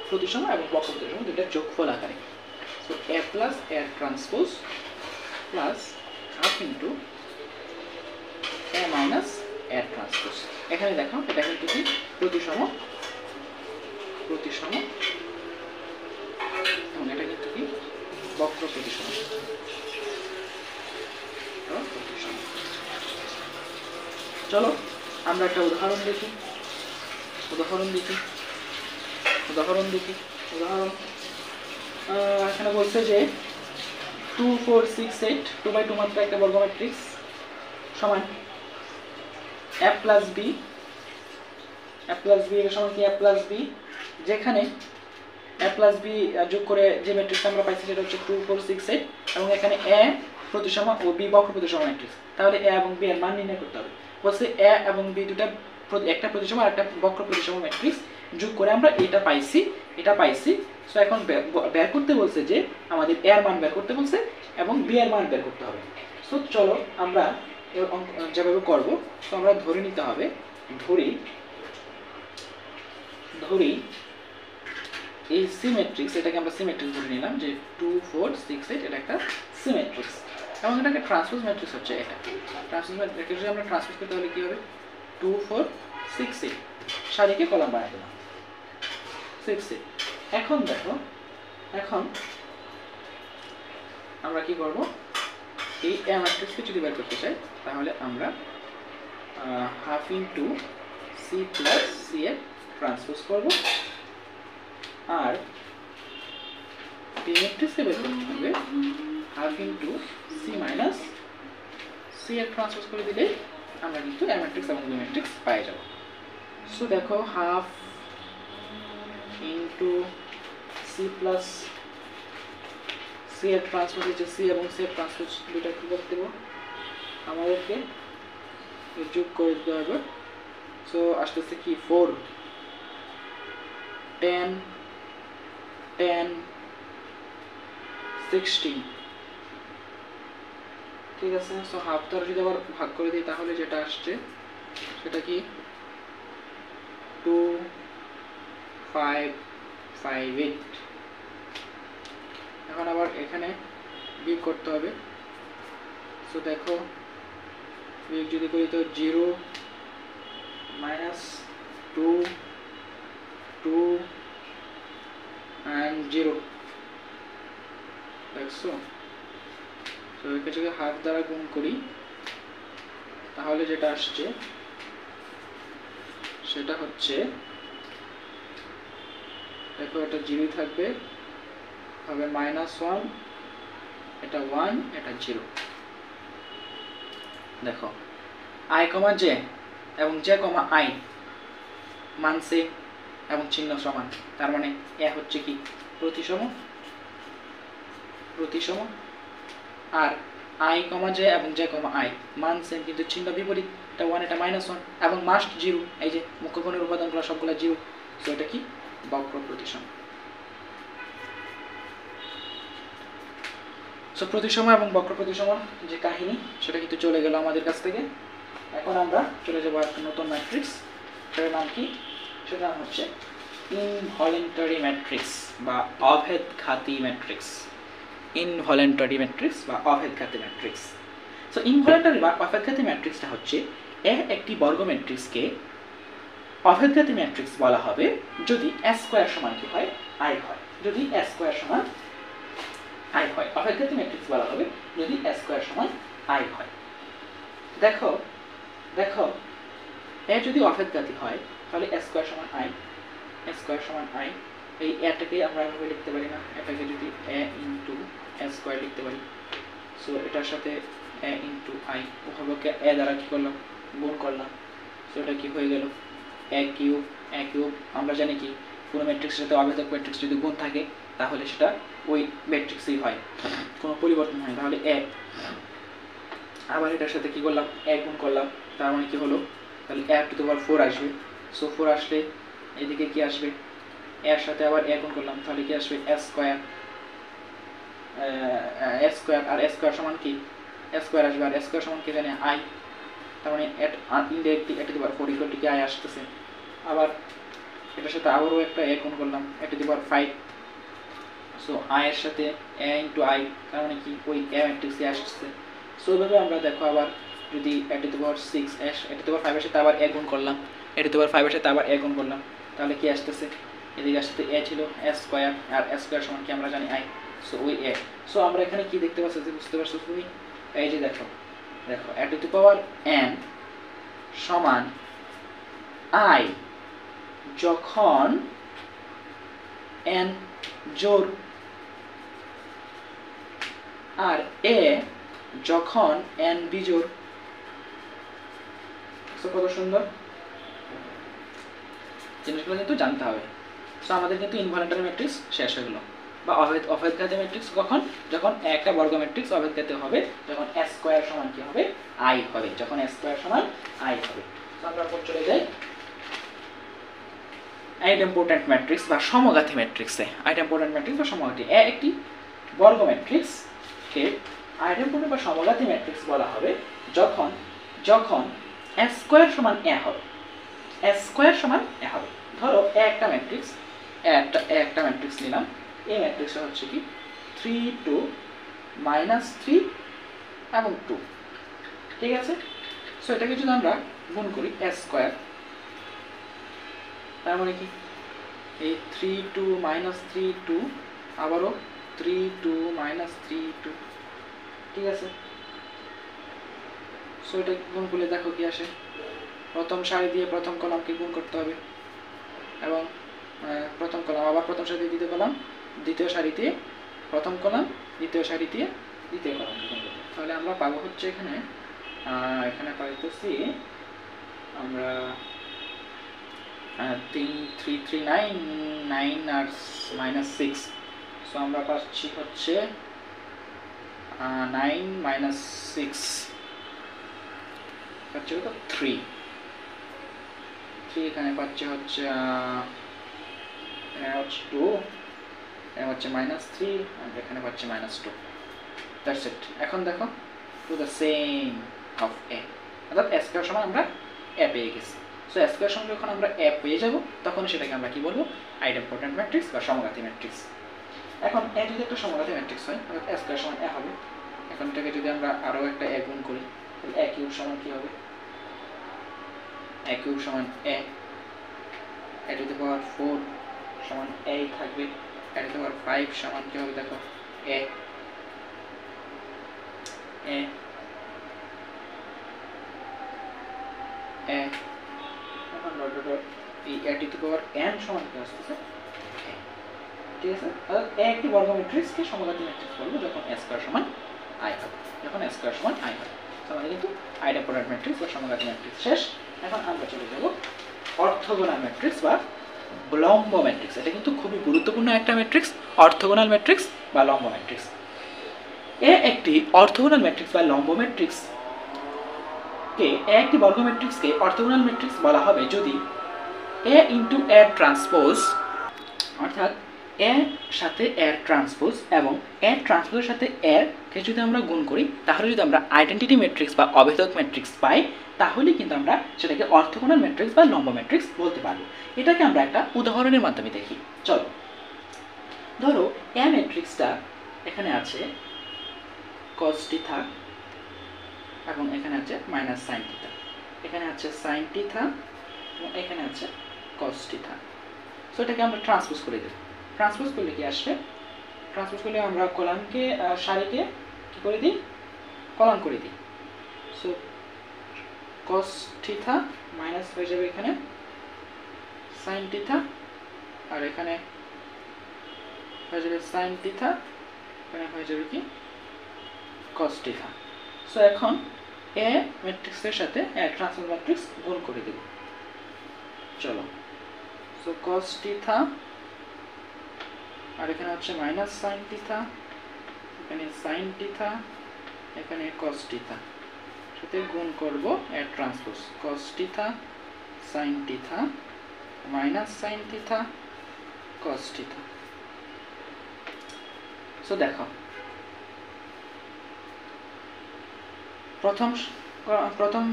প্রতিসম এবং বক্র প্রতিসম দুইটার যোগফল আকারে। সো a প্লাস এর transpose plus half into a minus এর ট্রান্সপোজ। এখানে দেখো এটা কিন্তু কি প্রতিসম এবং এটা কিন্তু কি বক্র প্রতিসম। চলো আমরা একটা উদাহরণ দেখি। এখানে বলছে যে 2 4 6 8 2 বাই 2 মাত্রা একটা বর্গ ম্যাট্রিক্স সমান a প্লাস b এর সমান কি a প্লাস b, যেখানে a প্লাস b যোগ করে যে ম্যাট্রিক্স আমরা পাইছি সেটা হচ্ছে 2 4 6 8 এবং এখানে a প্রতিসম ও b বক্র প্রতিসম ম্যাট্রিক্স। তাহলে a এবং b এর মান নির্ণয় করতে হবে। বলছে a এবং b দুটো একটা প্রতিসম আর একটা বক্র প্রতিসম ম্যাট্রিক্স যোগ করে আমরা এটা পাইছি। সো এখন বের করতে বলছে যে আমাদের a এর মান বের করতে বলছে এবং b এর মান বের করতে হবে। সো চলো আমরা যেভাবে করব, তো আমরা ধরে নিতে হবে, ধরি এই সিমেট্রিক্স, এটাকে আমরা সিমেট্রিক্স ধরে নিলাম যে 2 4 6 8 এটা একটা সিমেট্রিক্স এবং এটাকে ট্রান্সপোজ ম্যাট্রিক্স হচ্ছে এটা। ট্রান্সপোজ ম্যাট্রিক্স যদি আমরা ট্রান্সপোজ করতে হলে কি হবে 2 4 6 8 সারিকে কলাম বানাই দিলাম 6 8। এখন দেখো, এখন আমরা কি করব, এই এ ম্যাট্রিক্সকে যদি বের করতে চাই তাহলে আমরা half into C plus C এর ট্রান্সপোজ করব, আর বি ম্যাট্রিক্সকে বের করতে হবে half into C minus C এর ট্রান্সপোজ করে দিলে আমরা কিন্তু এ ম্যাট্রিক্স এবং বি ম্যাট্রিক্স পেয়ে যাব। সো দেখো half into C plus C এর ট্রান্সপোজ হচ্ছে সি এবং সি এর ট্রান্সপোজ দুটো কি করতে দেবো আমাদেরকে যোগ করে দিতে হবে। সো আসতেছে কি 4 10 10 16, ঠিক আছে। সো হাফ দ্বারা যদি আবার ভাগ করে দিই তাহলে যেটা আসছে সেটা কি 2 5 5 8। এখন আবার এখানে বিয়োগ করতে হবে। সো দেখো বিয়োগ যদি করি তো 0 -2 2 and 0, দেখছো। তো একে যদি হাফ দ্বারা গুণ করি তাহলে যেটা আসছে সেটা হচ্ছে, দেখো এটা 0 থাকবে, হবে -1, এটা 1, এটা 0। দেখো i, j এবং j, i মান সেম এবং চিহ্ন সমান, তার মানে এ হচ্ছে কি প্রতিসম, আর i, j এবং j, i মান সেম কিন্তু চিহ্ন বিপরীত, এটা 1, এটা -1 এবং মাস্ট 0। এই যে মুখ্য কোণের উপাদানগুলো সবগুলো 0, সো এটা কি বক্র প্রতিসম। সো প্রতিসম এবং বক্র প্রতিসম যে কাহিনী সেটা কিন্তু চলে গেল আমাদের কাছ থেকে। এখন আমরা চলে যাবো একটা নতুন ম্যাট্রিক্স, সেটার নাম কি, সেটার নাম হচ্ছে ইনভলিউন্টারি ম্যাট্রিক্স বা অভেদঘাতী ম্যাট্রিক্স। ইনভলিউন্টারি ম্যাট্রিক্স বা অভেদঘাতী ম্যাট্রিক্স। সো ইনভলিউন্টারি বা অভেদঘাতী ম্যাট্রিক্সটা হচ্ছে একটি বর্গ ম্যাট্রিক্সকে অভেদঘাতী ম্যাট্রিক্স বলা হবে যদি s স্কয়ার সমান কি হয়, i হয়। যদি s স্কয়ার সমান i হয়, অভেদঘাতী ম্যাট্রিক্স বলা হবে যদি s স্কয়ার সমান i হয়। দেখো দেখো এ যদি অভেদঘাতী হয় তাহলে s স্কয়ার সমান i, s স্কয়ার সমান i। এই এটাকে আমরা এভাবে লিখতে পারি না, এটাকে যদি a ইনটু s স্কয়ার লিখতে পারি। সো এটার সাথে a ইনটু i উভয়কে a দ্বারা কি করলাম, গুণ করলাম। সো এটা কি হয়ে গেল a কিউব। আমরা জানি কি কোনো ম্যাট্রিক্সের সাথে অভেদক ম্যাট্রিক্স যদি গুণ থাকে তাহলে সেটা ওই ম্যাট্রিক্সই হয়, কোনো পরিবর্তন হয়, তাহলে a। আবার এটার সাথে কি করলাম, a গুণ করলাম, তার মানে কি হলো, তাহলে a টু দি পাওয়ার 4 আসবে। সো 4 আসলে এদিকে কি আসবে, এর সাথে আবার a গুণ করলাম, তাহলে কি আসবে s স্কয়ার। আর s স্কয়ার সমান কি, s স্কয়ার আসবে, আর s স্কয়ার সমান কি জানি i, তার মানে indirectly a to the power 4 equal to কি i আসতেছে। আবার এটার সাথে আবারও একটা a গুণ করলাম, a to the power 5। So i এর সাথে a ইনটু i, তার মানে কি ওই a ম্যাট্রিক্সে আসছে। সো এভাবে আমরা দেখো আবার যদি a to the power 6 a to the power 5 এর সাথে আবার a গুণ করলাম, a টু দি পাওয়ার 5 এর সাথে আবার a গুণ করলাম, তাহলে কি আসতেছে, এদিকে আসতে a ছিল s স্কয়ার, আর s স্কয়ার সমান কি আমরা জানি i। সো ওই a। সো আমরা এখানে কি দেখতে পাচ্ছি, বুঝতে পারছো তুমি, এই যে দেখো a to the power n সমান i যখন n জোড়, আর a যখন n বিজোড়। কত সুন্দর, জিনিসগুলো কিন্তু জানতে হবে। সো আমাদের কিন্তু ইনভলিউন্টারি ম্যাট্রিক্স শেষ হয়ে গেল, বা অভেদঘাতী ম্যাট্রিক্স কখন, যখন একটা বর্গ ম্যাট্রিক্স অভেদঘাতী হবে যখন s স্কয়ার সমান কি হবে, i হবে, যখন s স্কয়ার সমান i হবে। সো আমরা পর চলে যাই আইডেম্পোটেন্ট ম্যাট্রিক্স বা সমঘাতী ম্যাট্রিক্সে। আইডেম্পোটেন্ট ম্যাট্রিক্স বা সমঘাতী, একটি বর্গ ম্যাট্রিক্সকে আইডেম্পোটেন্ট বা সমঘাতী ম্যাট্রিক্স বলা হবে যখন s স্কয়ার সমান a হবে, s স্কয়ার সমান a হবে। ধরো একটা ম্যাট্রিক্স, একটা ম্যাট্রিক্স নিলাম, এই ম্যাট্রিক্সটা হচ্ছে কি 3 2 -3 এবং 2, ঠিক আছে। সো এটাকে যদি আমরা গুণ করি s স্কয়ার, তার মানে কি এই 3 2 -3 2, আবারও 3 2 -3 2, ঠিক আছে। সো এটা গুণ করলে দেখো কি আসে, প্রথম সারি দিয়ে প্রথম কলামকে গুণ করতে হবে, এবং প্রথম কলাম আবার প্রথম সারি দিয়ে দ্বিতীয় কলাম, দ্বিতীয় সারিতে প্রথম কলাম, দ্বিতীয় সারি দিয়ে দ্বিতীয় কলামকে গুণ করতে। তাহলে আমরা পাবো হচ্ছে এখানে পাইতেছি আমরা 3 3 3 9 9 আর -6। সো আমরা পাচ্ছি হচ্ছে 9 -6 পাচ্ছি কত 3 3, এখানে পাচ্ছি হচ্ছে 2 এখানে হচ্ছে -3 আর এখানে হচ্ছে -2। That's it. এখন দেখো টু দ্য সেম অফ এ, অর্থাৎ এ স্কয়ার সমান আমরা এ পেয়ে গেছি। সো এ স্কয়ার সমান যখন আমরা এ পেয়ে যাব তখন সেটাকে আমরা কি বলবো, আইডেম্পোটেন্ট ম্যাট্রিক্স বা সমঘাতী ম্যাট্রিক্স। এখন এ যদি একটা সমঘাতী ম্যাট্রিক্স হয় অর্থাৎ এ স্কয়ার সমান এ হবে। এখন এটাকে যদি আমরা আরও একটা এ গুণ করি তাহলে এ কিউব সমান কি হবে, এ কিউব সমান এ, এ টু দি পাওয়ার 4 সমান এ থাকবে, এ টু দি পাওয়ার 5 সমান কি হবে দেখো এ, এ এ এখন এই এ টু দি পাওয়ার n সমান কি আসতেছে, ঠিক আছে। অর্থাৎ এ একটি বর্গ ম্যাট্রিক্সকে সমঘাতী ম্যাট্রিক্স বলবো যখন এ স্কয়ার সমান আই হবে, যখন এ স্কয়ার সমান আই হবে। তাহলে কিন্তু আইডেম্পোটেন্ট ম্যাট্রিক্স বা সমঘাতী ম্যাট্রিক্স শেষ। এখন আমরা চলে যাব অর্থগোনাল ম্যাট্রিক্স বা লম্ব ম্যাট্রিক্স। এটা কিন্তু খুবই গুরুত্বপূর্ণ একটা ম্যাট্রিক্স, অর্থগোনাল ম্যাট্রিক্স বা লম্ব ম্যাট্রিক্স। এ একটি অর্থগোনাল ম্যাট্রিক্স বা লম্ব ম্যাট্রিক্স কে, একটি বর্গ ম্যাট্রিক্সকে অর্থগোনাল ম্যাট্রিক্স বলা হবে যদি এ ইনটু এ ট্রান্সপোজ, অর্থাৎ এর সাথে এর ট্রান্সপোজ এবং এর ট্রান্সপোজের সাথে এর কে যদি আমরা গুণ করি তাহলে যদি আমরা আইডেন্টিটি ম্যাট্রিক্স বা অভেদক ম্যাট্রিক্স পাই তাহলে কিন্তু আমরা সেটাকে অর্থগোনাল ম্যাট্রিক্স বা লম্ব ম্যাট্রিক্স বলতে পারবো। এটাকে আমরা একটা উদাহরণের মাধ্যমে দেখি। চলো, ধরো এ ম্যাট্রিক্সটা এখানে আছে cos থিটা এবং এখানে আছে মাইনাস সাইন থিটা, এখানে আছে সাইন থিটা এবং এখানে আছে cos থিটা। সো এটাকে আমরা ট্রান্সপোজ করে দেব। ট্রান্সপোজ করলে কি আসবে, ট্রান্সপোজ করলে আমরা কলামকে সারিকে কি করে দিই, কলাম করে দিই। সো cos থিটা মাইনাস হয়ে যাবে এখানে সাইন থিটা আর এখানে হয়ে যাবে সাইন থিটা, এখানে হয়ে যাবে কি cos থিটা। সো এখন এ ম্যাট্রিক্সের সাথে এ ট্রান্সপোজ ম্যাট্রিক্স গুণ করে দেব। চলো, সো cos থিটা আর এখানে হচ্ছে মাইনাস সাইন থিটা, এখানে সাইন থিটা, এখানে cos থিটা, সাথে গুণ করব এর transpose cos theta sine theta minus sine theta cos theta. So দেখো প্রথম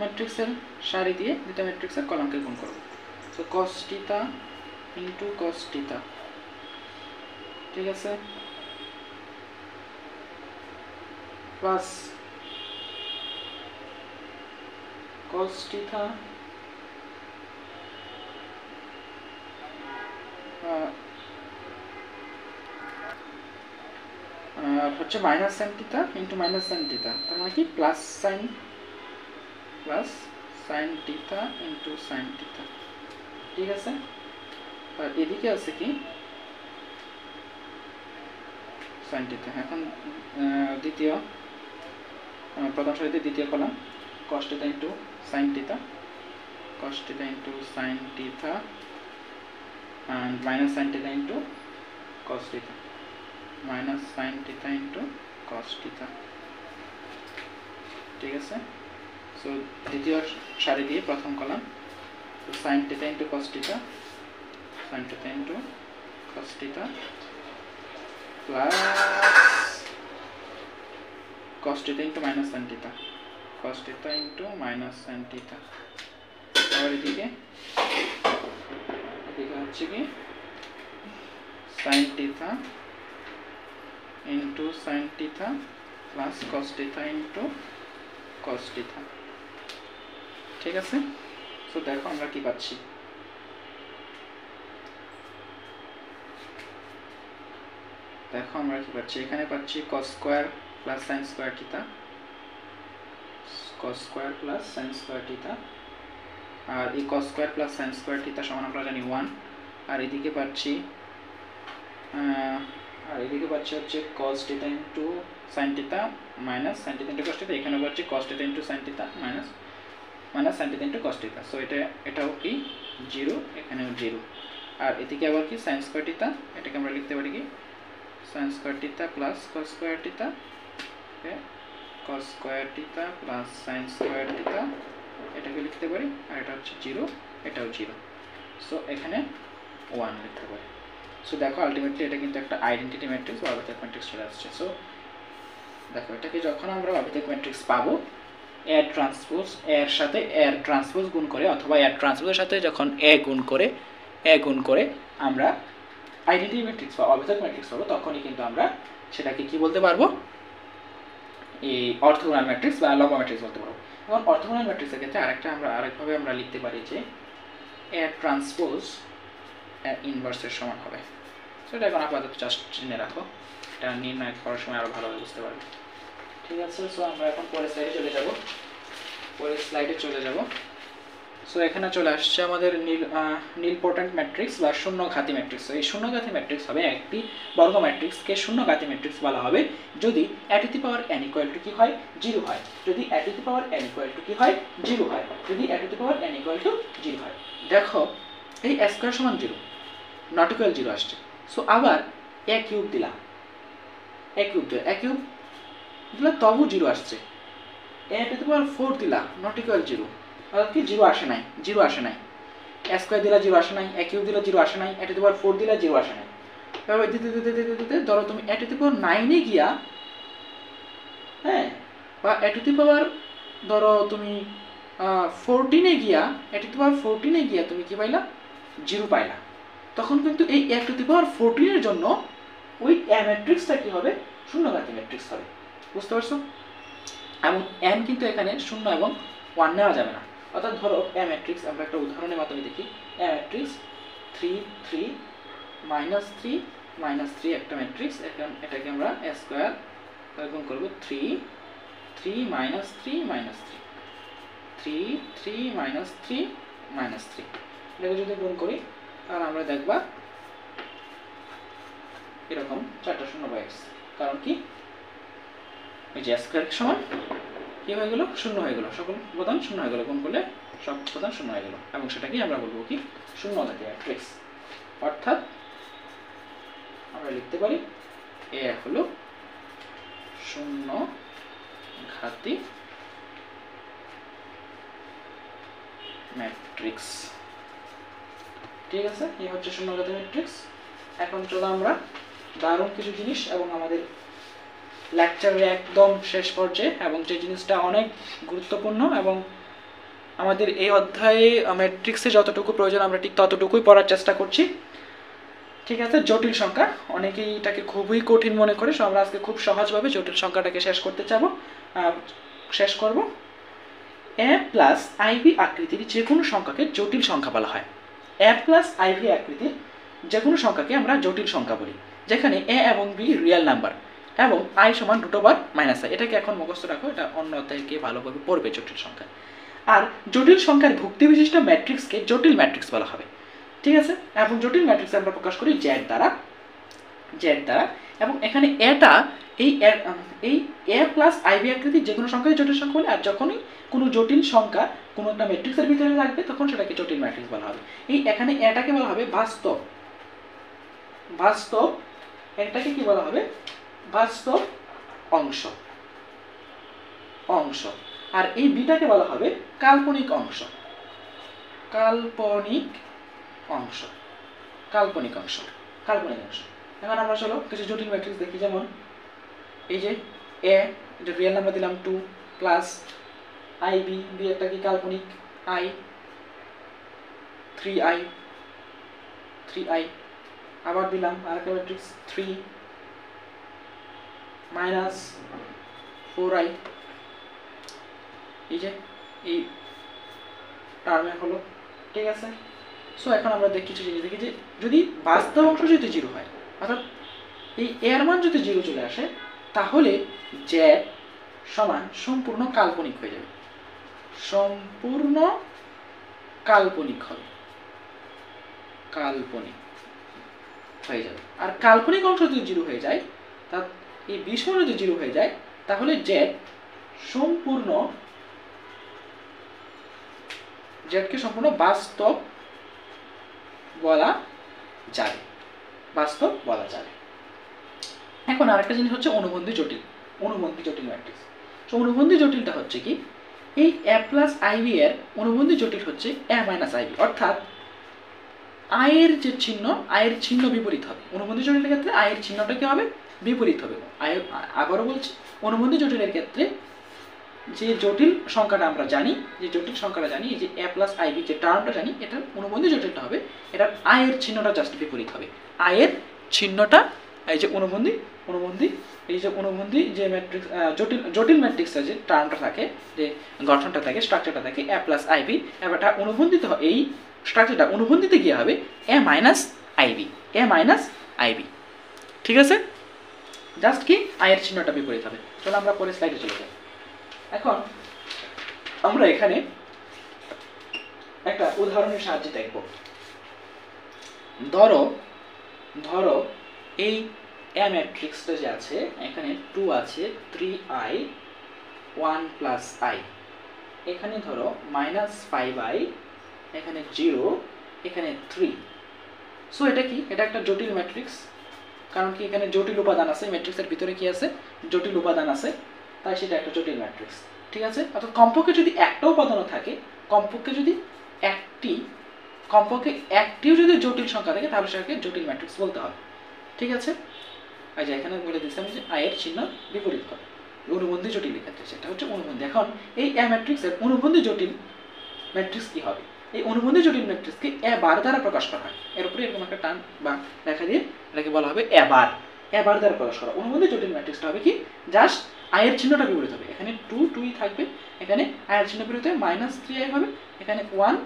ম্যাট্রিক্সের সারি দিয়ে দ্বিতীয় ম্যাট্রিক্সের কলামকে গুণ করব। So cos theta into cos theta, ঠিক আছে, প্লাস cos থিটা হচ্ছে minus sine theta into minus sine theta, তার মানে কি plus sine theta into sine theta, ঠিক আছে। আর এদিকে আছে কি সাইন থিটা। এখন দ্বিতীয় প্রথম সারিতে দ্বিতীয় column cos theta into sine theta, cos theta into sine theta and minus sin theta into cos theta, minus sin theta into cos theta, ঠিক আছে। সো দ্বিতীয় সারি দিয়ে প্রথম column sin theta into cos theta, sin theta into cos theta plus cos theta into minus sin theta, cos theta into minus sin theta। আর এদিকে হচ্ছে কি sin theta into sin theta plus cos theta into cos theta, ঠিক আছে। So দেখো আমরা কি পাচ্ছি, এখানে পাচ্ছি cos square plus sin square theta, cos square plus sin square theta, আর এই cos square plus sin square theta সমান আমরা জানি 1। আর এদিকে পাচ্ছি হচ্ছে cos theta into sin theta minus sin theta into cos theta, এখানে পাচ্ছি cos theta into sin theta minus sin theta into cos theta। So এটাও কি 0, এখানেও 0। আর এদিকে আবার কি sin স্কয়ার থিটা, এটাকে আমরা লিখতে পারি কি sin square theta plus cos square theta, okay, cos square theta plus sin square theta, এটাকে লিখতে পারি। আর এটা হচ্ছে 0, এটাও 0। সো এখানে 1 লিখতে পারি। সো দেখো আলটিমেটলি এটা কিন্তু একটা আইডেন্টিটি ম্যাট্রিক্স বা অভিধায়ক ম্যাট্রিক্স চলে আসছে। সো দেখো এটাকে যখন আমরা অভিধায়ক ম্যাট্রিক্স পাবো, এর ট্রান্সপোজ এর সাথে এর ট্রান্সপোজ গুণ করে অথবা এর ট্রান্সপোজের সাথে যখন এ গুণ করে আমরা আইডেন্টিটি ম্যাট্রিক্স বা অভিধায়ক ম্যাট্রিক্স পাবো, তখনই কিন্তু আমরা সেটাকে কি বলতে পারবো, এই অর্থগোনাল ম্যাট্রিক্স বা লম্বা ম্যাট্রিক্স বলতে পারবো। এখন অর্থগোনাল ম্যাট্রিক্সের ক্ষেত্রে আরেকভাবে আমরা লিখতে পারি যে এর ট্রান্সপোজ এর ইনভার্সের সমান হবে। সেটা এখন আপাতত জাস্ট চিনে রাখো, এটা নির্ণয় করার সময় আরও ভালোভাবে বুঝতে পারবে। ঠিক আছে, সো আমরা এখন পরের স্লাইডে চলে যাব। সো এখানে চলে আসছে আমাদের নীলপটেন্ট ম্যাট্রিক্স বা শূন্যঘাতী ম্যাট্রিক্স। এই শূন্যঘাতী ম্যাট্রিক্স হবে একটি বর্গ ম্যাট্রিক্সকে শূন্যঘাতী ম্যাট্রিক্স বলা হবে যদি a to the power n equal to কি হয়, 0 হয়। যদি a to the power n equal to কি হয়, 0 হয়। যদি a to the power n equal to 0 হয়। দেখো এই a স্কয়ার সমান 0, নট ইকুয়াল 0 আসছে। সো আবার a কিউব দিলাম, a কিউব দিলা তবু 0 আসছে। a টু দি পাওয়ার 4 দিলা, নট ইকুয়াল 0, অর্থাৎ কি 0 আসে নাই। a স্কয়ার দিলা 0 আসে নাই, a কিউব দিলা 0 আসে নাই, a টু দি পাওয়ার 4 দিলা 0 আসে নাই। এভাবে দিতে ধরো তুমি a টু দি পাওয়ার 9 এ গিয়া, হ্যাঁ, বা a টু দি পাওয়ার ধরো তুমি 14 এ গিয়া, a টু দি পাওয়ার 14 এ গিয়া তুমি কি পাইলা, 0 পাইলা। তখন কিন্তু এই a টু দি পাওয়ার 14 এর জন্য ওই a ম্যাট্রিক্সটা কি হবে, শূন্যঘাতী ম্যাট্রিক্স হবে। বুঝতে পারছো? এবং n কিন্তু এখানে 0 এবং 1 নেওয়া যাবে না। অর্থাৎ ধরো a ম্যাট্রিক্স, আমরা একটা উদাহরণের মাধ্যমে দেখি। a ম্যাট্রিক্স 3 3 -3 -3 একটা ম্যাট্রিক্স। এখন এটাকে আমরা a স্কয়ার গুণ করব 3 3 -3 -3 3 3 -3 -3। এটাকে যদি গুণ করি তাহলে আমরা দেখবা এরকম 4টা শূন্য পাই। কারণ কি, এই যে স্কয়ার সমান কি হয়ে গেল, শূন্য হয়ে গেল, সকল উপাদান শূন্য হয়ে গেল, গুণ করলে সব উপাদান শূন্য হয়ে গেল, এবং সেটাকে আমরা বলবো কি, শূন্যঘাতী ম্যাট্রিক্স। অর্থাৎ আমরা লিখতে পারি এ হলো শূন্যঘাতী ম্যাট্রিক্স। ঠিক আছে, এই হচ্ছে শূন্যঘাতী ম্যাট্রিক্স। এখন চলো আমরা দারুণ কিছু জিনিস এবং আমাদের লেকচারের একদম শেষ পর্যায়ে, এবং যে জিনিসটা অনেক গুরুত্বপূর্ণ এবং আমাদের এই অধ্যায়ে ম্যাট্রিক্সে যতটুকু প্রয়োজন আমরা ঠিক ততটুকুই পড়ার চেষ্টা করছি। ঠিক আছে, জটিল সংখ্যা, অনেকেই এটাকে খুবই কঠিন মনে করে, সো আমরা আজকে খুব সহজভাবে জটিল সংখ্যাটাকে শেষ করব। a প্লাস iv আকৃতির যে কোনো সংখ্যাকে জটিল সংখ্যা বলা হয়। a প্লাস iv আকৃতির যে কোনো সংখ্যাকে আমরা জটিল সংখ্যা বলি, যেখানে a এবং b রিয়েল নাম্বার এবং i সমান √i। এটাকে এখন মুখস্থ রাখো, এটা অন্য অধ্যায়ে গিয়ে ভালোভাবে পড়বে জটিল সংখ্যা। আর জটিল সংখ্যার ভুক্তি বিশিষ্ট ম্যাট্রিক্সকে জটিল ম্যাট্রিক্স বলা হবে। ঠিক আছে, এবং জটিল ম্যাট্রিক্স আমরা প্রকাশ করি z দ্বারা, এবং এখানে এটা এই a প্লাস iv আকৃতির যে কোনো সংখ্যাকে জটিল সংখ্যা বলে। আর যখনই কোনো জটিল সংখ্যা কোনো একটা ম্যাট্রিক্সের ভিতরে থাকবে তখন সেটাকে জটিল ম্যাট্রিক্স বলা হবে। এই এখানে এটাকে বলা হবে বাস্তব, এটাকে কি বলা হবে, বাস্তব অংশ। আর এই বিটাকে বলা হবে কাল্পনিক অংশ। এখন আমরা চলো কিছু জটিল ম্যাট্রিক্স দেখি। যেমন এই যে a, এটা রিয়েল নাম্বার দিলাম 2 প্লাস ib, b একটা কি কাল্পনিক i, 3i, আবার দিলাম আরেকটা ম্যাট্রিক্স 3 মাইনাস 4i, এই যে এই টার্মে হলো। ঠিক আছে, সো এখন আমরা কিছু জিনিস দেখি যে যদি বাস্তব অংশ যদি 0 হয়, অর্থাৎ এই এর মান যদি 0 চলে আসে, তাহলে z সমান সম্পূর্ণ কাল্পনিক হয়ে যাবে, আর কাল্পনিক অংশ যদি 0 হয়ে যায়, তা এই বিষয় যদি 0 হয়ে যায়, তাহলে জেডকে সম্পূর্ণ বাস্তব বলা যাবে। এখন আরেকটা জিনিস হচ্ছে অনুবন্ধী জটিল ম্যাট্রিক্স। তো অনুবন্ধী জটিলটা হচ্ছে কি, এই a প্লাস iv এর অনুবন্ধী জটিল হচ্ছে a মাইনাস iv, অর্থাৎ আয়ের যে চিহ্ন, আয়ের চিহ্ন বিপরীত হবে। অনুবন্ধী জটিলের ক্ষেত্রে আয়ের চিহ্নটা কি হবে? বিপরীত হবে। আবারও বলছি, অনুবন্ধী জটিলের ক্ষেত্রে যে জটিল সংখ্যাটা আমরা জানি, যে জটিল সংখ্যাটা জানি, এই যে a প্লাস আই বি যে টার্মটা জানি, এটা অনুবন্ধী জটিলটা হবে, এটা আয়ের চিহ্নটা জাস্ট বিপরীত হবে। আয়ের চিহ্নটা এই যে অনুবন্ধী, এই যে অনুবন্ধী যে ম্যাট্রিক্স, জটিল ম্যাট্রিক্সের যে টার্মটা থাকে, যে গঠনটা থাকে, স্ট্রাকচারটা থাকে a প্লাস আই বি, এবারটা অনুবন্ধিত, এই স্ট্রাকচারটা অনুবন্ধিতে গিয়ে হবে a minus IB, a minus IB. ঠিক আছে, জাস্ট কি আয়ের চিহ্নটা বিপরীত হবে। চলো আমরা পরে স্লাইডে চলে যাই। এখন আমরা এখানে একটা উদাহরণের সাহায্যে দেখব। ধরো এই এ ম্যাট্রিক্সটা যে আছে, এখানে 2 আছে, 3i 1 প্লাস i, এখানে ধরো -5i, এখানে 0, এখানে 3। সো এটা কি? এটা একটা জটিল ম্যাট্রিক্স, কারণ কি এখানে জটিল উপাদান আছে, ম্যাট্রিক্সের ভিতরে কি আছে? জটিল উপাদান আছে, তাই সেটা একটা জটিল ম্যাট্রিক্স। ঠিক আছে, অর্থাৎ কমপক্ষে যদি একটা উপাদানও থাকে, কমপক্ষে একটিও যদি জটিল সংখ্যা থাকে, তাহলে সেটাকে জটিল ম্যাট্রিক্স বলতে হবে। ঠিক আছে, আর যে এখানে বলে দিচ্ছি আমি যে আয়ের চিহ্ন বিপরীত হবে অনুবন্ধী জটিলের ক্ষেত্রে, সেটা হচ্ছে অনুবন্ধী। এখন এই এ ম্যাট্রিক্সের অনুবন্ধী জটিল ম্যাট্রিক্স কি হবে? এই অনুবন্ধী জটিল ম্যাট্রিক্সকে এ বার দ্বারা প্রকাশ করা হয়। এর উপরে এরকম একটা টার্ম বা লেখা দিয়ে এটাকে বলা হবে এ বার দ্বারা প্রকাশ করা। অনুবন্ধী জটিল ম্যাট্রিক্সটা হবে কি? জাস্ট আয়ের চিহ্নটা বিপরীত হবে। এখানে 2 থাকবে, এখানে আয়ের চিহ্ন বিপরীত হবে, -3i হবে, এখানে 1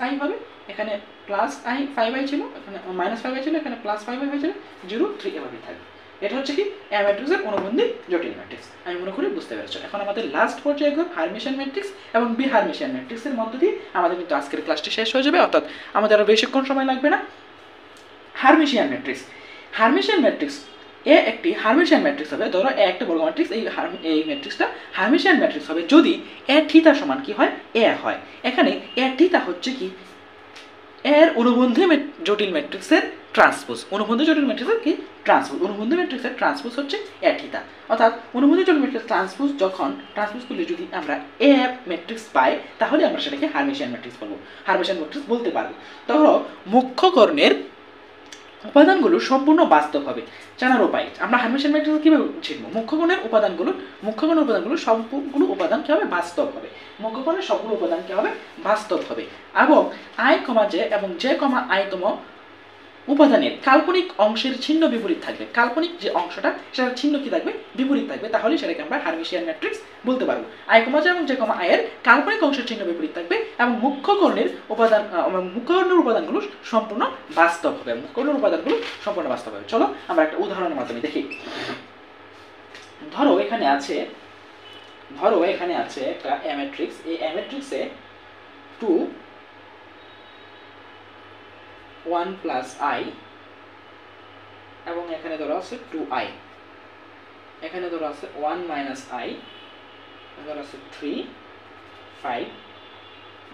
-i হবে, এখানে +5i ছিল, এখানে -5i ছিল, এখানে +5i হয়েছিল, 0 3 এভাবেই থাকবে। এটা হচ্ছে কি এ ম্যাট্রিক্সের অনুবন্ধী জটিল ম্যাট্রিক্স। আমি মনে করি বুঝতে পেরেছো। এখন আমাদের লাস্ট পর্যায়ে একদম হারমিশিয়ান ম্যাট্রিক্স এবং বিহারমিশিয়ান ম্যাট্রিক্সের মধ্য দিয়ে আমাদের কিন্তু আজকের ক্লাসটি শেষ হয়ে যাবে, অর্থাৎ আমাদের আরও বেশিক্ষণ সময় লাগবে না। হারমিশিয়ান ম্যাট্রিক্স এ একটি হারমিশিয়ান ম্যাট্রিক্স হবে। ধরো এ একটা বর্গ ম্যাট্রিক্স, এই ম্যাট্রিক্সটা হারমিশিয়ান ম্যাট্রিক্স হবে যদি এ থিটা সমান কি হয়? এ হয়। এখানে এ থিটা হচ্ছে কি? এর অনুবন্ধী জটিল ম্যাট্রিক্সের ট্রান্সপোজ। অনুবন্ধী জটিল ম্যাট্রিক্সের কি? ট্রান্সপোজ। অনুবন্ধী ম্যাট্রিক্সের ট্রান্সপোজ হচ্ছে এ থিটা। অর্থাৎ অনুবন্ধী জটিল ম্যাট্রিক্স ট্রান্সপোজ করলে যদি আমরা এ ম্যাট্রিক্স পাই, তাহলে আমরা সেটাকে হারমিশিয়ান ম্যাট্রিক্স বলবো, হারমিশিয়ান ম্যাট্রিক্স বলতে পারবো। ধরো মুখ্য কর্ণের উপাদানগুলো সম্পূর্ণ বাস্তব হবে জানার উপায়। আমরা হারমিশিয়ান ম্যাট্রিক্স কীভাবে শিখবো? মুখ্যকোণের উপাদানগুলো সবগুলো উপাদান কী হবে? বাস্তব হবে। মুখ্যকোণের সবগুলো উপাদান কী হবে? বাস্তব হবে। এবং i, j এবং j, i তম উপাদানের কাল্পনিক অংশের চিহ্ন বিপরীত থাকবে। কাল্পনিক যে অংশটা, সেটার চিহ্ন কি থাকবে? বিপরীত থাকবে। তাহলে সেটাকে আমরা হারমিশিয়ান ম্যাট্রিক্স বলতে পারবো। i, j এবং j, i এর কাল্পনিক অংশের চিহ্ন বিপরীত থাকবে এবং মুখ্যকর্ণের উপাদানগুলো সম্পূর্ণ বাস্তব হবে। চলো আমরা একটা উদাহরণের মাধ্যমে দেখি। ধরো এখানে আছে একটা এ ম্যাট্রিক্স। এই এ ম্যাট্রিক্সে 2 1 প্লাস i এবং এখানে ধরো আছে 2i, এখানে ধরো আছে 1 মাইনাস i, ধরো আছে 3 5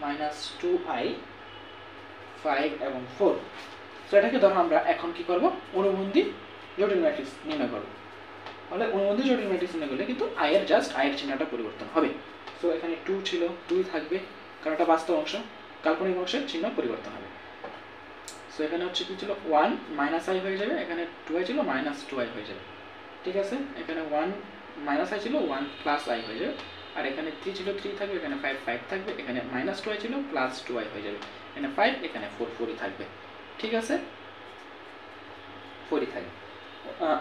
মাইনাস 2i 5 এবং 4। সো এটাকে ধরো আমরা এখন কি করব? অনুবন্ধী জটিল ম্যাট্রিক্স নির্ণয় করব। তাহলে অনুবন্ধী জটিল ম্যাট্রিক্স নির্ণয় করলে কিন্তু আয়ের চিহ্নটা পরিবর্তন হবে। সো এখানে 2 ছিল, 2 থাকবে, কারণ এটা বাস্তব অংশ, কাল্পনিক অংশের চিহ্ন পরিবর্তন হবে। সো এখানে হচ্ছে কি ছিল? 1 মাইনাস i হয়ে যাবে, এখানে 2i ছিল, মাইনাস 2i হয়ে যাবে। ঠিক আছে, এখানে 1 মাইনাস i ছিল, 1 প্লাস i হয়ে যাবে। আর এখানে 3 ছিল, 3 থাকবে, এখানে 5 থাকবে, এখানে মাইনাস 2i ছিল, প্লাস 2i হয়ে যাবে, এখানে 5, এখানে 4ই থাকবে। ঠিক আছে, 4ই থাকবে।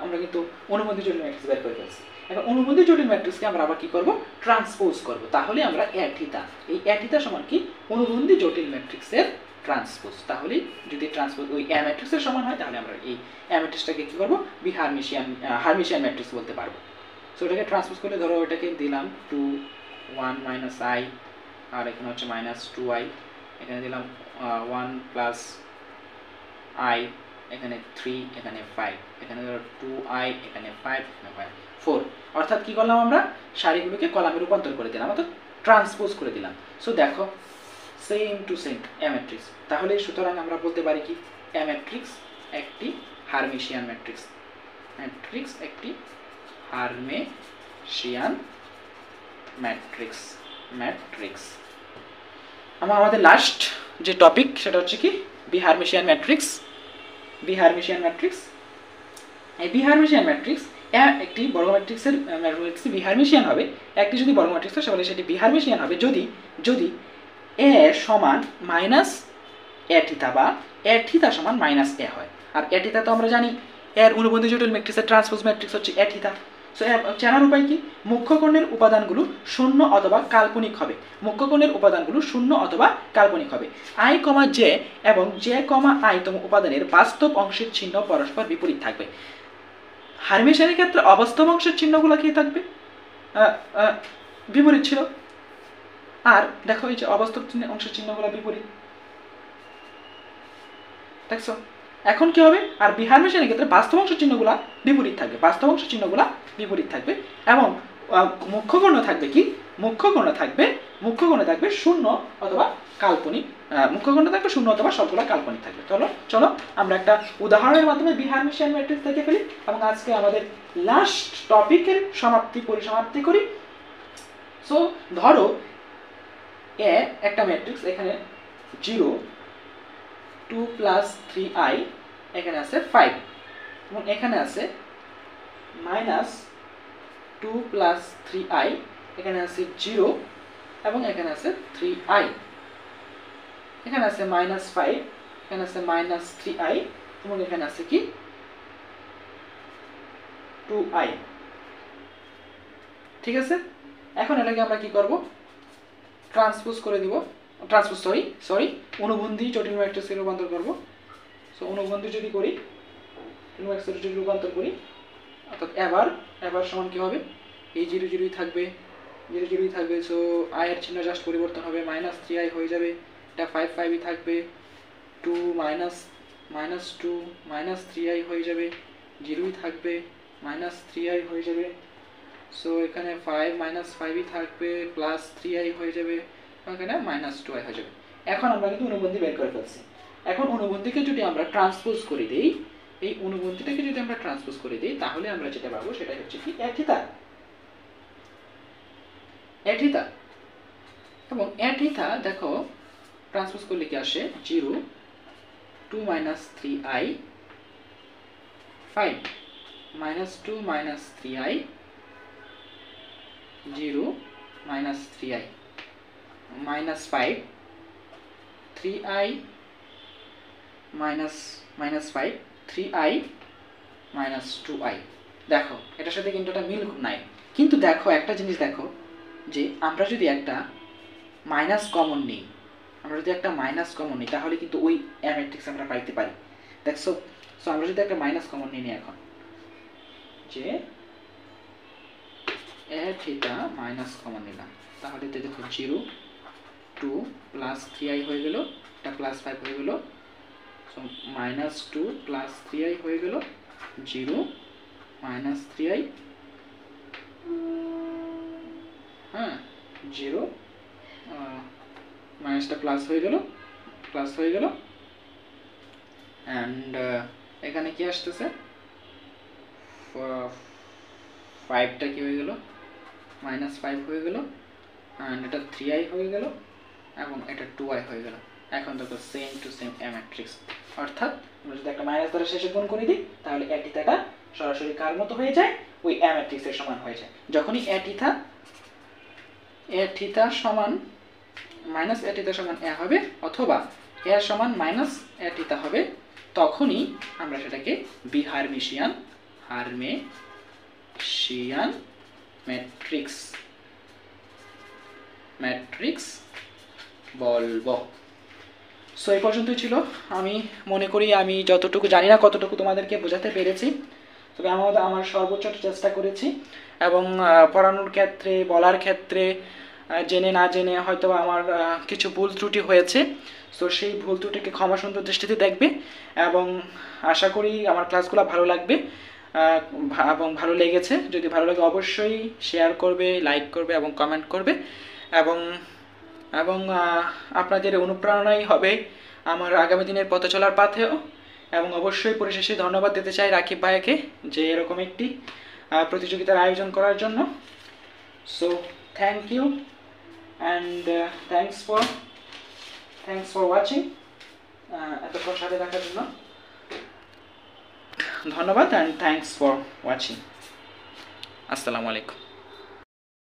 আমরা কিন্তু অনুবন্ধী জটিল ম্যাট্রিক্স বের করে ফেলছি। এখন অনুবন্ধী জটিল ম্যাট্রিক্সকে আমরা আবার কি করব? ট্রান্সপোজ করব। তাহলে আমরা এ থিটা, এই এ থিটা সমান কি? অনুবন্ধী জটিল ম্যাট্রিক্সের ট্রান্সপোজ। তাহলে যদি ট্রান্সপোজ ওই এ ম্যাট্রিক্সের সমান হয়, তাহলে আমরা এই এ ম্যাট্রিক্সটাকে কি করব? হারমিশিয়ান ম্যাট্রিক্স বলতে পারবো। সো এটাকে ট্রান্সপোজ করলে ধরো এটাকে দিলাম 2 1 মাইনাস i, আর এখানে হচ্ছে মাইনাস 2i, এখানে দিলাম 1 প্লাস i, এখানে 3, এখানে 5, এখানে ধরো 2i, এখানে 5, এখানে 4। অর্থাৎ কি করলাম? আমরা সারিগুলোকে কলামে রূপান্তর করে দিলাম, অর্থাৎ ট্রান্সপোজ করে দিলাম। সো দেখো same to same A matrix. তাহলে সুতরাং আমরা বলতে পারি কি? এ ম্যাট্রিক্স একটি হারমিশিয়ান ম্যাট্রিক্স। একটি হারমিশিয়ান ম্যাট্রিক্স। আমাদের লাস্ট যে টপিক সেটা হচ্ছে কি? B Hermitian matrix, B Hermitian matrix. এই বি হার্মিশিয়ান ম্যাট্রিক্স একটি বর্গ ম্যাট্রিক্সের ম্যাট্রিক্স বি হার্মিশিয়ান হবে, একটি যদি বর্গ ম্যাট্রিক্স হয় তাহলে সেটি বি হার্মিশিয়ান হবে যদি যদি এ সমান মাইনাস এ থিটা বা এ থিটা সমান মাইনাস এ হয়। আর এ থিটা তো আমরা জানি এর অনুবন্ধী জটিল ম্যাট্রিক্সের ট্রান্সপোজ ম্যাট্রিক্স হচ্ছে এ থিটা। সো চেনার উপায় কি? মুখ্য কোণের উপাদানগুলো শূন্য অথবা কাল্পনিক হবে, মুখ্য কোণের উপাদানগুলো শূন্য অথবা কাল্পনিক হবে। আই কমা জে এবং জে কমা আই তম উপাদানের বাস্তব অংশের চিহ্ন পরস্পর বিপরীত থাকবে। হার্মিশিয়ানের ক্ষেত্রে অবাস্তব অংশের চিহ্নগুলো কি থাকবে? বিপরীত ছিল। আর দেখো এই যে অবাস্তব অংশের চিহ্নগুলো বিপরীত, দেখছো? এখন কি হবে? আর বি হার্মিশিয়ানের ক্ষেত্রে বাস্তব অংশের চিহ্নগুলো বিপরীত থাকবে, বাস্তব অংশের চিহ্নগুলো বিপরীত থাকবে এবং মুখ্য কোণ থাকবে কি? মুখ্য কোণ থাকবে শূন্য অথবা কাল্পনিক, মুখ্য কোণ থাকবে শূন্য অথবা সবগুলো কাল্পনিক থাকবে। চলো আমরা একটা উদাহরণের মাধ্যমে বি হার্মিশিয়ান ম্যাট্রিক্স দেখে ফেলি এবং আজকে আমাদের লাস্ট টপিকের পরিসমাপ্তি করি। সো ধরো এ একটা ম্যাট্রিক্স, এখানে 0 2 প্লাস 3i, এখানে আছে 5 এবং এখানে আছে মাইনাস 2 প্লাস 3i, এখানে আছে 0 এবং এখানে আছে 3i, এখানে আছে মাইনাস 5, এখানে আছে মাইনাস 3i এবং এখানে আছে কি 2i। ঠিক আছে, এখন এটাকে আমরা কি করব? ট্রান্সপোজ করে দিব, অনুবন্ধী জটিল ম্যাট্রিক্সে রূপান্তর করব। সো অনুবন্ধী যদি করি, ম্যাট্রিক্সে যদি রূপান্তর করি, অর্থাৎ এবার সমান কি হবে? এই 0 0ই থাকবে, 0 0ই থাকবে। সো আই এর চিহ্ন জাস্ট পরিবর্তন হবে, মাইনাস 3i হয়ে যাবে, এটা 5 5ই থাকবে, 2 মাইনাস 2 মাইনাস 3i হয়ে যাবে, 0ই থাকবে, মাইনাস 3i হয়ে যাবে। সো এখানে 5 মাইনাস 5ই থাকবে, প্লাস 3i হয়ে যাবে, এখানে মাইনাস 2i হয়ে যাবে। এখন আমরা কিন্তু অনুবন্ধী বের করে ফেলছি। এখন অনুবন্ধীকে যদি আমরা ট্রান্সপোজ করে দেই, এই অনুবন্ধীটাকে যদি আমরা ট্রান্সপোজ করে দেই, তাহলে আমরা যেটা পাবো সেটা হচ্ছে কি এ থিটা, এবং এ থিটা দেখো ট্রান্সপোজ করলে কি আসে? 0 2 minus 3i 5 minus 2 minus 3i 0 minus 3i minus 5 3i minus 5 3i minus 2i। দেখো এটার সাথে কিন্তু একটা মিল নাই, কিন্তু দেখো একটা জিনিস দেখো যে আমরা যদি একটা মাইনাস কমন নিই, তাহলে কিন্তু ওই এ ম্যাট্রিক্স আমরা পাইতে পারি। দেখছো? সো আমরা যদি একটা মাইনাস কমন নিই এখন, যে এ থিটা মাইনাস কমন নিলাম, তাহলে তো দেখো 0 2 প্লাস 3i হয়ে গেল, এটা প্লাস 5 হয়ে গেল, সো মাইনাস 2 প্লাস 3i হয়ে গেল, 0 মাইনাস 3i, হ্যাঁ 0 মাইনাসটা প্লাস হয়ে গেল অ্যান্ড এখানে কি আসতেছে? 5টা কি হয়ে গেল? মাইনাস 5 হয়ে গেল অ্যান্ড এটা 3i হয়ে গেল এবং এটা 2i হয়ে গেল। এখন দেখো same to same A matrix, অর্থাৎ আমরা যদি একটা মাইনাস দ্বারা শেষে গুণ করে দিই তাহলে এ থিটাটা সরাসরি কার মতো হয়ে যায়? ওই এ ম্যাট্রিক্সের সমান হয়ে যায়। যখনই এ থিটা সমান মাইনাস এ থিটা সমান এ হবে অথবা এ সমান মাইনাস এ থিটা হবে, তখনই আমরা সেটাকে বি হার্মিশিয়ান ম্যাট্রিক্স বলবো। সো এই পর্যন্তই ছিল। আমি মনে করি আমি যতটুকু জানি না কতটুকু তোমাদেরকে বোঝাতে পেরেছি, তবে আমার সর্বোচ্চ চেষ্টা করেছি এবং পড়ানোর ক্ষেত্রে বলার ক্ষেত্রে জেনে না জেনে হয়তো আমার কিছু ভুল ত্রুটি হয়েছে। সো সেই ভুল ত্রুটিকে ক্ষমা সুন্দর দৃষ্টিতে দেখবে এবং আশা করি আমার ক্লাসগুলো ভালো লাগবে এবং ভালো লেগেছে। যদি ভালো লাগে অবশ্যই শেয়ার করবে, লাইক করবে এবং কমেন্ট করবে এবং আপনাদের অনুপ্রেরণাই হবে আমার আগামী দিনের পথে চলার পথেও। এবং অবশ্যই পরিশেষে ধন্যবাদ দিতে চাই রাকিব ভাইকে যে এরকম একটি প্রতিযোগিতার আয়োজন করার জন্য। So thank you and thanks for watching. এতক্ষণ সাথে থাকার জন্য ধন্যবাদ অ্যান্ড থ্যাংকস ফর ওয়াচিং। আসসালামু আলাইকুম।